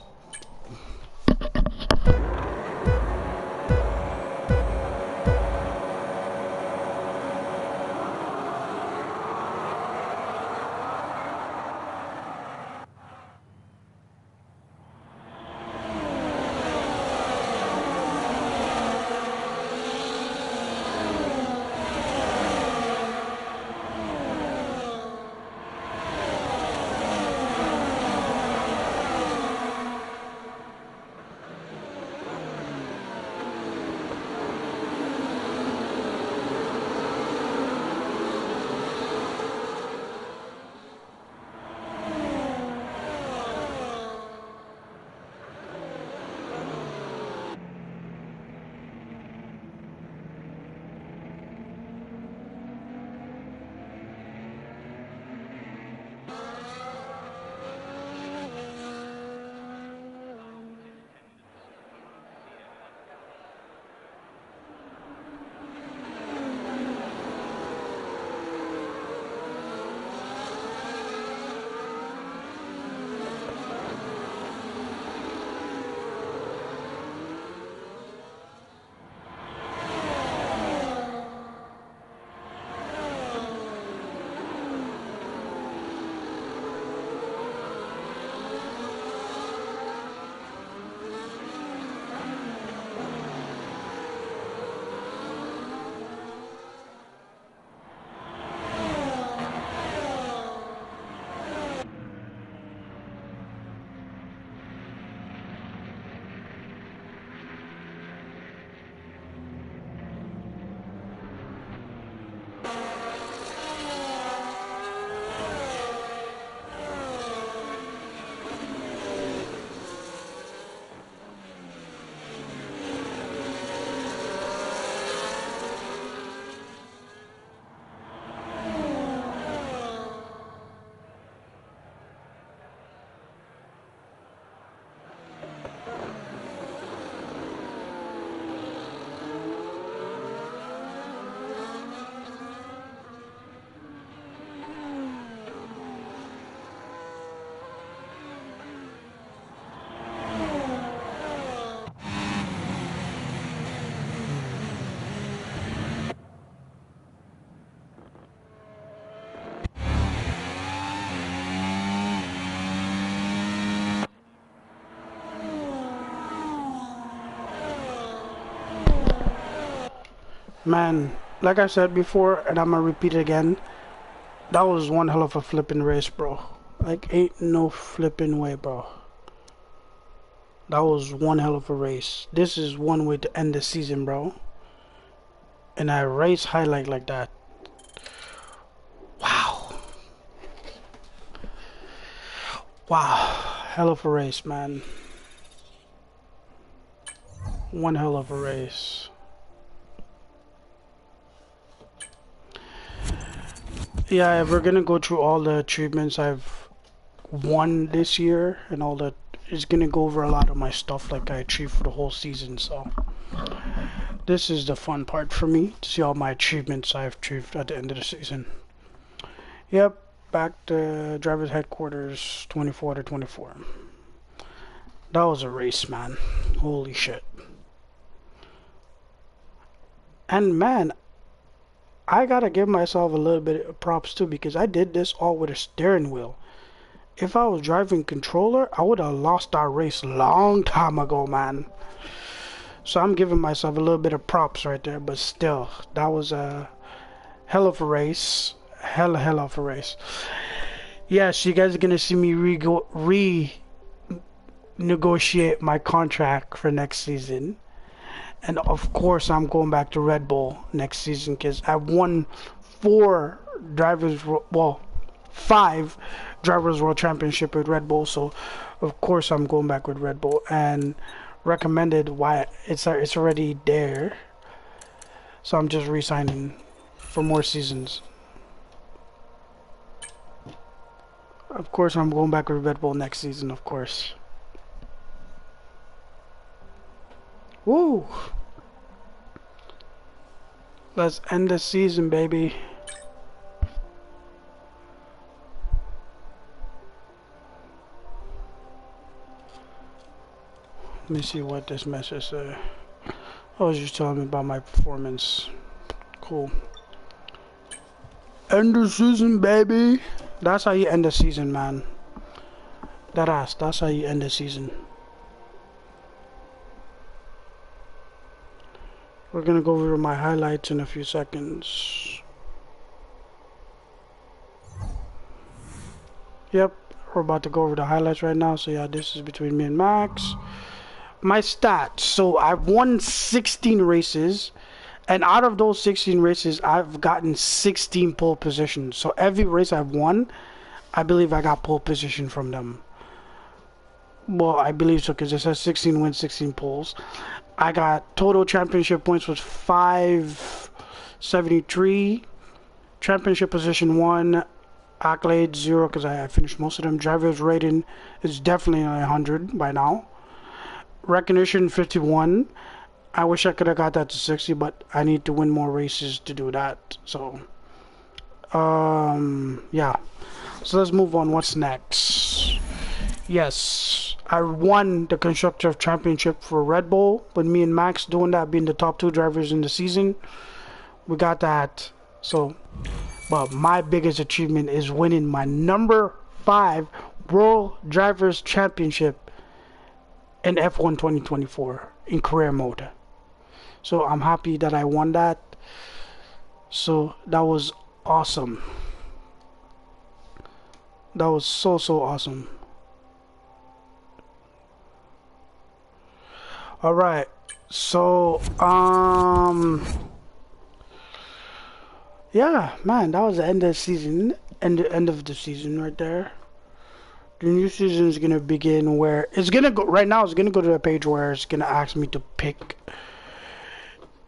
Man, like I said before, and I'm gonna repeat it again, that was one hell of a flipping race, bro. Like, ain't no flipping way, bro. That was one hell of a race. This is one way to end the season, bro. And a race highlight like that. Wow. Wow. Hell of a race, man. One hell of a race. Yeah, we're gonna go through all the achievements I've won this year and all that. It's gonna go over a lot of my stuff like I achieved for the whole season, so this is the fun part for me, to see all my achievements I've achieved at the end of the season. Yep, back to driver's headquarters, 24 to 24. That was a race, man. Holy shit. And man, I gotta give myself a little bit of props too, because I did this all with a steering wheel. If I was driving controller, I would have lost that race long time ago, man. So I'm giving myself a little bit of props right there, but still, that was a hell of a race. Hell of a race. Yes, you guys are gonna see me renegotiate my contract for next season. And of course, I'm going back to Red Bull next season because I won 5 Drivers World Championship with Red Bull. So, of course, I'm going back with Red Bull and recommended why it's already there. So I'm just re-signing for more seasons. Of course, I'm going back with Red Bull next season. Of course. Woo! Let's end the season, baby. Let me see what this message said. Oh, it's just telling me about my performance. Cool. End the season, baby. That's how you end the season, man. That's how you end the season. We're gonna go over my highlights in a few seconds. Yep, we're about to go over the highlights right now. So yeah, this is between me and Max. My stats. So I've won 16 races, and out of those 16 races, I've gotten 16 pole positions. So every race I've won, I believe I got pole position from them. Well, I believe so because it says 16 wins, 16 poles. I got total championship points was 573. Championship position 1. Accolades 0 because I finished most of them. Driver's rating is definitely 100 by now. Recognition 51. I wish I could have got that to 60, but I need to win more races to do that. So, yeah. So let's move on. What's next? Yes, I won the Constructor Championship for Red Bull, with me and Max doing that, being the top 2 drivers in the season. We got that. So, but my biggest achievement is winning my number 5 World Drivers Championship in F1 2024 in career mode. So I'm happy that I won that. So that was awesome. That was so awesome. All right, so yeah, man, that was the end of the season, end of the season right there. The new season is gonna begin where it's gonna go. Right now, it's gonna go to a page where it's gonna ask me to pick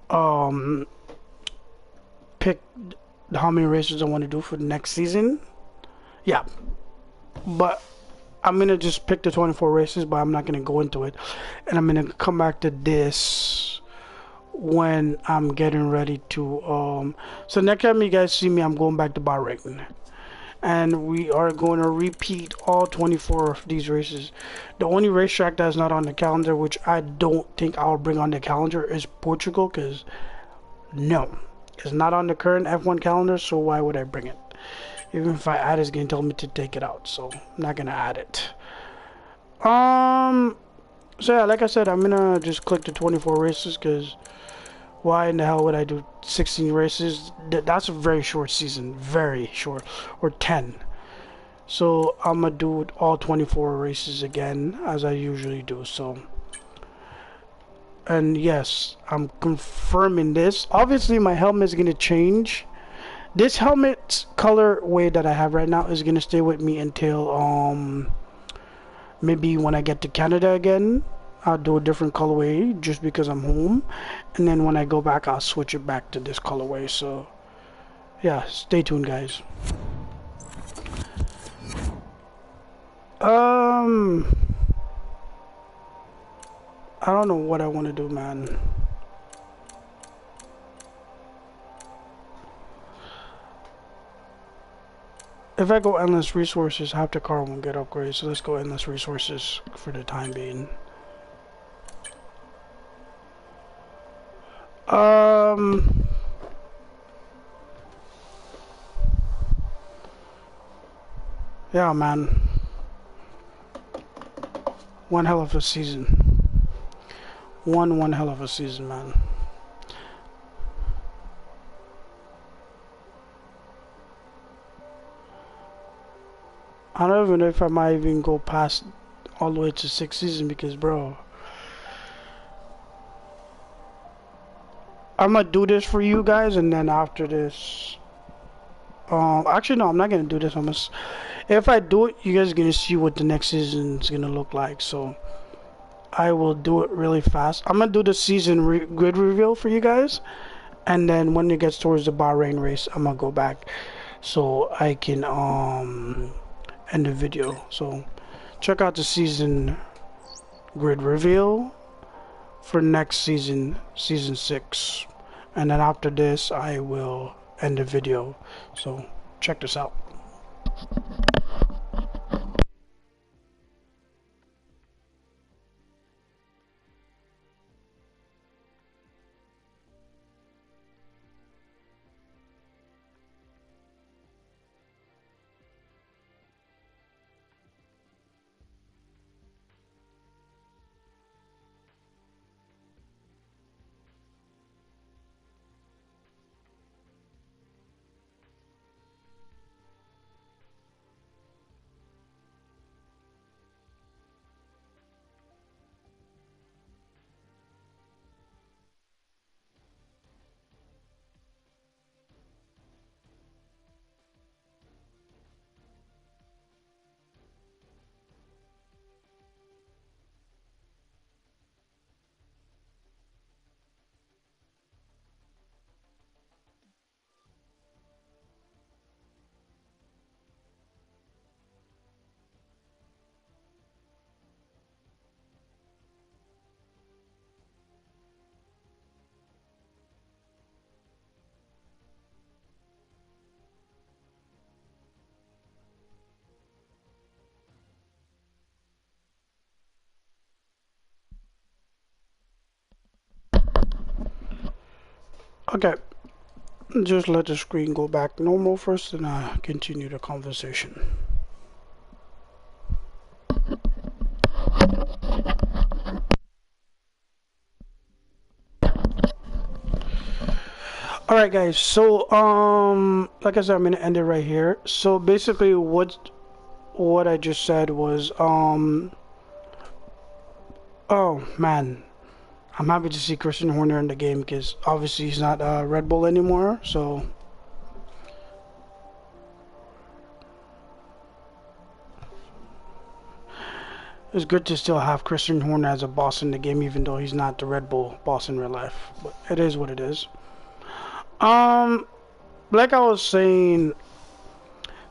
how many races I want to do for the next season. Yeah, but I'm gonna just pick the 24 races, but I'm not gonna go into it, and I'm gonna come back to this when I'm getting ready to so next time you guys see me, I'm going back to Bahrain, and we are going to repeat all 24 of these races. The only racetrack that's not on the calendar, which I don't think I'll bring on the calendar, is Portugal, because no, it's not on the current F1 calendar, so why would I bring it? Even if I add it, it's gonna tell me to take it out, so I'm not gonna add it. So yeah, like I said, I'm gonna just click the 24 races, because why in the hell would I do 16 races? That's a very short season, very short, or 10. So I'm gonna do all 24 races again, as I usually do. So, and yes, I'm confirming this. Obviously, my helmet is gonna change. This helmet colorway that I have right now is gonna stay with me until maybe when I get to Canada again. I'll do a different colorway just because I'm home, and then when I go back, I'll switch it back to this colorway. So yeah, stay tuned, guys. I don't know what I want to do, man. If I go endless resources, half the car won't get upgraded. So let's go endless resources for the time being. Yeah, man. One hell of a season. one hell of a season, man. I don't even know if I might even go past all the way to 6 seasons because, bro, I'm gonna do this for you guys, and then after this, actually no, I'm not gonna do this. If I do it, you guys are gonna see what the next season is gonna look like. So I will do it really fast. I'm gonna do the season grid reveal for you guys, and then when it gets towards the Bahrain race, I'm gonna go back so I can end the video. So check out the season grid reveal for next season, season 6, and then after this I will end the video. So check this out. Okay, just let the screen go back normal first, and continue the conversation. Alright guys, so like I said, I'm gonna end it right here. So basically what I just said was oh man, I'm happy to see Christian Horner in the game because obviously he's not Red Bull anymore, so it's good to still have Christian Horner as a boss in the game, even though he's not the Red Bull boss in real life. But it is what it is. Like I was saying,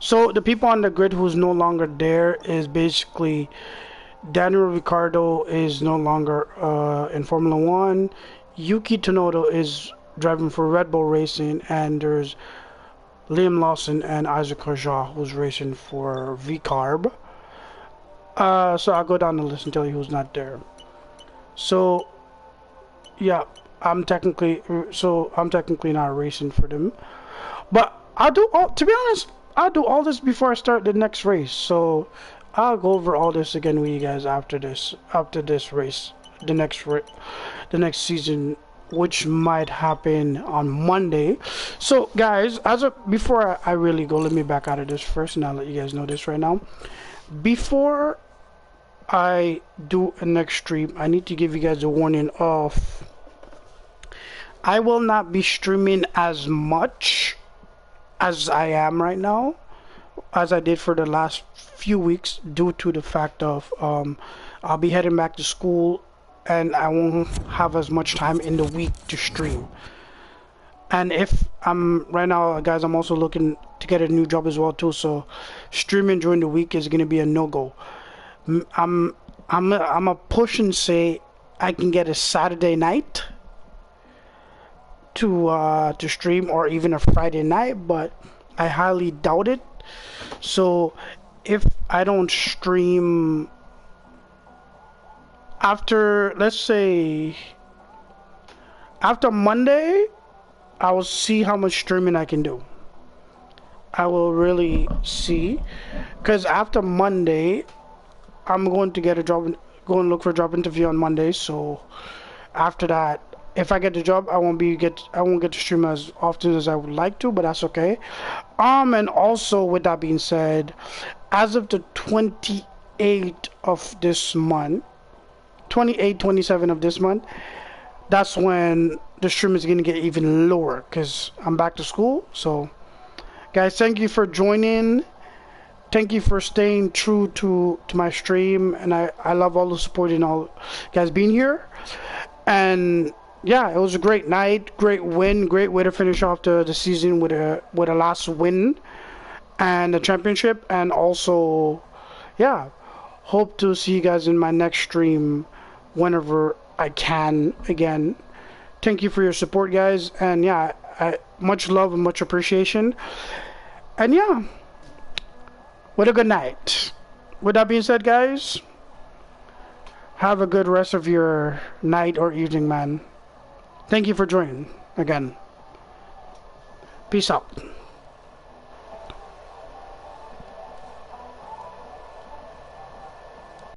so the people on the grid who's no longer there is basically Daniel Ricciardo is no longer in Formula One. Yuki Tsunoda is driving for Red Bull Racing, and there's Liam Lawson and Isaac Rajah who's racing for VCarb. So I'll go down the list and tell you who's not there. So yeah, I'm technically not racing for them, but to be honest, I'll do all this before I start the next race. So I'll go over all this again with you guys after this race, the next season, which might happen on Monday. So guys, before I really go, let me back out of this first, and I'll let you guys know this right now. Before I do a next stream, I need to give you guys a warning of I will not be streaming as much as I am right now, as I did for the last few weeks, due to the fact of I'll be heading back to school and I won't have as much time in the week to stream. And if right now, guys, I'm also looking to get a new job as well too, so streaming during the week is gonna be a no-go. I'm a push and say I can get a Saturday night to stream, or even a Friday night, but I highly doubt it. So if I don't stream after, let's say after Monday, I will see how much streaming I can do. I will really see, because after Monday I'm going to get a job, go and look for a job interview on Monday. So after that, if I get the job, I won't get to stream as often as I would like to, but that's okay. And also with that being said, as of the 28th of this month, 28, 27 of this month, that's when the stream is gonna get even lower because I'm back to school. So guys, thank you for joining. Thank you for staying true to my stream, and I love all the support and all guys being here. And yeah, it was a great night, great win, great way to finish off the season with a last win and a championship. And also, yeah, hope to see you guys in my next stream whenever I can again. Thank you for your support, guys, and yeah, much love and much appreciation. And yeah, what a good night. With that being said, guys, have a good rest of your night or evening, man. Thank you for joining again. Peace out.